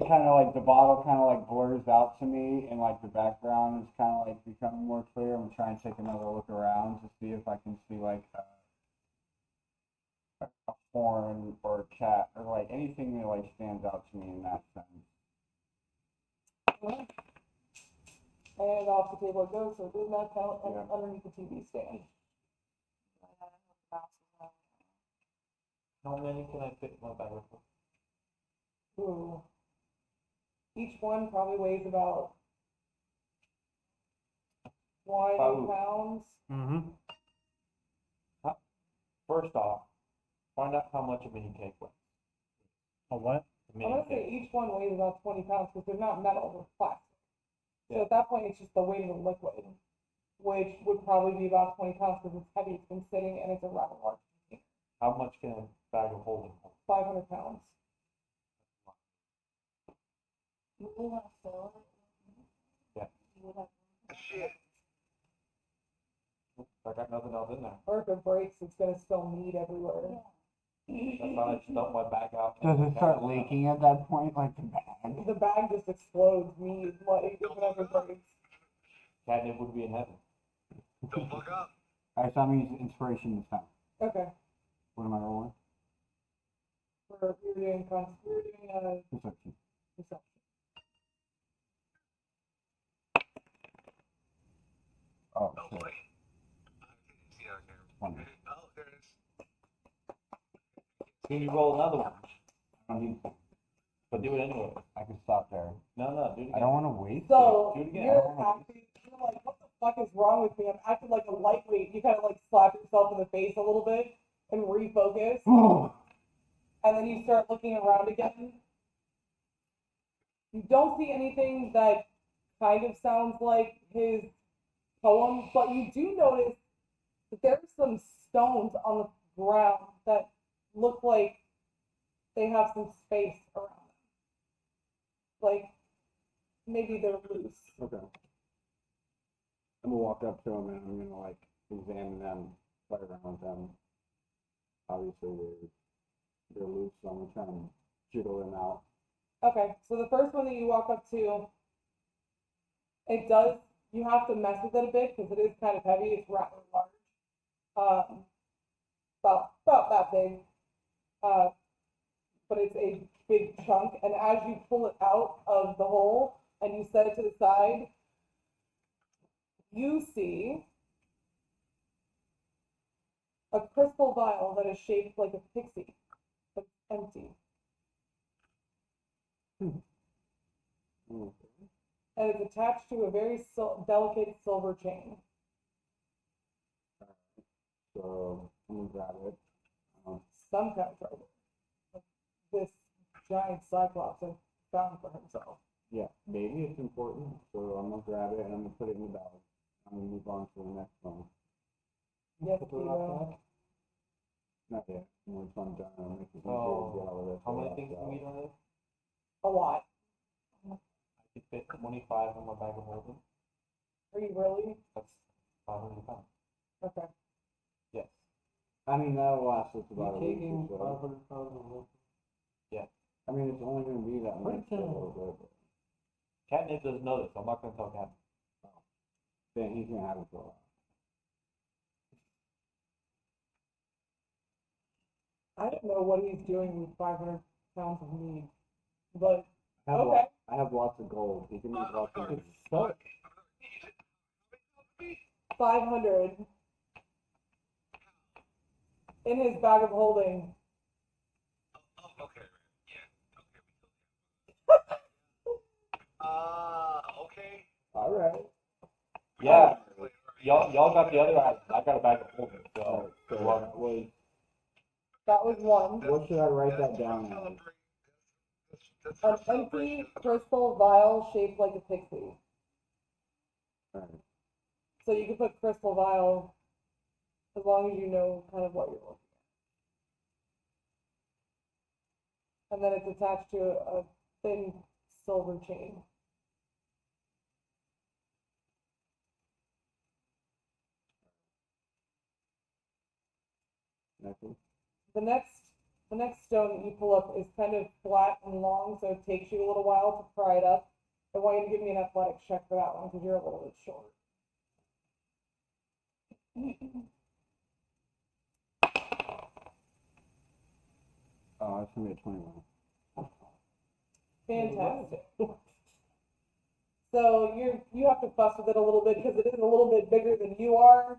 kind of like the bottle kind of like blurs out to me, and like the background is kind of like becoming more clear. I'm trying to take another look around to see if I can see like a horn or a cat or like anything that like stands out to me in that sense. And off the table it goes, so it does not count Yeah. underneath the TV stand. How many can I fit in my bag? Ooh. Each one probably weighs about 1 About- pounds. Mm-hmm. First off, find out how much a mini cake weighs. A what? A I'm mini gonna say cake. each one weighs about 20 pounds because they're not metal, they're plastic. So Yeah. at that point, it's just the weight of the liquid, which would probably be about 20 pounds because it's heavy, it's been sitting, and it's a rather large, How much can a bag of holding hold? 500 pounds. You really want to fill it? Yeah. You would have. I got nothing else in there. Or if it breaks, it's gonna spill meat everywhere. That's why I just dump my bag out. Does it start leaking at that point, like the bag? The bag just explodes meat, like, whenever it breaks. Catnip would be in heaven. Don't fuck up. Alright, so I'm gonna use inspiration this time. Okay, What am I rolling? you're doing Perception. perception. Oh, Oh shit. boy. See how I can. One. Oh, there it is. Can you roll another one? I don't need to. But do it anyway. I can stop there. No, do it again. I don't want to wait. So, Do it again. you're acting, you're like, what the fuck is wrong with me? I'm acting like a lightweight. You kind of like slap yourself in the face a little bit and refocus. And then you start looking around again. You don't see anything that kind of sounds like his poem, but you do notice that there's some stones on the ground that look like they have some space around them. Like maybe they're loose. Okay. I'm gonna walk up to them and I'm gonna like examine them, play around with them. Obviously they're loose, so I'm gonna try and jiggle them out. Okay, so the first one that you walk up to, it does, you have to mess with it a bit because it is kind of heavy. It's rather large. About that big. But it's a big chunk. And as you pull it out of the hole and you set it to the side, you see a crystal vial that is shaped like a pixie, but empty. And it's attached to a very delicate silver chain. So I'm gonna grab it. Some kind of treasure. Like this giant cyclops has found for himself. Yeah, maybe it's important, so I'm gonna grab it and I'm gonna put it in the bag. I'm gonna move on to the next one. Yes, Put the Kilo. rock Not yet. Once I'm done, I'll make it easier to So, get all of this. how many out. things do we need on this? A lot. I could fit 25 in my bag of holding. Are you really? That's 500 pounds. Okay. Yes. I mean, that'll last us You about a week taking or so. 500 pounds of milk? I mean, it's only gonna be that much. Right So Catnip doesn't know this, so I'm not gonna tell Catnip. then he's gonna have it for a while. I don't know what he's doing with 500 pounds of meat, but I have, okay. I have lots of gold. He can make lots of money. Stuck. 500 in his bag of holding. Okay. Okay. All right. Yeah, y'all got the other item. I got a bag of holding, so. So you're welcome. That was one. What should I write that down as? An empty crystal vial shaped like a pixie. Alright. So you can put crystal vial as long as you know kind of what you're looking at. And then it's attached to a thin silver chain. Nothing. The next stone that you pull up is kind of flat and long, so it takes you a little while to pry it up. I want you to give me an athletics check for that one because you're a little bit short. Oh, that's gonna be a 21. Fantastic. So you have to fuss with it a little bit because it is a little bit bigger than you are.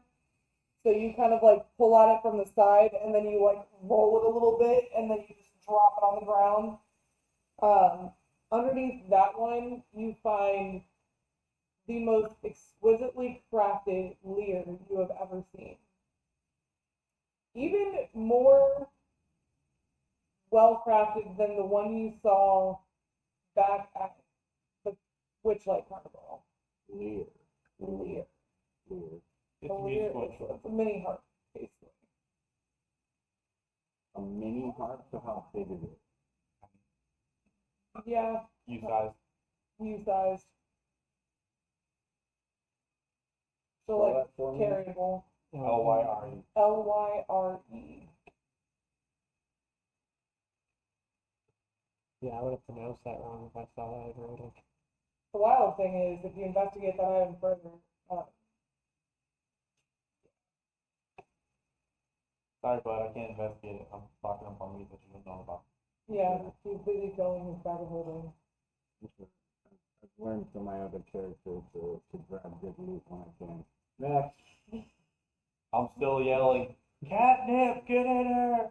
So you kind of like pull at it from the side and then you like roll it a little bit and then you just drop it on the ground. Underneath that one, you find the most exquisitely crafted leer you have ever seen. Even more well crafted than the one you saw back at the Witchlight Carnival. Lear. Leer. Lear. It's A leer musical. it's a mini harp, basically. A mini harp? So how big is it? Yeah, You guys. you sized. So Spell like that for me. carryable. Lyre. Lyre. Yeah, I would have pronounced that wrong if I saw that in writing. The wild thing is, if you investigate that item further, Sorry, bud, I can't investigate it. I'm talking up on me that you don't know about. yeah, he's busy filling his bag of holding. I've learned from my other characters to grab good loot when I can. Next. I'm still yelling, Catnip, get in here!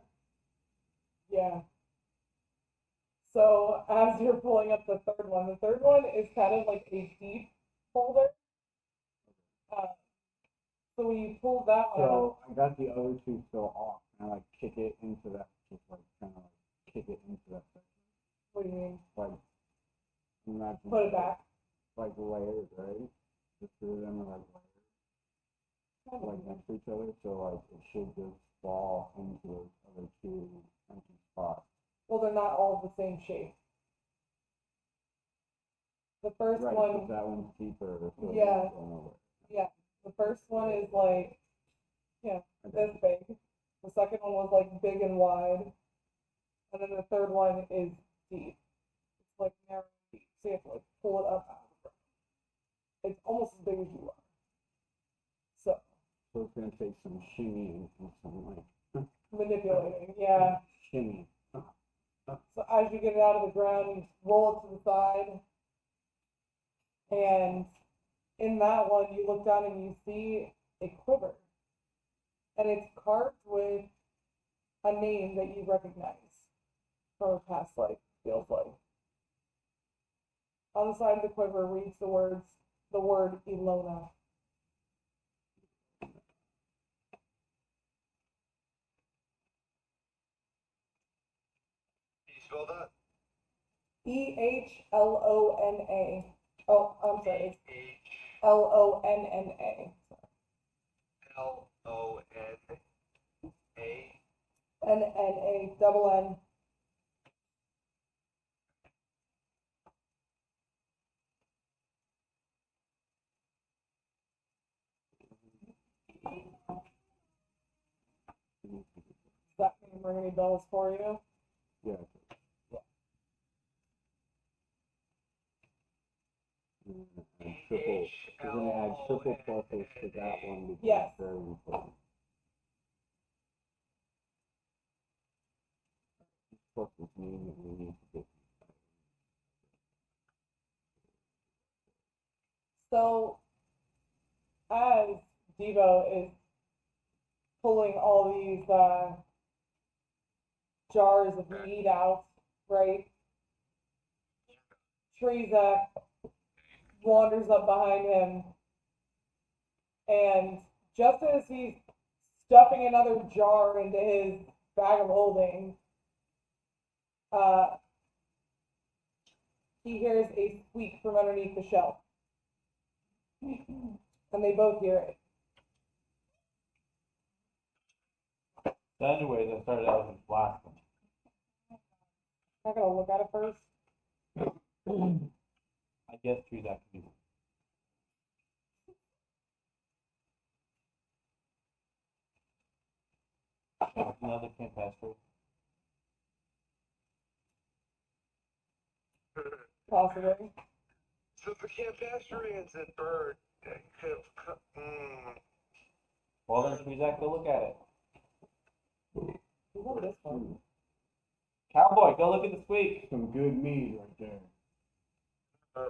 Yeah. So as you're pulling up the third one is kind of like a deep folder. So when you pull that one out, So I got the other two still off, and I like kick it into that, just like kind of like kick it into that section. what do you mean? Like, imagine. Put it back. Like layers, right? The two of them are like layers, like next to each other, so like it should just fall into those other two empty spots. Well, they're not all the same shape. The first Right, one, but that one's deeper, so Yeah. it's going over. the first one is like, this big. The second one was like big and wide. And then the third one is deep. It's like narrow and deep. So you have to like pull it up out of the ground. It's almost as big as you are. So So it's gonna take some shimmying and some like manipulating, yeah. shimmy. So as you get it out of the ground, you roll it to the side. And in that one, you look down and you see a quiver. And it's carved with a name that you recognize from a past life, feels like. On the side of the quiver reads the word Ilona. Can you spell that? Ehlona. Oh, I'm sorry. H Lonna. Lona. NNA, double N. ring any bells for you? Yeah. And triple, we're gonna add triple pluses to that one because Yes. it's very important. Pluses mean that we need to get. So, as Devo is pulling all these jars of meat out, right? Trezak wanders up behind him, and just as he's stuffing another jar into his bag of holding, he hears a squeak from underneath the shelf. And they both hear it. So anyways, I started out with blasting. I'm not gonna look at it first. I guess trees have to be. Another campestre. Possibly. So the Campastorians and Bird Well then, Trezak, go look at it. Look at this one. Cowboy, go look at the squeak. Some good meat right there.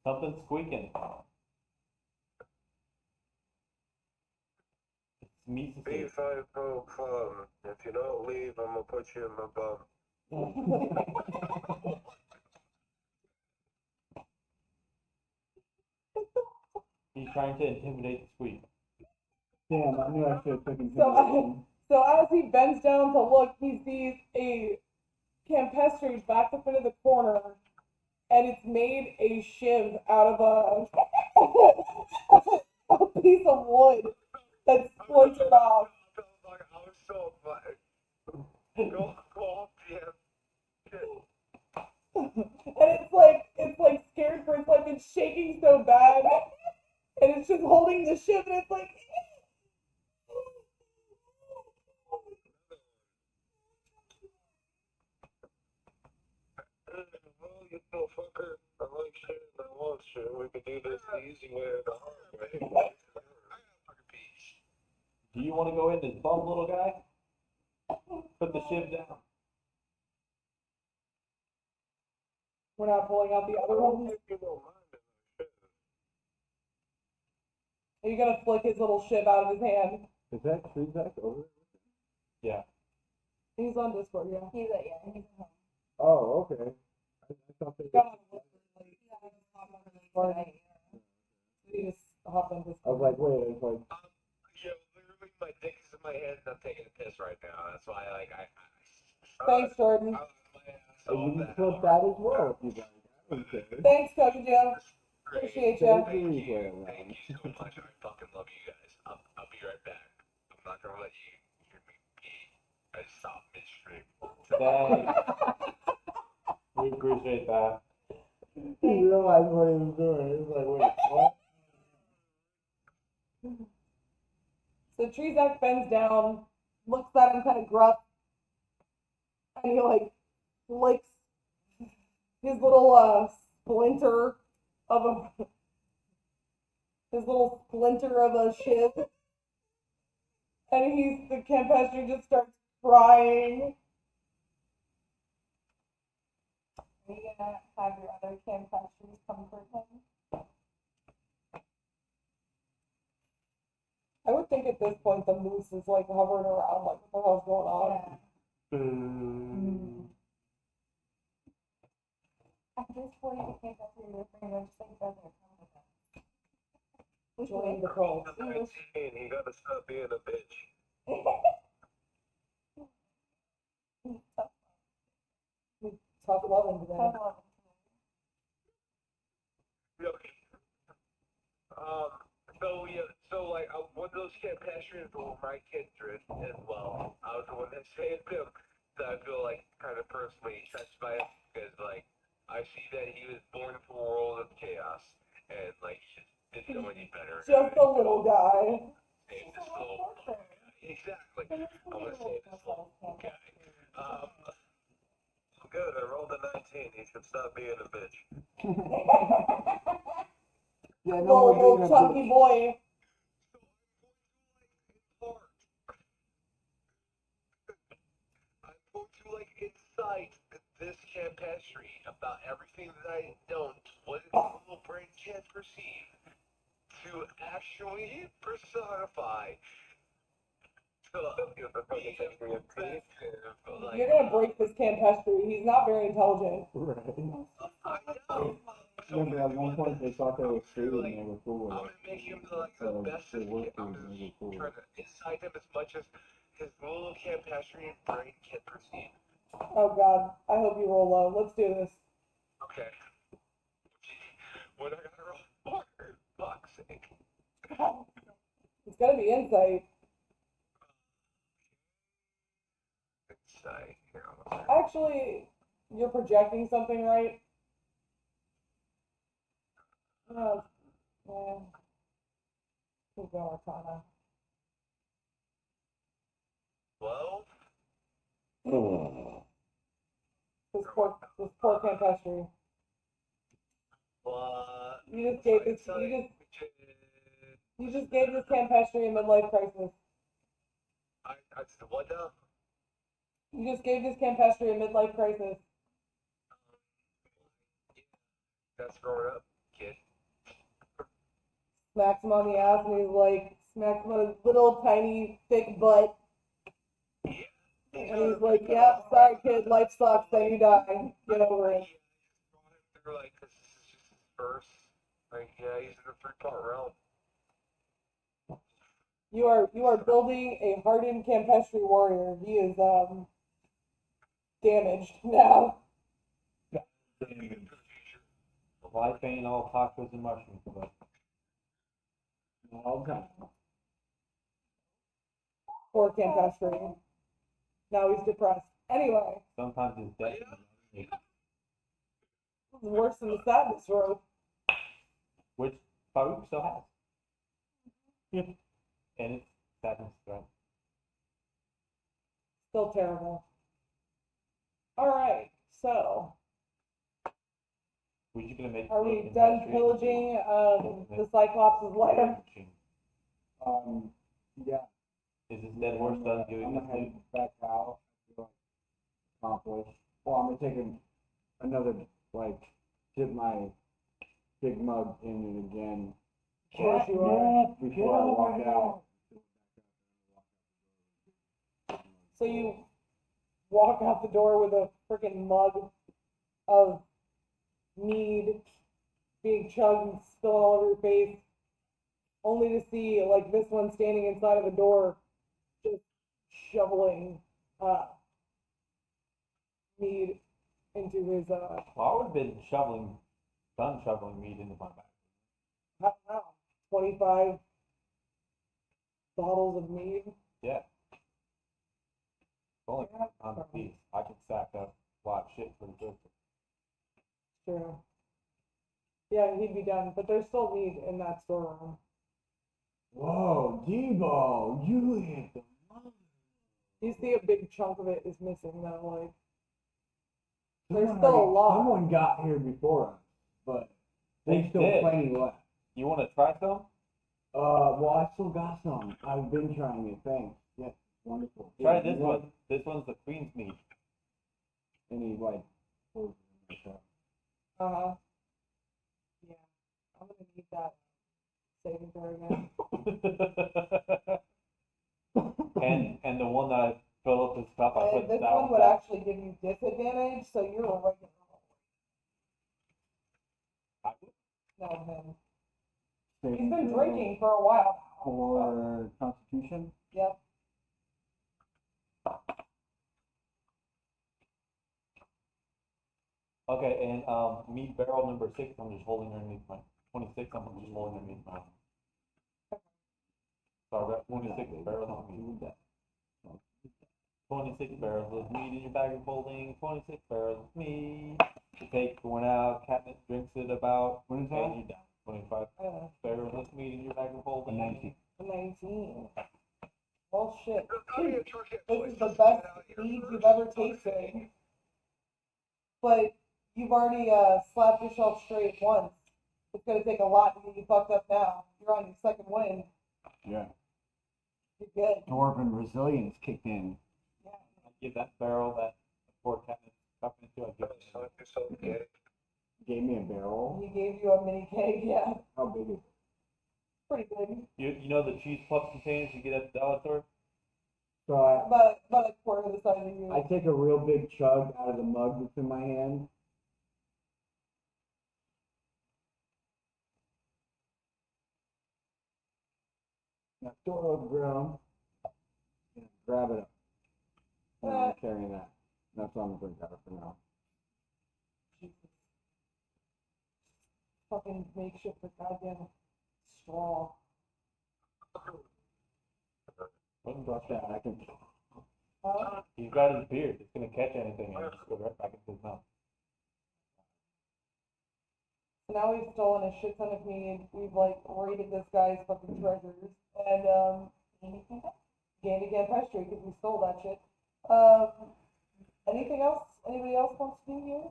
Something's squeaking. It's meat to see. B5 Club. If you don't leave, I'm gonna put you in my bum. He's trying to intimidate the squeak. Damn, I knew I should have taken So as he bends down to look, he sees a campestry backed up into the corner, and it's made a shiv out of a piece of wood that's splintered off. I was so funny. Go off, yeah. And it's like scared for its life. It's shaking so bad, and it's just holding the shiv, and it's like. Well, you know, fucker, I like shit and I want shit. We could do this the easy way or the hard way. I got a fucking piece. Do you want to go in this bum little guy? Put the shiv down. We're not pulling out the other ones. You don't mind it, shit. Are you gonna flick his little shiv out of his hand? Is that Trezak over there? Yeah. He's on Discord, yeah. He's at home. Oh, okay. I thought they Got were. on Discord. He just hopped on I was Discord. like, wait, it's like, Yeah, literally my dick is in my head and I'm taking a piss right now. That's why, like, Thanks, Jordan. I was my ass and you off can that clip hour. that as well if you like. I don't care. Thanks, Coach Joe. Great. Appreciate Save ya. the replay Thank around. you so much. I fucking love you guys. I'll be right back. I'm not gonna let you hear me pee. I stop midstream. Thanks. We appreciate that. He realized what he was doing. He was like, wait, what? So Trezak bends down, looks at him kind of gruff, and he like flicks his little splinter of a shiv, and the campestry just starts crying. Are you gonna have your other campestries comfort him? I would think at this point the moose is like hovering around, like what the hell's going on? At this point, the campestry your friend are just like doesn't come with them. Join the cult. You gotta stop being a bitch. Tough loving today. Okay. So like one of those campestries were my kindred as well. I was the one that saved him. So I feel like kind of personally touched by him because like I see that he was born into a world of chaos and like he just didn't know any better. Just a little guy. Save this little yeah. Exactly. I'm gonna say this little guy. Good, I rolled a 19. He should stop being a bitch. Yeah, no Little, more being little a chunky bitch. boy. I'm going to like incite this campestry about everything that I don't, what its little brain can't perceive, to actually personify. You're gonna break this campestry. He's not very intelligent. Right. I know. So Remember, at one point they thought they were food like, and they were cool I'm with gonna make him like it. the best They as were can. food I'm and they were just cool trying with it. to incite him as much as his little campestrian brain can perceive. Oh God, I hope you roll low. Let's do this. Okay. What I gotta roll for? Fuck's sake. It's gonna be insight. Incite. Here, Actually, you're projecting something, right? No. Yeah. We'll go Arcana. 12? This poor campestry. You just gave this. You just gave this campestry a midlife crisis. I what now? You just gave this campestry a midlife crisis. That's growing up, kid. Smacks him on the ass, and he's like, smacks him on his little tiny thick butt. And he's like, "Yep, sorry, kid. Life sucks. Then you die. Get over it." They're like, this is just his first. Like, yeah, he's in the 3-part realm. You are building a hardened campestry warrior. He is damaged now. Life ain't all tacos and mushrooms, but Okay. Poor campestry. Now he's depressed. Anyway, sometimes it's death. it's worse than the sadness rope. Which Farouk still has. Yep. And it's sadness, right? Still terrible. Alright, so We're just gonna make. are we done pillaging the Cyclops' lair? Yeah. Is this dead horse done doing I'm this gonna head thing? back out. Accomplish. Well, I'm gonna take another, like, dip my big mug in it again. Of course you are. Before I walk out. So you walk out the door with a freaking mug of mead being chugged and spilling all over your face, only to see like this one standing inside of a door, just shoveling mead into his Well, I would have been done shoveling meat into my bag. I don't know, 25 bottles of mead. Yeah. It's only on the piece. I can stack up a lot of shit pretty good. Sure. Yeah, he'd be done, but there's still mead in that storeroom. Whoa, Debo, you hit the mother. You see a big chunk of it is missing though, like there's Someone still a already- lot. Someone got here before us, but They there's still did. plenty left. You want to try some? Well, I still got some. I've been trying it. Thanks. Yeah, wonderful. Try Yeah, this you want one. This one's the Queen's meat. Any like? poison or something? Uh-huh. Yeah. I'm gonna need that saving throw again. and the one that I fill up this cup, I put And this that one would back. actually give you disadvantage, so you're a regular. No, him. He's been drinking for a while now. For Constitution. Yep. Okay, and meat barrel number 6, I'm just holding underneath my 26. I'm just holding underneath my. Sorry, that 26 barrels of meat. 26 barrels of meat in your bag of holding. 26 barrels of meat. You take one out. Katniss drinks it about. What is And that? you're down. 25 barrels of meat in your bag of holding. 19. 19. Well oh shit, I mean, trust it, this boys, is the just best get out here. weed you've ever tasted. But you've already slapped yourself straight once. It's gonna take a lot to get you fucked up now. You're on your second win. Yeah. You're good. Dwarven resilience kicked in. Yeah. I give that barrel that poor cat is up into a gift. So, yeah. Gave me a barrel. He gave you a mini cake, yeah. How big is it? Pretty big. You know the cheese puff containers you get at the dollar store? So I About a quarter the size of you. I take a real big chug out of the mug that's in my hand. Now throw it over the ground. And grab it up. And I'm carrying that. That's what I'm gonna drink out of for now. Fucking makeshift for goddamn straw. Wouldn't brush Yeah, that. I can. He's got his beard. It's gonna catch anything and just go right back into his mouth. So now we've stolen a shit ton of meat. We've like raided this guy's fucking treasures and gained again pastry because we stole that shit. Anything else? Anybody else wants to do here?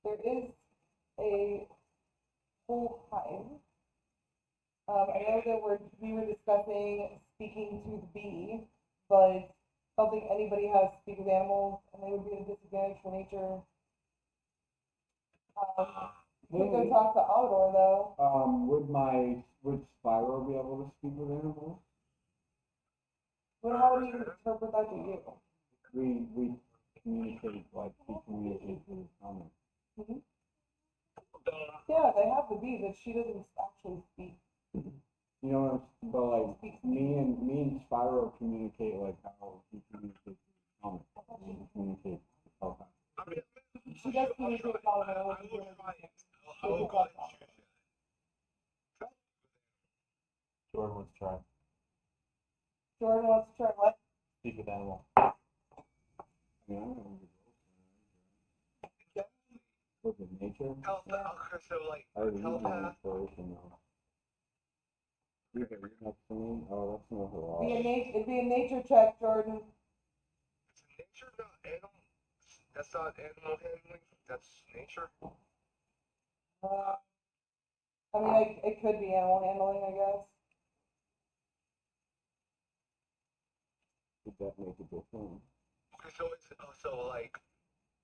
There is a whole hive. I know that we were discussing speaking to the bee, but I don't think anybody has to speak with animals, and they would be at a disadvantage for nature. Could go talk to Outdoor though. Would Spyro be able to speak with animals? But how would he interpret that to you? We communicate like he communicates with comments. Mm-hmm. Yeah, they have the bee, but she doesn't actually speak. You know, but like me and Spyro communicate like how he communicates with comments. We communicate all the time. She does communicate with all of them. Jordan wants to try. Jordan wants to try what? Speak with animal. I mean, I don't know. Was it nature? So, like, I would use my telepath. inspiration though. You have next to me? Oh, that's not her It'd be a nature check, Jordan. It's nature, not animal. That's not animal handling. That's nature. I mean, it could be animal handling, I guess. Would that make a difference? Okay, so it's also like.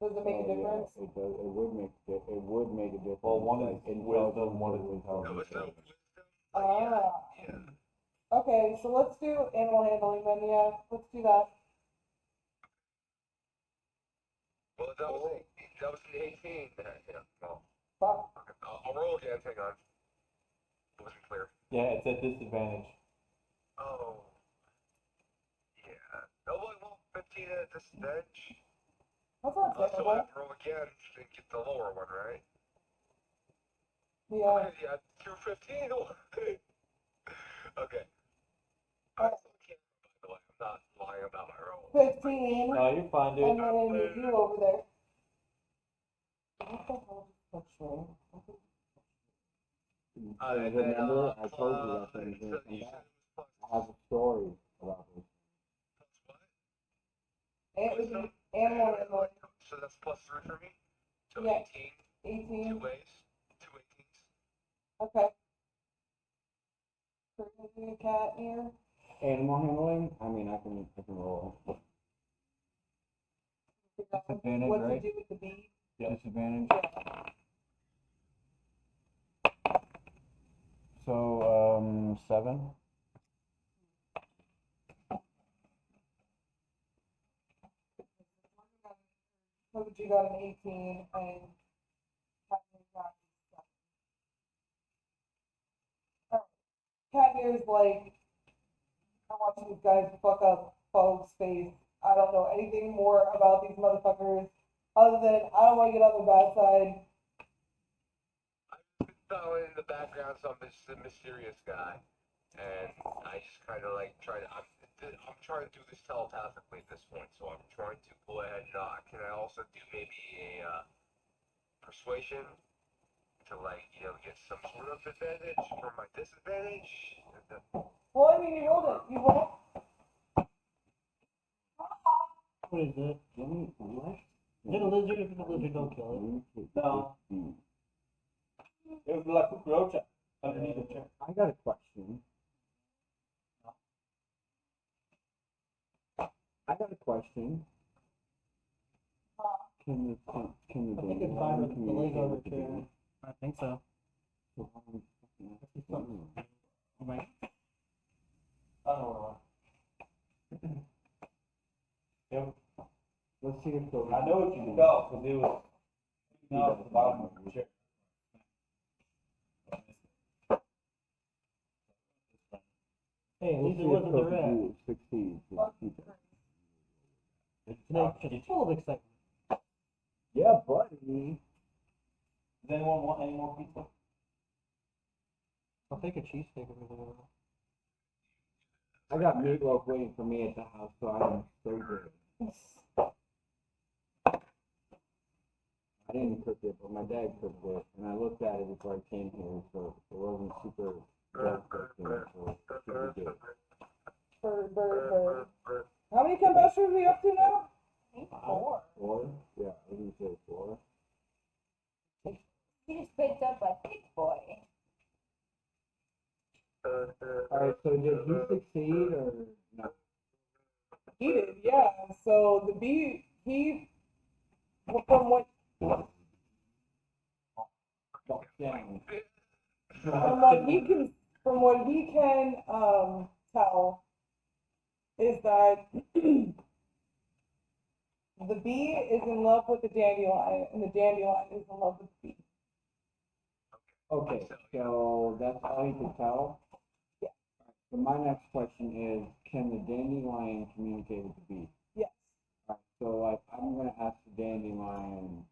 Does it make a difference? Yeah, it does. It would make a difference. Well, one is like, wisdom, one is It intelligence. was no wisdom. Yeah. Okay, so let's do animal handling then, yeah. Let's do that. Well, that was an 18. Yeah, no. Fuck. Okay, I'll roll again. Hang on. It wasn't clear. Yeah, it's at disadvantage. Oh. Yeah. No, well, 15 at disadvantage. That's not So I terrible. have to roll again to get the lower one, right? Yeah. Okay, yeah, 215. Okay. Uh, I still can't, by the way. I'm not lying about my roll. 15. No, you're fine, dude. And then you over there. What the hell just touched me? And then, remember, I told you that so thing was you gonna said come back. it was I have a story about this. plus what? Wisdom? Animal handling. So that's plus 3 for me? So Yeah. 18. 18. 2 ways. 2 18s. Okay. Pretty cat here. Animal handling? I mean, I can roll. Disadvantage, What right? to do with the bee? Disadvantage. Yeah. So, 7. So you got an 18 and cat got 7. Cat here's like, I watch these guys fuck up folks' face. I don't know anything more about these motherfuckers other than I don't want to get on the bad side. So in the background, so I'm just a mysterious guy. And I just kind of like try to, I'm trying to do this telepathically at this point. So I'm trying to go ahead and can I also do maybe a persuasion to like, get some sort of advantage for my disadvantage? Well, I mean, you rolled it. You rolled What is it? What? Is it a lizard? If it's a lizard, don't kill it. No. It was like a roach underneath the chair. I got a question. Can the I think it's fine with the leg on the chair. I think so. Right. I don't know. Yep. Let's see if the. I know what you felt because it was out at the bottom of the chair. Hey, at We'll least see it if wasn't the Kobe rat. Blue succeeds. Like, just full of excitement. Yeah, buddy. Does anyone want any more pizza? I'll take a cheesesteak if it's available. I got meatloaf waiting for me at the house, so I'm so good. I didn't cook it, but my dad cooked it, and I looked at it before I came here, so it wasn't super well cooked, so it should be good. Bird. How many combustors are we up to now? 4. 4? Yeah, I didn't say 4. He just picked up a big boy. Alright, so did he succeed or no? He did, yeah. So the bee, from what Down. from what he can tell is that the bee is in love with the dandelion, and the dandelion is in love with the bee. Okay, so that's all you can tell? Yeah. So my next question is, can the dandelion communicate with the bee? Yes. Alright, so like, I'm gonna ask the dandelion,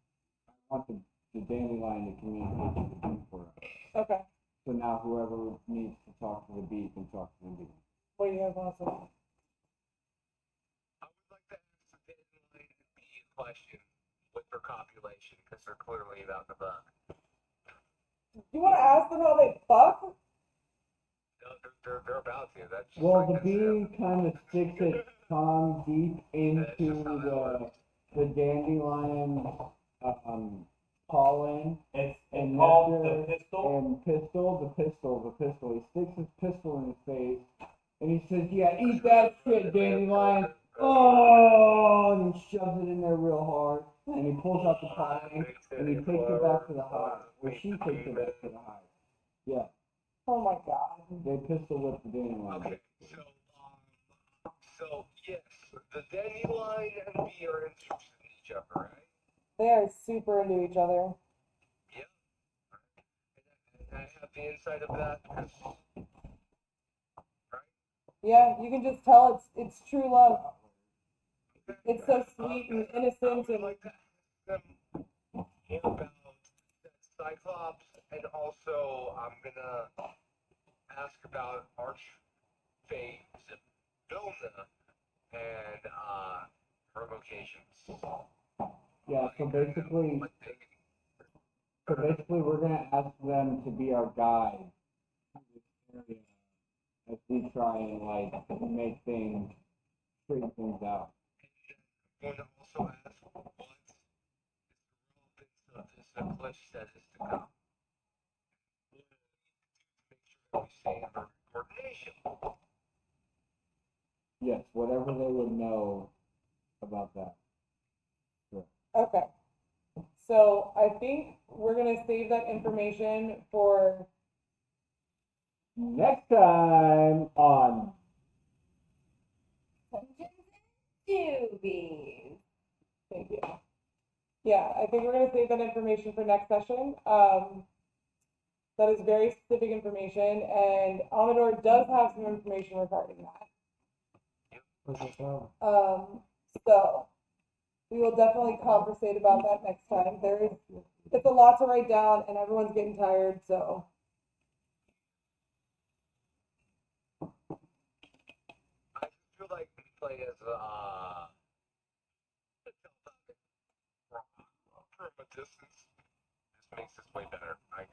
I want the dandelion to communicate with the bee for us. Okay. So now whoever needs to talk to the bee can talk to the bee. What do you guys want to say? I would like to ask the dandelion to be a question with their copulation, because they're clearly about to fuck. You want to ask them how they fuck? No, they're about to. That's just Well, like the bee kind of sticks its tongue deep into the dandelion pollen It's and called nectar the pistol. and the pistol. He sticks his pistol in his face and he says, "Yeah, eat that shit, dandelion." Oh, and he shoves it in there real hard and he pulls out the pollen and he takes it back to the hive, or she takes it back to the hive. Yeah, Oh my god. they pistol whip the dandelion. Okay, so yes, the dandelion and the bee are interested in each other, right? They are super into each other. And I have the insight of that because, Yeah, you can just tell it's true love. It's so sweet and innocent I would and like to ask them more about that Cyclops, and also I'm gonna ask about Archfey Vilna and her locations. Yeah, so basically we're gonna ask them to be our guide to this area as we try and like make things, straighten things out. I'm going to also ask what is the relevance of this eclipse that is to come. What do we need to do to make sure that we stay in perfect coordination? Yes, whatever they would know about that. okay. So I think we're gonna save that information for Next time on Dungeons and Doobies. thank you. Yeah, I think we're gonna save that information for next session. That is very specific information, and Amador does have some information regarding that. What's the problem? So we will definitely conversate about that next time. It's a lot to write down, and everyone's getting tired, so. I feel like we play as from a distance. This makes this way better. I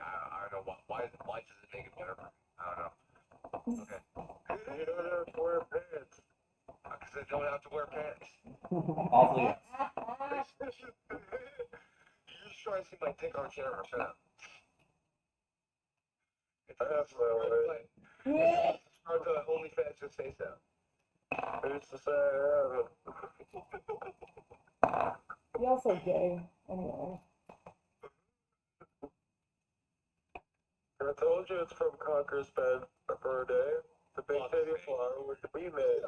don't know why does it make it better? I don't know. Okay. Wear pants. Because that don't have to wear pants. Also, yes. You're just trying to see my dick on camera. Shut up. That's my way. Start the OnlyFans, just say so. It's the same. You're also gay. Anyway. I told you it's from Conqueror's bed for a day. The big titty flower with the bee man.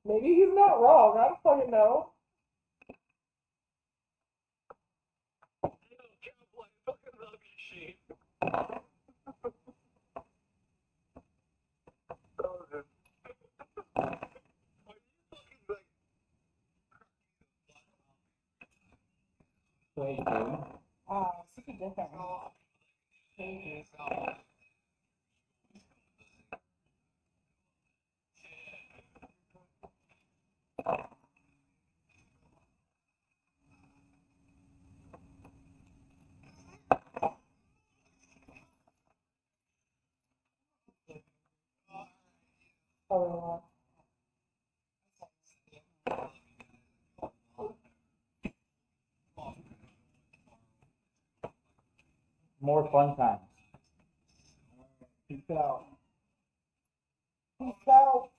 Maybe he's not wrong. I don't fucking know. Cowboy, I fucking love you, sheep. That was it. Why you fucking like Wait, dude. Such a different. Pages. Oh, More fun times. Peace out. Peace out.